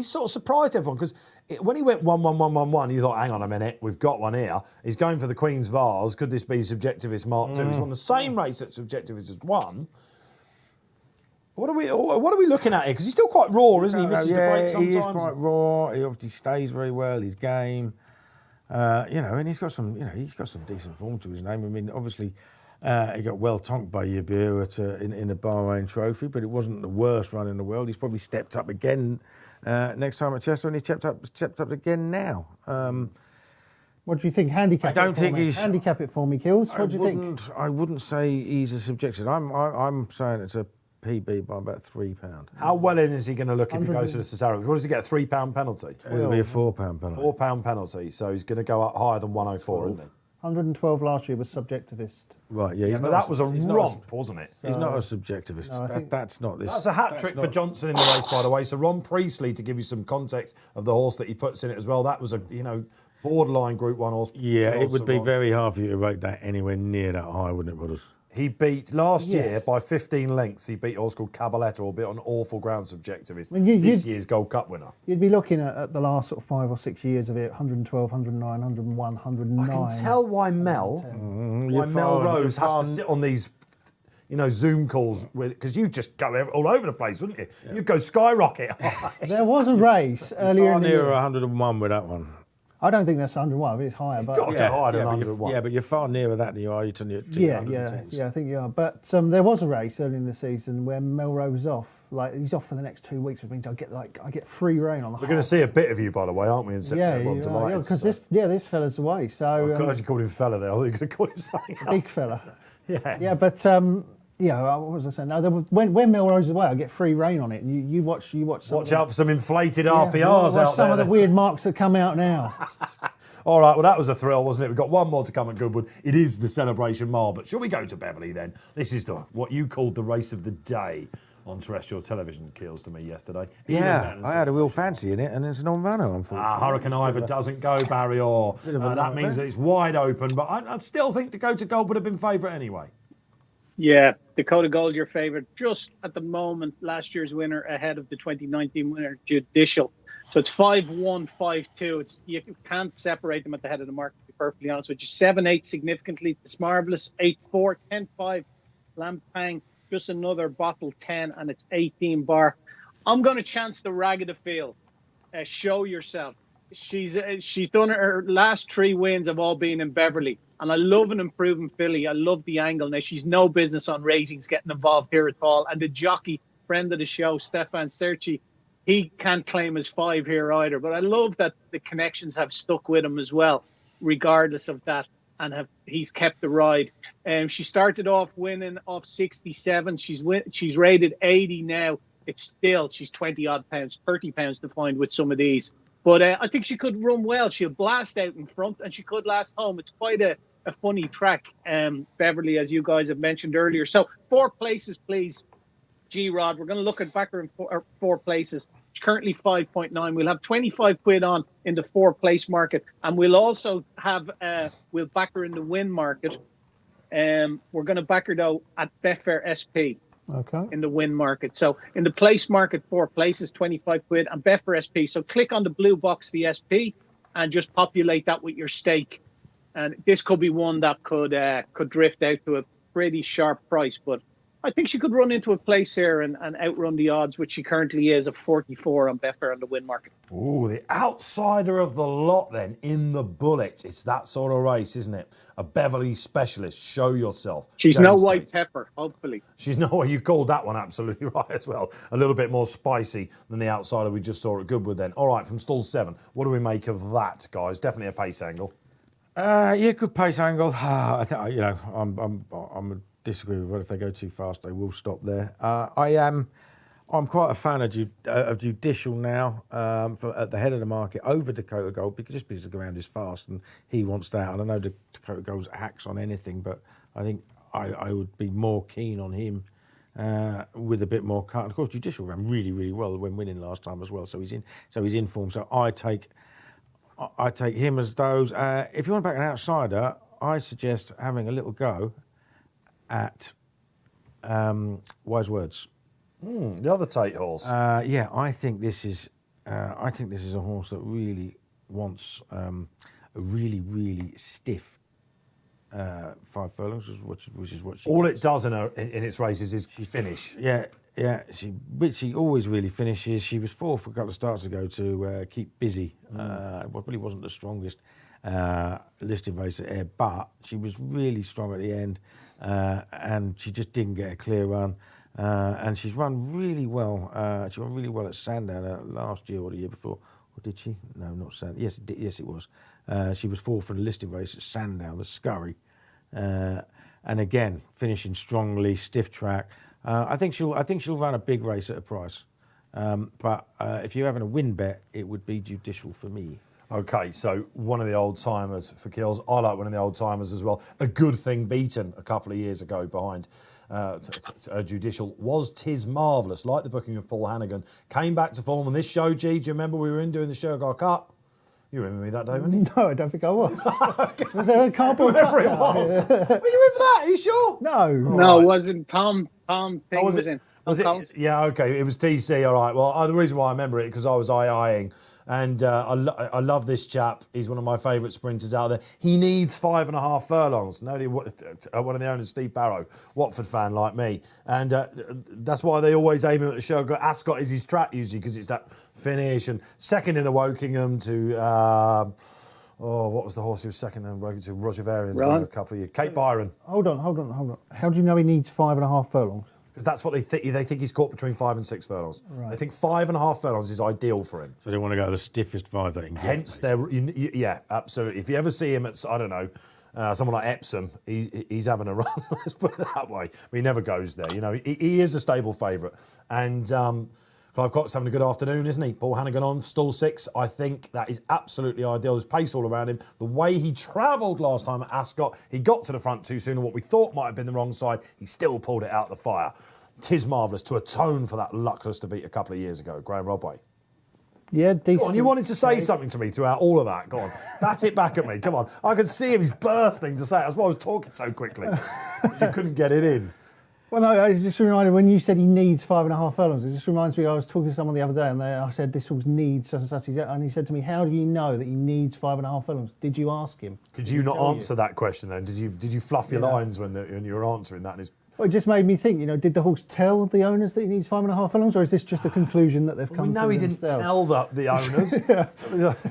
sort of surprised everyone because when he went 1-1-1-1-1, you thought, hang on a minute, we've got one here. He's going for the Queen's Vase. Could this be Subjectivist Mark 2? He's won the same race that Subjectivist has won. What are we looking at here? Because he's still quite raw, isn't he? He misses the break sometimes. He is quite raw. He obviously stays very well. His game, and he's got some decent form to his name. I mean, obviously. He got well tonked by Yabir in the Bahrain Trophy, but it wasn't the worst run in the world. He's probably stepped up again next time at Chester, and he's stepped up again now. What do you think? Handicap it for me, Kills. What do you think? I wouldn't say he's a subjective. I'm saying it's a PB by about £3. How well in is he going to look if he goes to the Cesaro? What does he get? A £3 penalty? It'll be a £4 penalty. £4 penalty. So he's going to go up higher than 104, isn't he? 112 last year was Subjectivist. Right, yeah. But that was a romp, wasn't it? He's not a Subjectivist. No, that's not this. That's a hat trick for Johnson in the race, by the way. So Ron Priestley, to give you some context of the horse that he puts in it as well, that was a borderline Group 1 horse. Yeah, it would be very hard for you to rate that anywhere near that high, wouldn't it, Brothers? He beat, last year, by 15 lengths, he beat a horse called Cabaletta, albeit on awful ground Subjectivist. This year's Gold Cup winner. You'd be looking at the last sort of 5 or 6 years of it, 112, 109, 101, 109. I can tell why Mel Rose has to sit on these Zoom calls because you just go all over the place, wouldn't you? Yeah. You'd go skyrocket. There was a race earlier in the year. Near 101 with that one. I don't think that's 101. It's higher, but got to go higher than 101. Yeah, but you're far nearer that than you are. I think you are. But there was a race early in the season where Melrose is off. Like he's off for the next 2 weeks, which means I get free rein on the. We're going to see a bit of you, by the way, aren't we? In September, I'm delighted. Because this fella's away. So I'm glad you called him fella there. I thought you were going to call him something else. Big fella. Yeah, but. What was I saying? No, when Melrose is away, I get free rein on it. And you watch. Watch out for some inflated RPRs out there. Some of the weird marks that come out now. All right, well, that was a thrill, wasn't it? We've got one more to come at Goodwood. It is the Celebration Mile, but shall we go to Beverly then? This is what you called the race of the day on terrestrial television, Keels, to me yesterday. Yeah, I had a real fancy in it, and it's an on-runner, unfortunately. Hurricane Ivor doesn't go, Barrier. That means that it's wide open, but I still think Dakota Gold would have been favourite anyway. Yeah, Dakota Gold, your favourite. Just at the moment, last year's winner ahead of the 2019 winner, Judicial. So it's 5-1, 5-2. You can't separate them at the head of the market, to be perfectly honest with you. 7-8 significantly. It's Marvellous. 8-4, 10-5. Lampang, just another bottle 10, and it's 18 bar. I'm going to chance the Rag of the Field. Show yourself. She's done her last 3 wins have all been in Beverly. And I love an improving filly. I love the angle. Now, she's no business on ratings getting involved here at all. And the jockey, friend of the show, Stefan Serci, he can't claim his 5 here either. But I love that the connections have stuck with him as well, regardless of that. and he's kept the ride. She started off winning off 67. She's rated 80 now. She's 20 odd pounds, 30 pounds to find with some of these. But I think she could run well. She'll blast out in front and she could last home. It's quite a funny track, Beverly, as you guys have mentioned earlier. So 4 places, please, G-Rod. We're going to look at back her in 4 places. She's currently 5.9. We'll have 25 quid on in the 4-place market. And we'll also have, we'll back her in the win market. We're going to back her, though, at Betfair SP. Okay. In the win market. So in the place market, 4 places, 25 quid, and Betfair SP. So click on the blue box, the SP, and just populate that with your stake. And this could be one that could drift out to a pretty sharp price. But I think she could run into a place here and outrun the odds, which she currently is, of 44 on Betfair on the win market. Oh, the outsider of the lot then in the bullet. It's that sort of race, isn't it? A Beverly specialist. Show yourself. She's James no white Tate. pepper, hopefully. She's no, you called that one absolutely right as well. A little bit more spicy than the outsider we just saw at Goodwood then. All right, from stall 7. What do we make of that, guys? Definitely a pace angle. Yeah, good pace angle. I think, you know, I'm disagree with what if they go too fast, they will stop there. I'm quite a fan of Judicial now at the head of the market over Dakota Gold because the ground is fast and he wants that. And I know Dakota Gold's hacks on anything, but I think I would be more keen on him with a bit more cut. And of course, Judicial ran really, really well when winning last time as well. So he's in form. So I take him as those. If you want to back an outsider, I suggest having a little go at Wise Words. The other Tate horse. Yeah, I think this is a horse that really wants a really, really stiff 5 furlongs, which is what she. All it does in its races is finish. Yeah. She always really finishes. She was 4th a couple of starts ago to keep busy. It probably wasn't the strongest listed race at Ayr, but she was really strong at the end, and she just didn't get a clear run. And she's run really well. She ran really well at Sandown last year or the year before. Or did she? No, not Sandown. Yes, it was. She was 4th in the listed race at Sandown, the Scurry. And again, finishing strongly, stiff track. I think she'll run a big race at a price. But if you're having a win bet, it would be Judicial for me. Okay, so one of the old timers for Kills. I like one of the old timers as well. A Good Thing beaten a couple of years ago behind Judicial was Tis Marvellous, like the booking of Paul Hannigan. Came back to form on this show, G. Do you remember we were in doing the Sugar Cup? You remember me that day, didn't you? No, I don't think I was. Was there a cardboard Whatever it cutout? was. Were you in for that? Are you sure? No. No, it wasn't Tom thing was in. Was it? Yeah, okay. It was TC, all right. Well, the reason why I remember it, because I was eyeing. And I love this chap. He's one of my favourite sprinters out there. He needs 5.5 furlongs. One of the owners, Steve Barrow, Watford fan like me. And that's why they always aim him at the show. Ascot is his track usually because it's that finish. And second in a Wokingham to... what was the horse he was second in Wokingham to? Roger Varian's won a couple of years. Cape Byron. Hold on. How do you know he needs 5.5 furlongs? Because that's what they think. They think he's caught between 5 and 6 furlongs. Right. They think 5.5 furlongs is ideal for him. So they want to go the stiffest 5 they can get. Hence, yeah, absolutely. If you ever see him at, I don't know, someone like Epsom, he's having a run. Let's put it that way. But he never goes there. You know, he is a stable favourite. And Clive Cox having a good afternoon, isn't he? Paul Hannigan on stall 6. I think that is absolutely ideal. There's pace all around him. The way he travelled last time at Ascot, he got to the front too soon, and what we thought might have been the wrong side, he still pulled it out the fire. 'Tis Marvellous to atone for that luckless defeat a couple of years ago. Graeme Rodway. Yeah, decent. Go on, you wanted to say something to me throughout all of that. Go on, bat it back at me. Come on, I could see him. He's bursting to say it. That's why I was talking so quickly. You couldn't get it in. Well, no, I was just reminded when you said he needs 5.5 furlongs, it just reminds me I was talking to someone the other day and I said this horse needs such and such. And he said to me, how do you know that he needs 5.5 furlongs? Did you ask him? Could you not answer that question then? Did you fluff your lines when you were answering that? And Well, it just made me think, did the horse tell the owners that he needs 5.5 furlongs, or is this just a conclusion that they've come to We know he didn't tell the owners.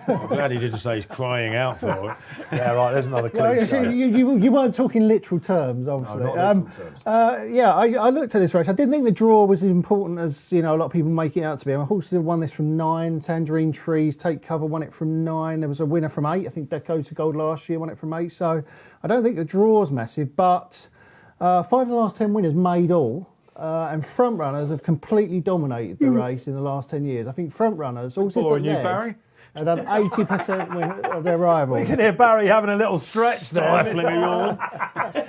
I'm glad he didn't say he's crying out for it. Yeah, right, there's another Well, cliche. you weren't talking literal terms, obviously. No, not literal terms. I looked at this race. I didn't think the draw was as important as a lot of people make it out to be. My horses have won this from 9. Tangerine Trees, Take Cover won it from 9. There was a winner from 8. I think Dakota Gold last year won it from 8. So I don't think the draw's massive, but 5 of the last 10 winners made all. And front runners have completely dominated the race in the last 10 years. I think front runners, horses that you, Barry? had done 80% win of their rivals. You can hear Barry having a little stretch there.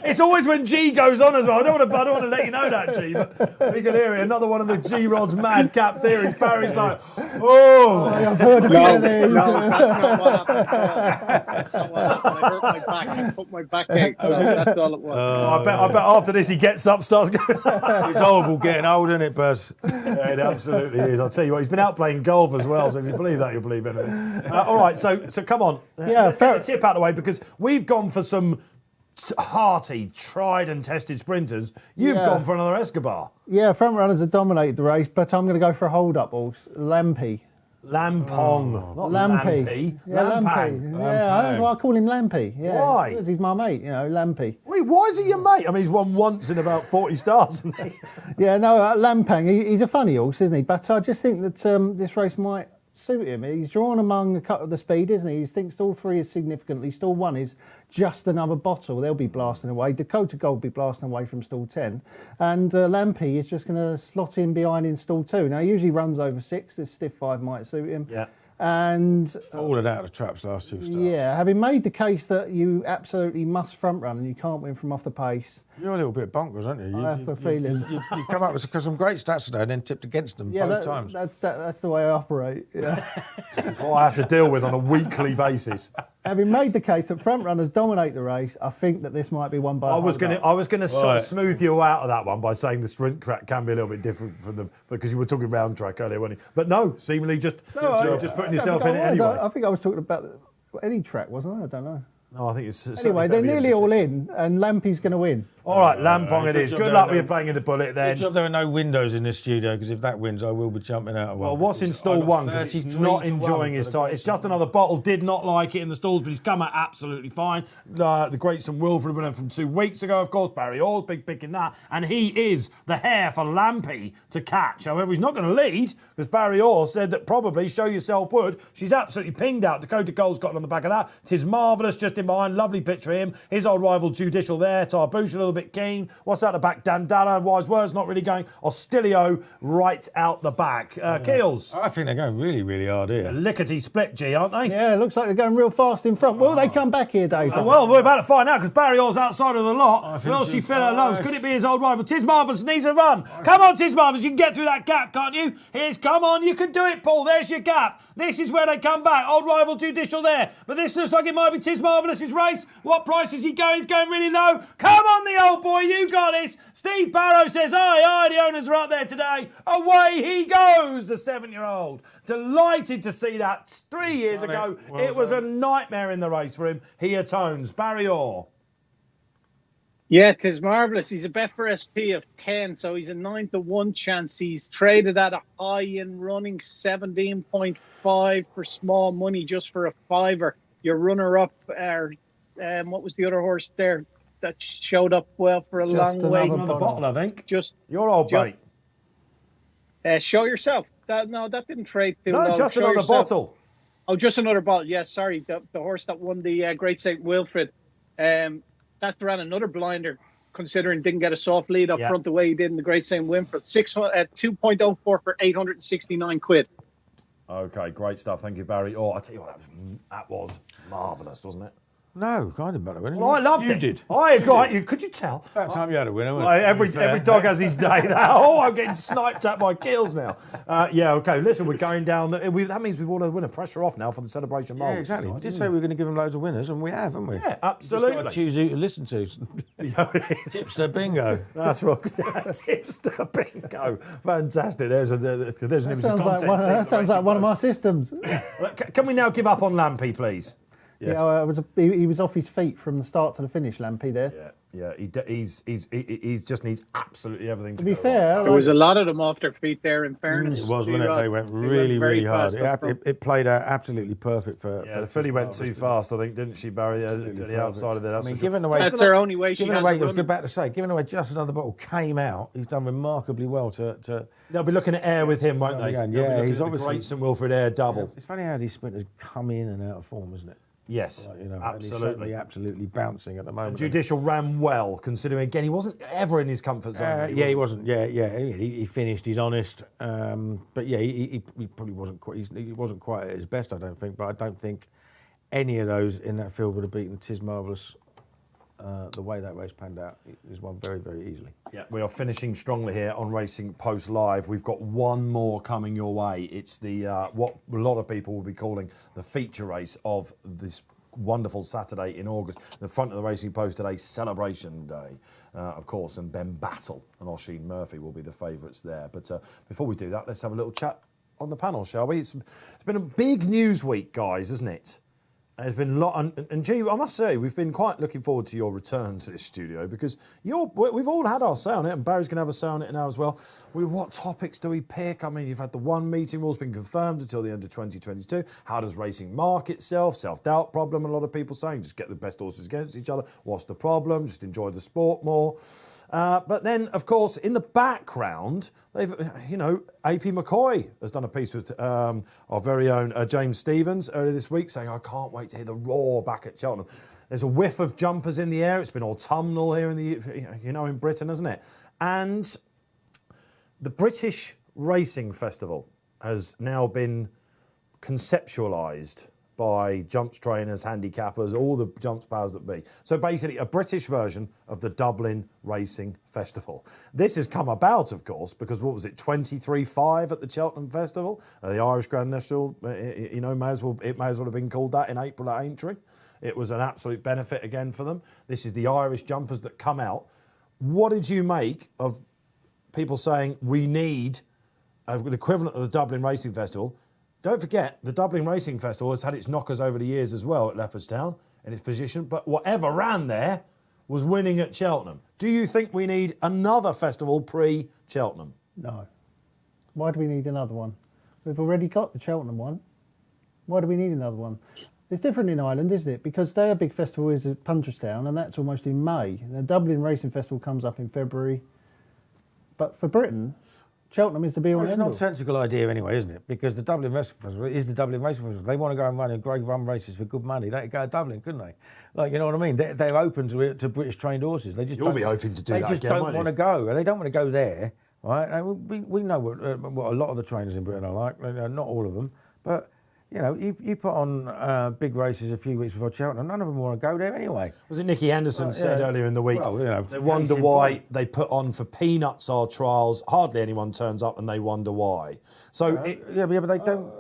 It's always when G goes on as well. I don't want to let you know that, G, but we can hear it. Another one of the G-Rod's madcap theories. Barry's like, oh. I've heard of No, these. that's not what happened. That's not what happened. I hurt my back and put my back out. So that's all it was. I bet after this he gets up, starts going. It's horrible getting old, isn't it, Buzz? Yeah, it absolutely is. I'll tell you what, he's been out playing golf as well, so if you believe that, you'll believe anything. All right, so come on. Let's get the tip out of the way, because we've gone for some hearty, tried and tested sprinters. You've gone for another Escobar. Yeah, front runners have dominated the race, but I'm going to go for a hold-up horse, Lampy. Lampong, not Lampy. Yeah, Lampy. Yeah, I don't know why I call him Lampy. Yeah, Why? because he's my mate, Lampy. Wait, why is he your mate? I mean, he's won once in about 40 starts, hasn't he? Yeah, no, Lampang, he's a funny horse, isn't he? But I just think that this race might suit him. He's drawn among a cut of the speed, isn't he? He thinks stall 3 is significantly. Stall 1 is just another bottle. They'll be blasting away. Dakota Gold will be blasting away from stall 10. And Lampy is just going to slot in behind in stall 2. Now, he usually runs over 6. This stiff 5 might suit him. Yeah. And Fallen out of the traps last 2 starts. yeah, having made the case that you absolutely must front run and you can't win from off the pace. You're a little bit bonkers, aren't you? I have a feeling. You've come up with some great stats today and then tipped against them both times. That's the way I operate. Yeah. This is what I have to deal with on a weekly basis. Having made the case that front runners dominate the race, I think that this might be won by. I was going to sort of smooth you out of that one by saying the sprint track can be a little bit different from the, because you were talking round track earlier, weren't you? But no, seemingly just putting yourself in it anyway. I think I was talking about any track, wasn't I? I don't know. No, I think it's Anyway, they're nearly all in, and Lampy's going to win. All right, Lampong it is. Good luck with playing in the bullet then. Good job there are no windows in this studio, because if that wins, I will be jumping out of one. Well, what's in stall 1? Because he's not enjoying his time. It's just another bottle. Did not like it in the stalls, but he's come out absolutely fine. The great St Wilfred winner from 2 weeks ago, of course. Barry Orr's big pick in that. And he is the hare for Lampy to catch. However, he's not going to lead, because Barry Orr said that probably Show Yourself would. She's absolutely pinged out. Dakota Gold's got on the back of that. Tis Marvellous just in behind. Lovely picture of him. His old rival Judicial there. Tarbouche a little bit keen. What's out the back? Dandala and Wise Words not really going. Ostilio right out the back. Keels. I think they're going really, really hard here. Lickety split, G, aren't they? Yeah, it looks like they're going real fast in front. Will they come back here, Dave? Well, we're about to find out, because Barry Orr's outside of the lot. Will she fill her lungs? Could it be his old rival? Tis Marvellous needs a run. Come on, Tis Marvellous, you can get through that gap, can't you? Come on, you can do it, Paul. There's your gap. This is where they come back. Old rival Judicial there. But this looks like it might be Tis Marvellous's race. What price is he going? He's going really low. Come on, the old boy, you got this. Steve Barrow says, aye, the owners are out there today. Away he goes, the 7-year-old. Delighted to see that. 3 years ago, it was a nightmare in the race for him. He atones. Barry Orr. Yeah, it is marvellous. He's a Betfair SP of 10, so he's a 9-to-1 chance. He's traded at a high in running 17.5 for small money, just for a fiver. Your runner-up, what was the other horse there that showed up well for a long way? Another bottle, I think. Just your old bait. Show Yourself. That didn't trade too low. No, just another bottle. Oh, just another bottle. Yes, sorry. The horse that won the Great St Wilfred. That ran another blinder, considering didn't get a soft lead up front the way he did in the Great St Wilfred. 2.04 for 869 quid. Okay, great stuff. Thank you, Barry. Oh, I tell you what, that was marvellous, wasn't it? No, I didn't matter winning. Well, I loved it. You did. Could you tell? About time you had a winner. Well, every dog has his day. I'm getting sniped at by Keels now. Okay. Listen, we're going down. That means we've ordered a winner. Pressure off now for the celebration mould. Yeah, exactly. We did say we were going to give them loads of winners, and we have, haven't we? Yeah, absolutely. Just choose who to listen to. Tipster bingo. That's right. Tipster bingo. Fantastic. There's an image of content. That sounds like one of my systems. Can we now give up on Lampy, please? Yes. Yeah, he was off his feet from the start to the finish, Lampy there. Yeah, he just needs absolutely everything to be go fair, right. There was a lot of them off their feet there, in fairness. It was, wasn't it? They went really, very really hard. fast up front. It played out absolutely perfect for. Yeah, the filly went too fast, I think, didn't she, Barry? To the outside of there. That's given away. That's her only way she Giving has away, a I was run. about to say, giving away just another bottle came out. He's done remarkably well to. They'll be looking at air with him, won't they? Again, They'll be yeah, looking he's at the obviously- great St Wilfrid Air double. It's funny how these sprinters come in and out of form, isn't it? Yes, Like, and he's absolutely. certainly absolutely bouncing at the moment. Judicial ran well, considering again he wasn't ever in his comfort zone. He wasn't. He finished. He's honest, but yeah, he probably wasn't quite. He wasn't quite at his best, I don't think. But I don't think any of those in that field would have beaten Tis Marvellous. The way that race panned out is won very, very easily. Yeah, we are finishing strongly here on Racing Post Live. We've got one more coming your way. It's the what a lot of people will be calling the feature race of this wonderful Saturday in August. The front of the Racing Post today, Celebration Day, of course, and Ben Battle and Oisin Murphy will be the favourites there. But before we do that, let's have a little chat on the panel, shall we? It's been a big news week, guys, hasn't it? There's been a lot, and G, I must say, we've been quite looking forward to your return to this studio because we've all had our say on it, and Barry's going to have a say on it now as well. What topics do we pick? I mean, you've had the one meeting rule's been confirmed until the end of 2022. How does racing mark itself? Self-doubt problem, a lot of people saying, just get the best horses against each other. What's the problem? Just enjoy the sport more. But then, of course, in the background, they've, AP McCoy has done a piece with our very own James Stevens earlier this week saying, I can't wait to hear the roar back at Cheltenham. There's a whiff of jumpers in the air. It's been autumnal here in Britain, hasn't it? And the British Racing Festival has now been conceptualised by jumps trainers, handicappers, all the jumps powers that be. So basically a British version of the Dublin Racing Festival. This has come about, of course, because what was it, 23.5 at the Cheltenham Festival? The Irish Grand National, it may as well have been called that in April at Aintree. It was an absolute benefit again for them. This is the Irish jumpers that come out. What did you make of people saying we need an equivalent of the Dublin Racing Festival? Don't forget, the Dublin Racing Festival has had its knockers over the years as well at Leopardstown in its position, but whatever ran there was winning at Cheltenham. Do you think we need another festival pre-Cheltenham? No. Why do we need another one? We've already got the Cheltenham one. Why do we need another one? It's different in Ireland, isn't it? Because their big festival is at Punchestown, and that's almost in May. The Dublin Racing Festival comes up in February. But for Britain, Cheltenham is the be all Well, it's and a end all. nonsensical idea anyway, isn't it? Because the Dublin Racing Festival is the Dublin Racing Festival. They want to go and run in Grade 1 races for good money. They could go to Dublin, couldn't they? Like, you know what I mean? They're open to British trained horses. They just You'll be open to do that They just again, don't won't want you? to go. They don't want to go there, right? And we know what a lot of the trainers in Britain are like. Not all of them, but you put on big races a few weeks before Cheltenham. None of them want to go there anyway. Was it Nicky Henderson said earlier in the week? Well, they wonder why they put on for peanuts our trials. Hardly anyone turns up, and they wonder why. So but they don't.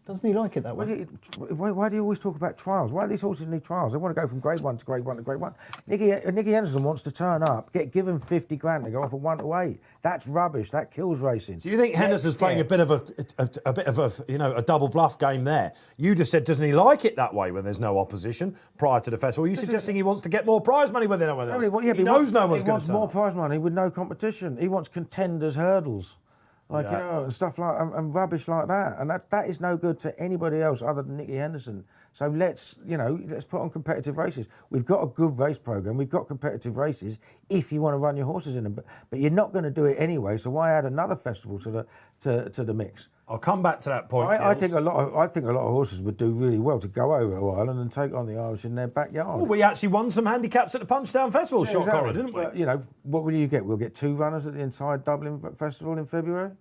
Doesn't he like it that way? Why do you always talk about trials? Why do these horses need trials? They want to go from Grade 1 to Grade 1 to Grade 1. Nicky Henderson wants to turn up, give him 50 grand to go off a 1 to 8. That's rubbish. That kills racing. do you think Henderson's playing a bit of a double bluff game there? You just said, doesn't he like it that way when there's no opposition prior to the festival? Are you suggesting he wants to get more prize money when no one else? He knows no one's going to wants turn more up. prize money with no competition. He wants contenders' hurdles. And stuff like and rubbish like that, and that is no good to anybody else other than Nicky Henderson. So let's put on competitive races. We've got a good race program. We've got competitive races if you want to run your horses in them, but you're not going to do it anyway. So why add another festival to the mix? I'll come back to that point. I think a lot of horses would do really well to go over to Ireland and take on the Irish in their backyard. Well, we actually won some handicaps at the Punchestown Festival, shock exactly. horror, didn't we? But, what will you get? We'll get 2 runners at the entire Dublin Festival in February.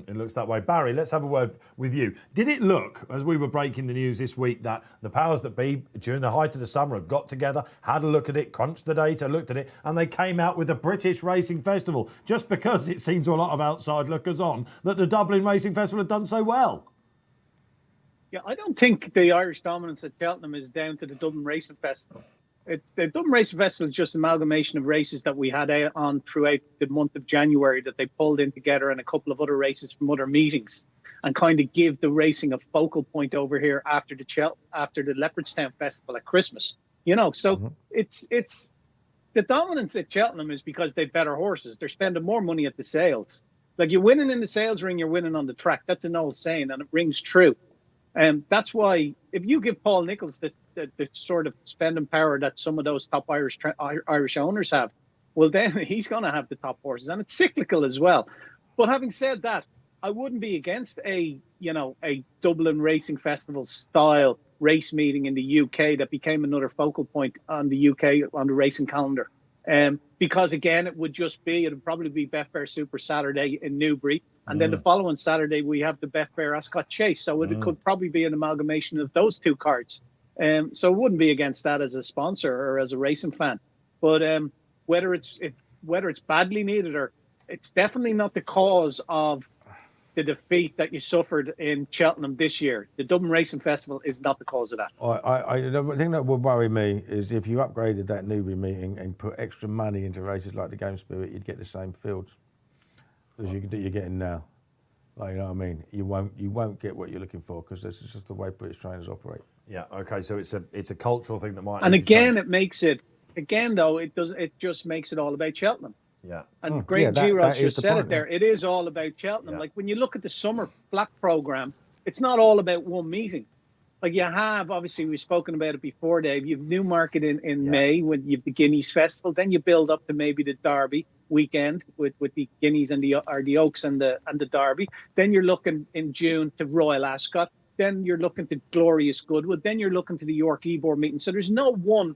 It looks that way. Barry, let's have a word with you. Did it look, as we were breaking the news this week, that the powers that be, during the height of the summer, have got together, had a look at it, crunched the data, looked at it, and they came out with the British Racing Festival, just because it seemed to a lot of outside lookers on that the Dublin Racing Festival had done so well? Yeah, I don't think the Irish dominance at Cheltenham is down to the Dublin Racing Festival. The Dublin Racing Festival is just an amalgamation of races that we had on throughout the month of January that they pulled in together, and a couple of other races from other meetings, and kind of give the racing a focal point over here after the Leopardstown Festival at Christmas. So it's the dominance at Cheltenham is because they've better horses. They're spending more money at the sales. Like, you're winning in the sales ring, you're winning on the track. That's an old saying, and it rings true. And that's why if you give Paul Nicholls the sort of spending power that some of those top Irish owners have, well, then he's going to have the top horses, and it's cyclical as well. But having said that, I wouldn't be against a Dublin Racing Festival style race meeting in the UK that became another focal point on the UK on the racing calendar. Because again, it would probably be Betfair Super Saturday in Newbury, and then the following Saturday we have the Betfair Ascot Chase. So it could probably be an amalgamation of those two cards. So I wouldn't be against that as a sponsor or as a racing fan. But whether it's badly needed, or it's definitely not the cause of the defeat that you suffered in Cheltenham this year. The Dublin Racing Festival is not the cause of that. The thing that would worry me is if you upgraded that Newbury meeting and put extra money into races like the Game Spirit, you'd get the same fields as you're getting now. Like, you know what I mean? You won't get what you're looking for, because this is just the way British trainers operate. Yeah. Okay. So it's a cultural thing that might. And again, it just makes it all about Cheltenham. Yeah. And Graham Giroux just said point, it there. It is all about Cheltenham. Like, when you look at the summer black program, it's not all about one meeting. Like, you have, obviously, we've spoken about it before, Dave. You have Newmarket in May, when you have the Guineas Festival. Then you build up to maybe the Derby weekend with the Guineas and the Oaks and the Derby. Then you're looking in June to Royal Ascot. Then you're looking to Glorious Goodwood. Then you're looking to the York Ebor meeting. So there's no one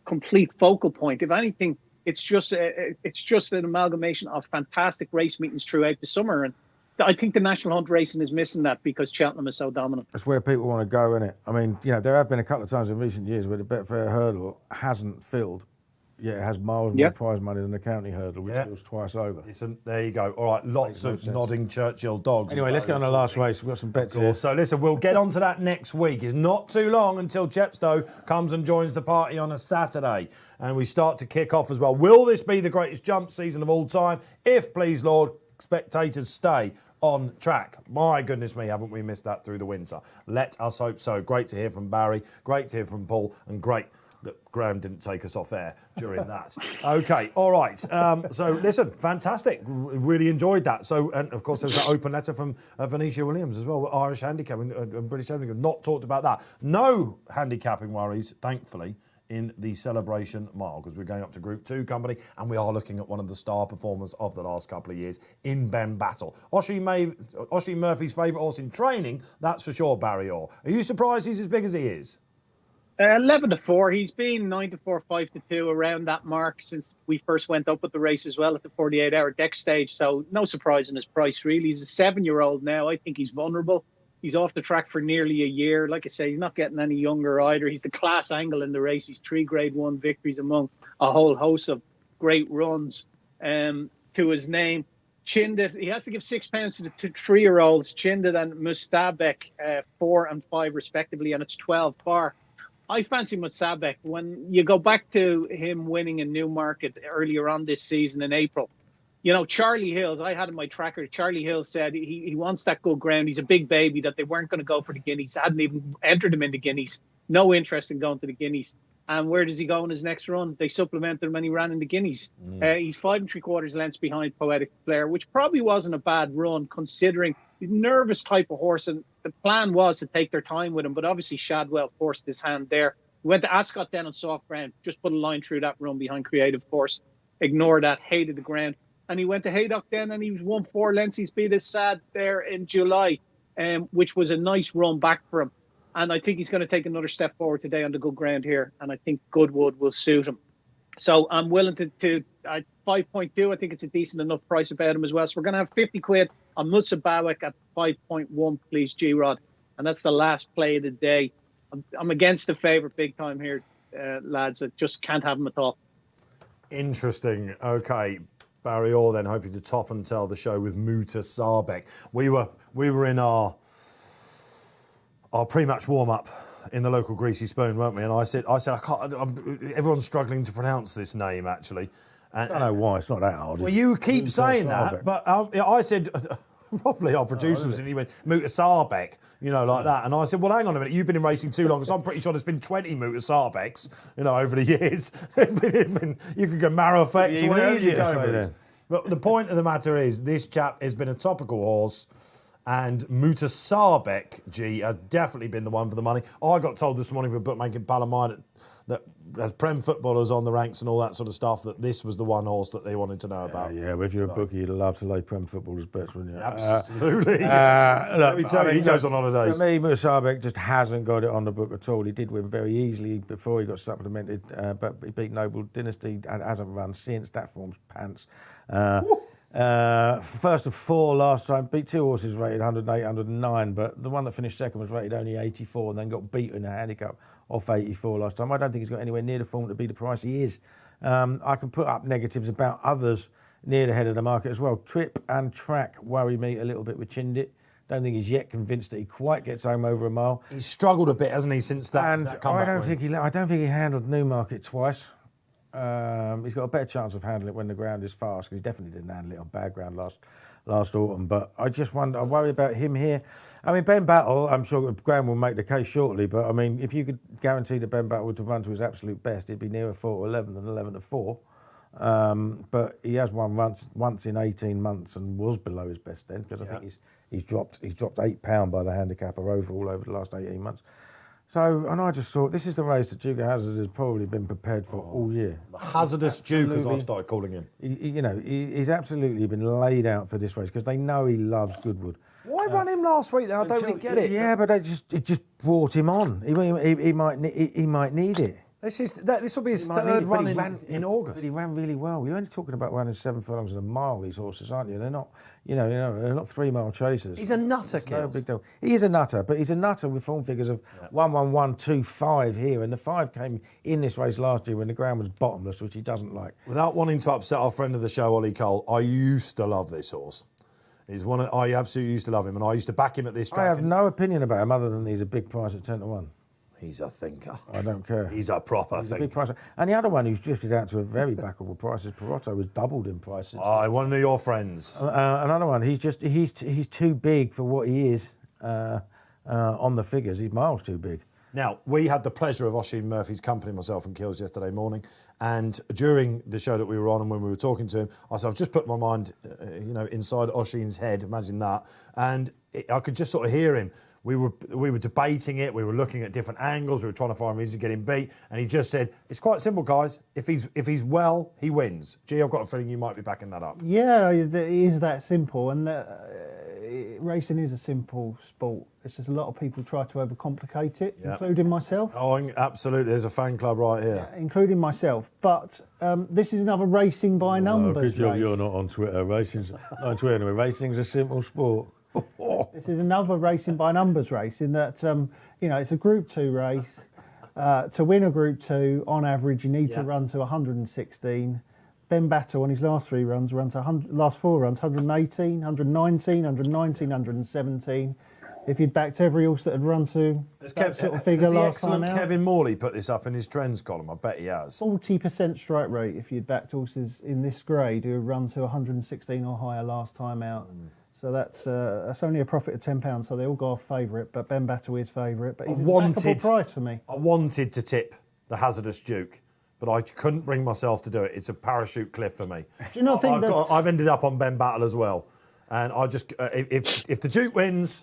complete focal point. If anything, it's just an amalgamation of fantastic race meetings throughout the summer, and I think the National Hunt Racing is missing that because Cheltenham is so dominant. That's where people want to go, isn't it? I mean, there have been a couple of times in recent years where the Betfair hurdle hasn't filled, yet it has miles more prize money than the county hurdle, which fills twice over. There you go. All right, lots of nodding Churchill dogs. Anyway, let's get on the last race. We've got some bets here. So listen, we'll get on to that next week. It's not too long until Chepstow comes and joins the party on a Saturday, and we start to kick off as well. Will this be the greatest jump season of all time? If, please Lord, spectators stay on track. My goodness me, haven't we missed that through the winter? Let us hope so. Great to hear from Barry, great to hear from Paul, and great that Graeme didn't take us off air during that. Okay, all right. So listen, fantastic. Really enjoyed that. So, and of course, there's that open letter from Venetia Williams as well, Irish handicapping and British handicapping. Not talked about that. No handicapping worries, thankfully, in the Celebration Mile, because we're going up to Group 2 company, and we are looking at one of the star performers of the last couple of years in Ben Battle. Oshie Murphy's favourite horse in training, that's for sure, Barry Orr. Are you surprised he's as big as he is? 11-4. He's been 9-4, 5-2, around that mark since we first went up with the race as well at the 48-hour deck stage. So no surprise in his price, really. He's a 7-year-old now. I think he's vulnerable. He's off the track for nearly a year. Like I say, he's not getting any younger either. He's the class angle in the race. He's 3 Grade 1 victories among a whole host of great runs to his name. Chindit, he has to give £6 to the 3-year-olds, Chindit and Mustabek, 4 and 5 respectively, and it's 12 bar. I fancy Mustabek. When you go back to him winning in Newmarket earlier on this season in April, Charlie Hills, I had in my tracker, Charlie Hills said he wants that good ground. He's a big baby, that they weren't going to go for the Guineas. Hadn't even entered him in the Guineas. No interest in going to the Guineas. And where does he go in his next run? They supplemented him and he ran in the Guineas. He's 5 3/4 lengths behind Poetic Flare, which probably wasn't a bad run considering the nervous type of horse. And the plan was to take their time with him, but obviously Shadwell forced his hand there. He went to Ascot then on soft ground, just put a line through that run behind Creative Force. Ignored that, hated the ground. And he went to Haydock then, and he won 4 lengths. He's beat his Sad there in July, which was a nice run back for him. And I think he's going to take another step forward today on the good ground here. And I think Goodwood will suit him. So I'm willing to 5.2. I think it's a decent enough price about him as well. So we're going to have 50 quid on Mutsa Bawick at 5.1, please, G-Rod. And that's the last play of the day. I'm against the favourite big time here, lads. I just can't have him at all. Interesting. Okay. Barry Orr then hoping to top and tail the show with Muta Sabek. We were in our pre-match warm-up in the local Greasy Spoon, weren't we? And I said, I can't. Everyone's struggling to pronounce this name actually. I don't know why. It's not that hard. Well, you keep saying that, but I said Probably our producer was in, he went, Mutasarbeck, like that. And I said, well, hang on a minute, you've been in racing too long, because I'm pretty sure there's been 20 Mutasarbecks, over the years. It's been you could go Marrowfex, whatever you go with. But the point of the matter is, this chap has been a topical horse, and Mutasarbeck, has definitely been the one for the money. I got told this morning from a bookmaking pal of mine that as Prem footballers on the ranks and all that sort of stuff, that this was the one horse that they wanted to know about. Yeah, well, if you're a bookie, you'd love to lay Prem footballers' bets, wouldn't you? Absolutely. Look, Let me tell you, he goes on holidays. For me, Mutasarbeck just hasn't got it on the book at all. He did win very easily before he got supplemented, but he beat Noble Dynasty and hasn't run since. That form's pants. First of 4 last time, beat 2 horses rated 108, 109, but the one that finished second was rated only 84 and then got beaten in a handicap off 84 last time. I don't think he's got anywhere near the form to be the price he is. I can put up negatives about others near the head of the market as well. Trip and Track worry me a little bit with Chindit. Don't think he's yet convinced that he quite gets home over a mile. He's struggled a bit, hasn't he, since that And comeback I don't think he handled Newmarket twice. He's got a better chance of handling it when the ground is fast, because he definitely didn't handle it on bad ground last autumn. But I just wonder, I worry about him here. I mean, Ben Battle, I'm sure Graeme will make the case shortly, but I mean, if you could guarantee that Ben Battle were to run to his absolute best, he'd be nearer 4-11 than 11-4. But he has won once in 18 months and was below his best then, because I think he's dropped £8 by the handicapper overall over the last 18 months. So, and I just thought, this is the race that Duke of Hazard has probably been prepared for all year. The Hazardous Duke, as I started calling him. He's absolutely been laid out for this race, because they know he loves Goodwood. Why run him last week then? I don't really get it. Yeah, but it just brought him on. He might need it. This will be his third run in August. But he ran really well. You're only talking about running 7 furlongs in a mile, these horses, aren't you? They're not, they're not 3-mile chasers. He's a nutter, no big deal. He is a nutter, but he's a nutter with form figures of 1-1-1-2-5 here, and the 5 came in this race last year when the ground was bottomless, which he doesn't like. Without wanting to upset our friend of the show, Ollie Cole, I used to love this horse. I absolutely used to love him, and I used to back him at this track. I have no opinion about him other than he's a big price at 10-1. He's a thinker. I don't care. He's a proper thinker. A big price. And the other one who's drifted out to a very backable price is Perotto, who's doubled in prices. One of your friends. Another one. He's too big for what he is on the figures. He's miles too big. Now, we had the pleasure of Oisin Murphy's company, myself and Kills, yesterday morning. And during the show that we were on and when we were talking to him, I said, I've just put my mind, inside Oisin's head, imagine that. And I could just sort of hear him. We were debating it. We were looking at different angles. We were trying to find reasons to get him beat. And he just said, it's quite simple, guys. If he's well, he wins. I've got a feeling you might be backing that up. Yeah, it is that simple. And racing is a simple sport. It's just a lot of people try to overcomplicate it, including myself. Oh, absolutely. There's a fan club right here. Yeah, including myself. But this is another racing by numbers Good job race. you're not on Twitter. Racing's not on Twitter anyway. Racing's a simple sport. This is another racing by numbers race in that, it's a Group 2 race. To win a Group 2, on average, you need to run to 116. Ben Battle on his last 3 runs, last 4 runs, 118, 119, 119, 117. If you'd backed every horse that had run to that sort of figure last time out. Kevin Morley put this up in his trends column. I bet he has. 40% strike rate if you'd backed horses in this grade who had run to 116 or higher last time out. So that's only a profit of £10, so they all go off favourite, but Ben Battle is favourite. But he's a backable price for me. I wanted to tip the Hazardous Duke, but I couldn't bring myself to do it. It's a parachute cliff for me. Do you not think I've ended up on Ben Battle as well, and I just if the Duke wins,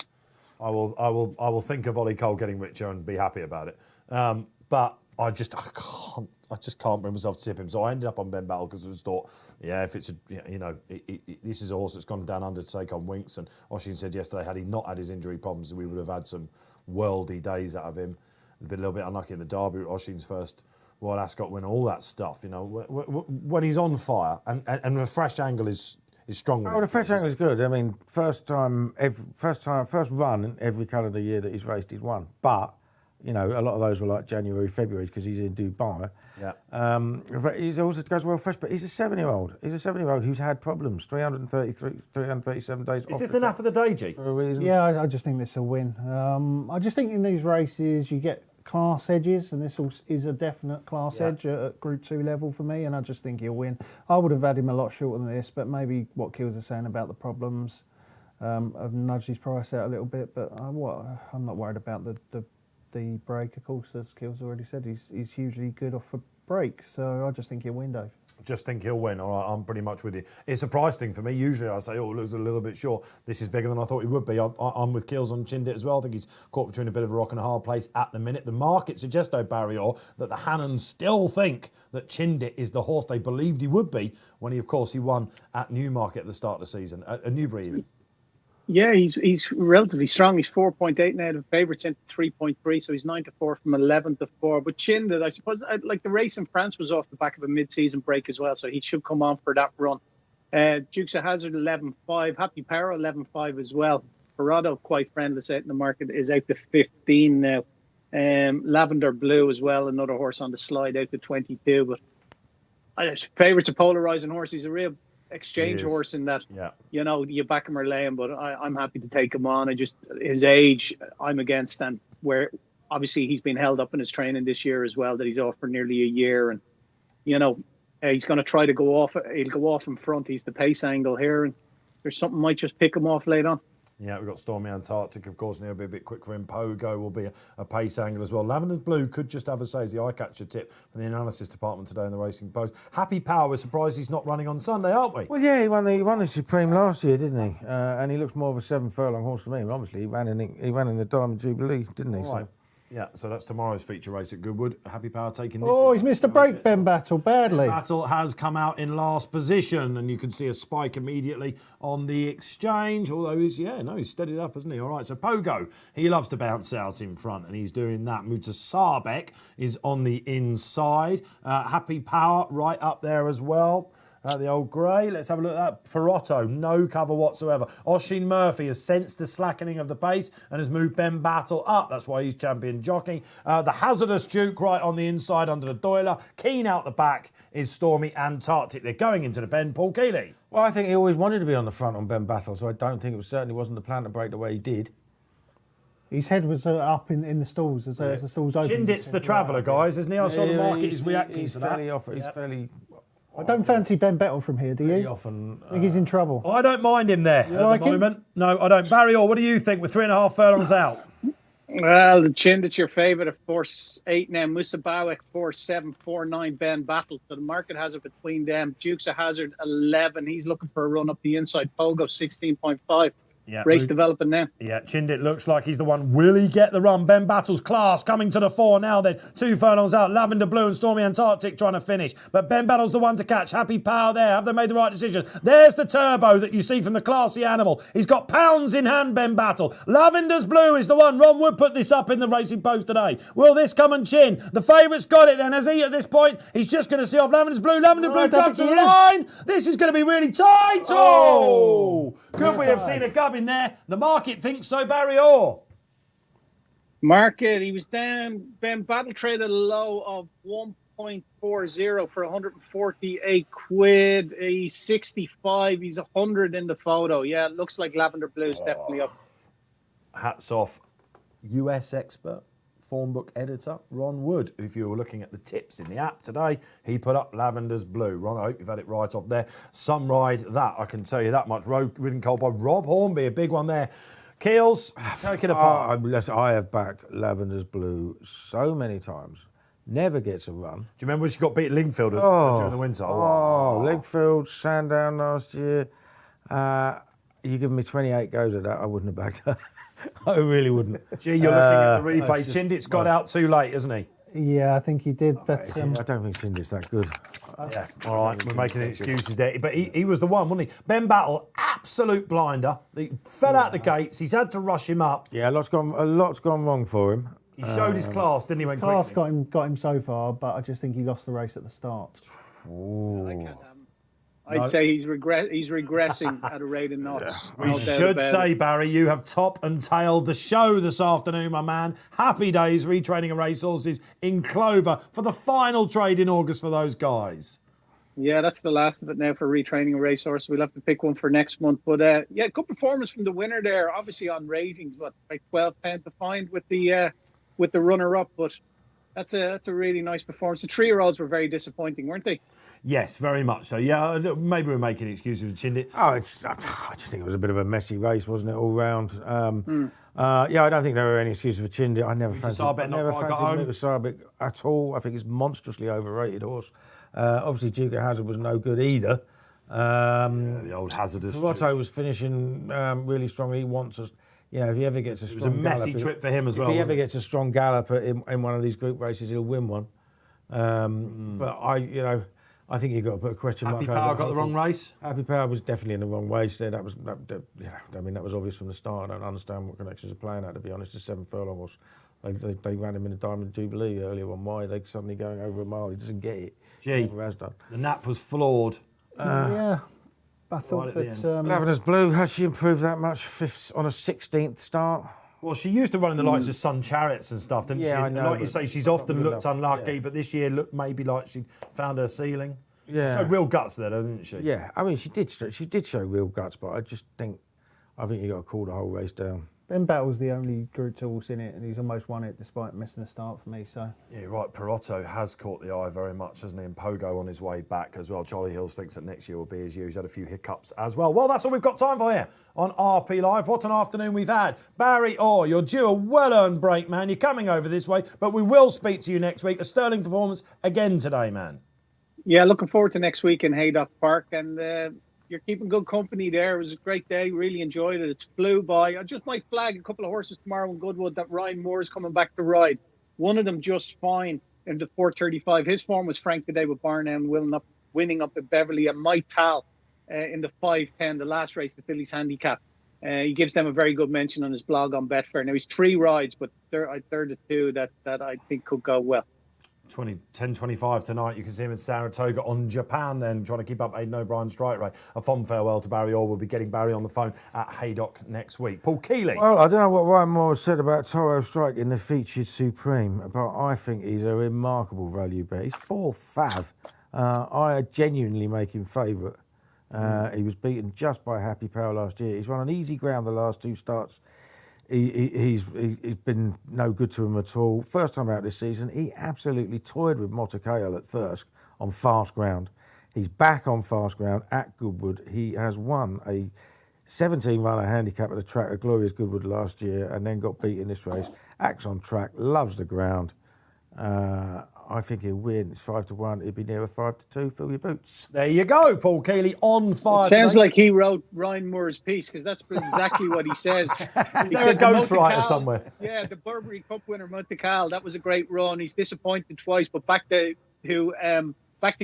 I will think of Ollie Cole getting richer and be happy about it. But I just can't bring myself to tip him. So I ended up on Ben Battle because I just thought, if it's this is a horse that's gone down under to take on Winks. And Oisin said yesterday, had he not had his injury problems, we would have had some worldy days out of him. Been a little bit unlucky in the Derby, Oisin's first Royal Ascot win, all that stuff. When he's on fire and the fresh angle is strong. Oh, the fresh angle is good. I mean, first run every calendar year that he's raced, he's won. But a lot of those were like January, February because he's in Dubai. Yeah. But he's also goes well fresh. But he's a 7-year-old. He's a 7-year-old who's had problems. 337 days. Is this the nap of the day, G? For a reason. Yeah, I just think this will win. I just think in these races you get class edges, and this is a definite class edge at Group 2 level for me, and I just think he'll win. I would have had him a lot shorter than this, but maybe what Kills are saying about the problems I've nudged his price out a little bit, but I'm not worried about the break. Of course, as Keel's already said, he's hugely good off a break, so I just think he'll win, Dave. Just think he'll win. All right, I'm pretty much with you. It's a price thing for me. Usually I say, it looks a little bit short. This is bigger than I thought he would be. I'm with Keels on Chindit as well. I think he's caught between a bit of a rock and a hard place at the minute. The market suggests, though, Barry Orr, that the Hannons still think that Chindit is the horse they believed he would be when he won at Newmarket at the start of the season, at Newbury even. Yeah, he's relatively strong. He's 4.8 now. The favourites into 3.3, so he's 9-4 from 11-4. But Chindit, I suppose, like the race in France was off the back of a mid-season break as well, so he should come on for that run. Dukes of Hazzard 11.5, Happy Power 11.5 as well. Parado, quite friendless out in the market, is out to 15 now. Lavender Blue as well, another horse on the slide, out to 22. But favourites are polarising horse. He's a real exchange horse in that, you back him or lay him, but I'm happy to take him on. His age, I'm against, and where obviously he's been held up in his training this year as well, that he's off for nearly a year, and he's going to try to go off. He'll go off in front. He's the pace angle here, and there's something might just pick him off late on. Yeah, we've got Stormy Antarctic, of course, and he'll be a bit quick for him. Pogo will be a pace angle as well. Lavender's Blue could just have a say as the eye-catcher tip from the analysis department today in the Racing Post. Happy Power, we're surprised he's not running on Sunday, aren't we? Well, yeah, he won the Supreme last year, didn't he? And he looks more of a 7-furlong horse to me. And obviously, he ran in the Diamond Jubilee, didn't he? Right. Yeah, so that's tomorrow's feature race at Goodwood. Happy Power taking this. Oh, he's missed a break, Ben Battle, badly. Ben Battle has come out in last position, and you can see a spike immediately on the exchange, although he's steadied up, hasn't he? All right, so Pogo, he loves to bounce out in front, and he's doing that. Mutasabek is on the inside. Happy Power right up there as well. The old grey. Let's have a look at that. Perotto, no cover whatsoever. Oshin Murphy has sensed the slackening of the pace and has moved Ben Battle up. That's why he's champion jockey. The Hazardous Duke right on the inside under the Doiler. Keen out the back is Stormy Antarctic. They're going into the bend. Paul Kealy. Well, I think he always wanted to be on the front on Ben Battle, so I don't think certainly wasn't the plan to break the way he did. His head was up in the stalls as the stalls opened. Chindit's the traveller, guys, isn't he? I saw the market is reacting to that. He's fairly... I don't fancy Ben Battle from here, do you? Often, I think he's in trouble. I don't mind him there at the moment. No, I don't. Barry Orr, what do you think? We're 3.5 furlongs out. Well, the Chindit's your favourite of 4-8 now. Musabawek 4-7, 4-9 Ben Battle. So the market has it between them. Dukes of Hazzard 11. He's looking for a run up the inside. Pogo 16.5. Yeah, race developing now. Yeah, Chindit looks like he's the one. Will he get the run? Ben Battle's class coming to the fore now then. 2 furlongs out. Lavender Blue and Stormy Antarctic trying to finish. But Ben Battle's the one to catch. Happy Power there. Have they made the right decision? There's the turbo that you see from the classy animal. He's got pounds in hand, Ben Battle. Lavender's Blue is the one. Ron Wood put this up in the Racing Post today. Will this come and chin? The favourite's got it then, has he, at this point? He's just going to see off Lavender's Blue. Lavender Blue comes to the line. This is going to be really tight. Oh! Could we have seen a gubbin there? The market thinks so, Barry Orr. Market, he was down. Ben Battle traded a low of 1.40 for 148 quid. He's 65. He's 100 in the photo. Yeah, it looks like Lavender Blue's definitely up. Hats off. US expert, form book editor, Ron Wood. If you were looking at the tips in the app today, he put up Lavender's Blue. Ron, I hope you've had it right off there. Some ride that, I can tell you that much. Road ridden cold by Rob Hornby, a big one there. Keels, take it apart. I have backed Lavender's Blue so many times. Never gets a run. Do you remember when she got beat at Lingfield during the winter? Lingfield, Sandown last year. You give me 28 goes at that, I wouldn't have backed her. I really wouldn't. Gee, you're looking at the replay. Chindit's got out too late, hasn't he? Yeah, I think he did, but... I don't think Chindit's that good. Yeah, all right, we're making excuses there. But he was the one, wasn't he? Ben Battle, absolute blinder. He fell out the gates. He's had to rush him up. Yeah, a lot's gone wrong for him. He showed his class, didn't he? When class got him so far, but I just think he lost the race at the start. I'd say he's regressing at a rate of knots. We should say, Barry, you have top and tailed the show this afternoon, my man. Happy days retraining a racehorses in Clover for the final trade in August for those guys. Yeah, that's the last of it now for retraining a racehorse. We'll have to pick one for next month. But yeah, good performance from the winner there. Obviously on ratings, like £12 to find with the runner-up. But that's a really nice performance. The 3-year-olds were very disappointing, weren't they? Yes, very much so. Yeah, maybe we're making excuses with Chindit. Oh, I just think it was a bit of a messy race, wasn't it, all round? Yeah, I don't think there were any excuses for Chindit. I never fancied Mika Sarbek at all. I think he's monstrously overrated horse. Obviously, Duke of Hazard was no good either. The old hazardous. Perotto was finishing really strongly. He wants us. If he ever gets a strong it was a messy trip for him as well. If he ever gets a strong gallop in one of these group races, he'll win one. But I think you've got to put a question mark. Happy Power got the wrong race. Happy Power was definitely in the wrong race there. That was obvious from the start. I don't understand what connections are playing at, to be honest. The 7 furlong was. They ran him in the Diamond Jubilee earlier on. Why they suddenly going over a mile? He doesn't get it. Gee, never has done. The nap was flawed. Yeah, I thought Right that. Lavender's Blue, has she improved that much? Fifth on a 16th start. Well, she used to run in the likes of Sun Chariots and stuff, didn't she? I know. Like you say, she's often looked unlucky, yeah. But this year looked maybe like she found her ceiling. Yeah. She showed real guts there, didn't she? Yeah, I mean, she did show real guts, but I think you got to call the whole race down. Ben Battle's the only Group 2 horse in it, and he's almost won it despite missing the start for me. So Yeah, right. Perotto has caught the eye very much, hasn't he? And Pogo on his way back as well. Charlie Hills thinks that next year will be his year. He's had a few hiccups as well. Well, that's all we've got time for here on RP Live. What an afternoon we've had. Barry Orr, you're due a well-earned break, man. You're coming over this way, but we will speak to you next week. A sterling performance again today, man. Yeah, looking forward to next week in Haydock Park, and you're keeping good company there. It was a great day. Really enjoyed it. It's flew by. I just might flag a couple of horses tomorrow in Goodwood that Ryan Moore's coming back to ride. One of them just fine in the 4:35. His form was frank today with Barnum winning up at Beverly and Maital in the 5:10, the last race, the Phillies handicap. He gives them a very good mention on his blog on Betfair. Now, he's 3 rides, but they're the 2 that I think could go well. 10:25 tonight. You can see him in Saratoga on Japan then, trying to keep up Aidan O'Brien's strike rate. A fond farewell to Barry Orr. We'll be getting Barry on the phone at Haydock next week. Paul Kealy. Well, I don't know what Ryan Moore said about Toro Strike in the featured Supreme, but I think he's a remarkable value bet. He's 4th fav. I genuinely make him favourite. He was beaten just by Happy Power last year. He's run on easy ground the last 2 starts. He's been no good to him at all. First time out this season, he absolutely toyed with Motakale at Thirsk on fast ground. He's back on fast ground at Goodwood. He has won a 17-runner handicap at the track at Glorious Goodwood last year and then got beat in this race. Acts on track, loves the ground. I think he'll win. It's 5-1. It'd be nearer 5-2. Fill your boots. There you go, Paul Kealy on fire. It sounds like he wrote Ryan Moore's piece, because that's exactly what he says. Is there a ghostwriter somewhere? Yeah, the Burberry Cup winner, Montecal. That was a great run. He's disappointed twice, but back to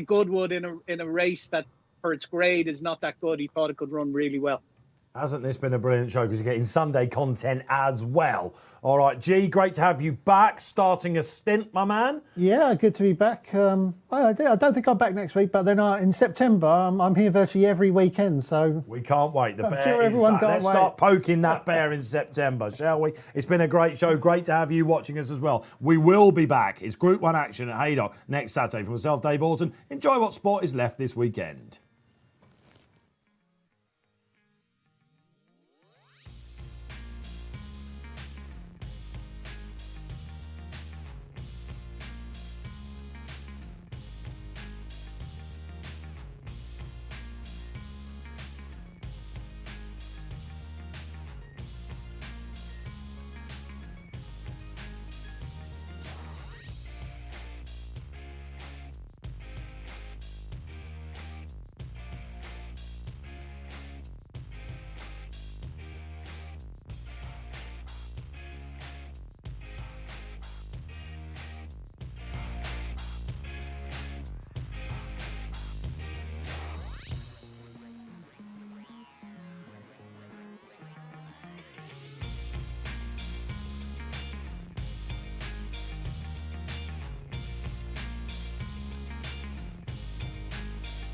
Goodwood in a race that, for its grade, is not that good. He thought it could run really well. Hasn't this been a brilliant show, because you're getting Sunday content as well. All right, G, great to have you back, starting a stint, my man. yeah, good to be back. I don't think I'm back next week, but then in September I'm here virtually every weekend. So We can't wait. The I'm bear sure is everyone back. can't Let's wait. start poking that bear in September, shall we? It's been a great show. Great to have you watching us as well. We will be back. It's Group 1 action at Haydock next Saturday. For myself, Dave Orton, enjoy what sport is left this weekend.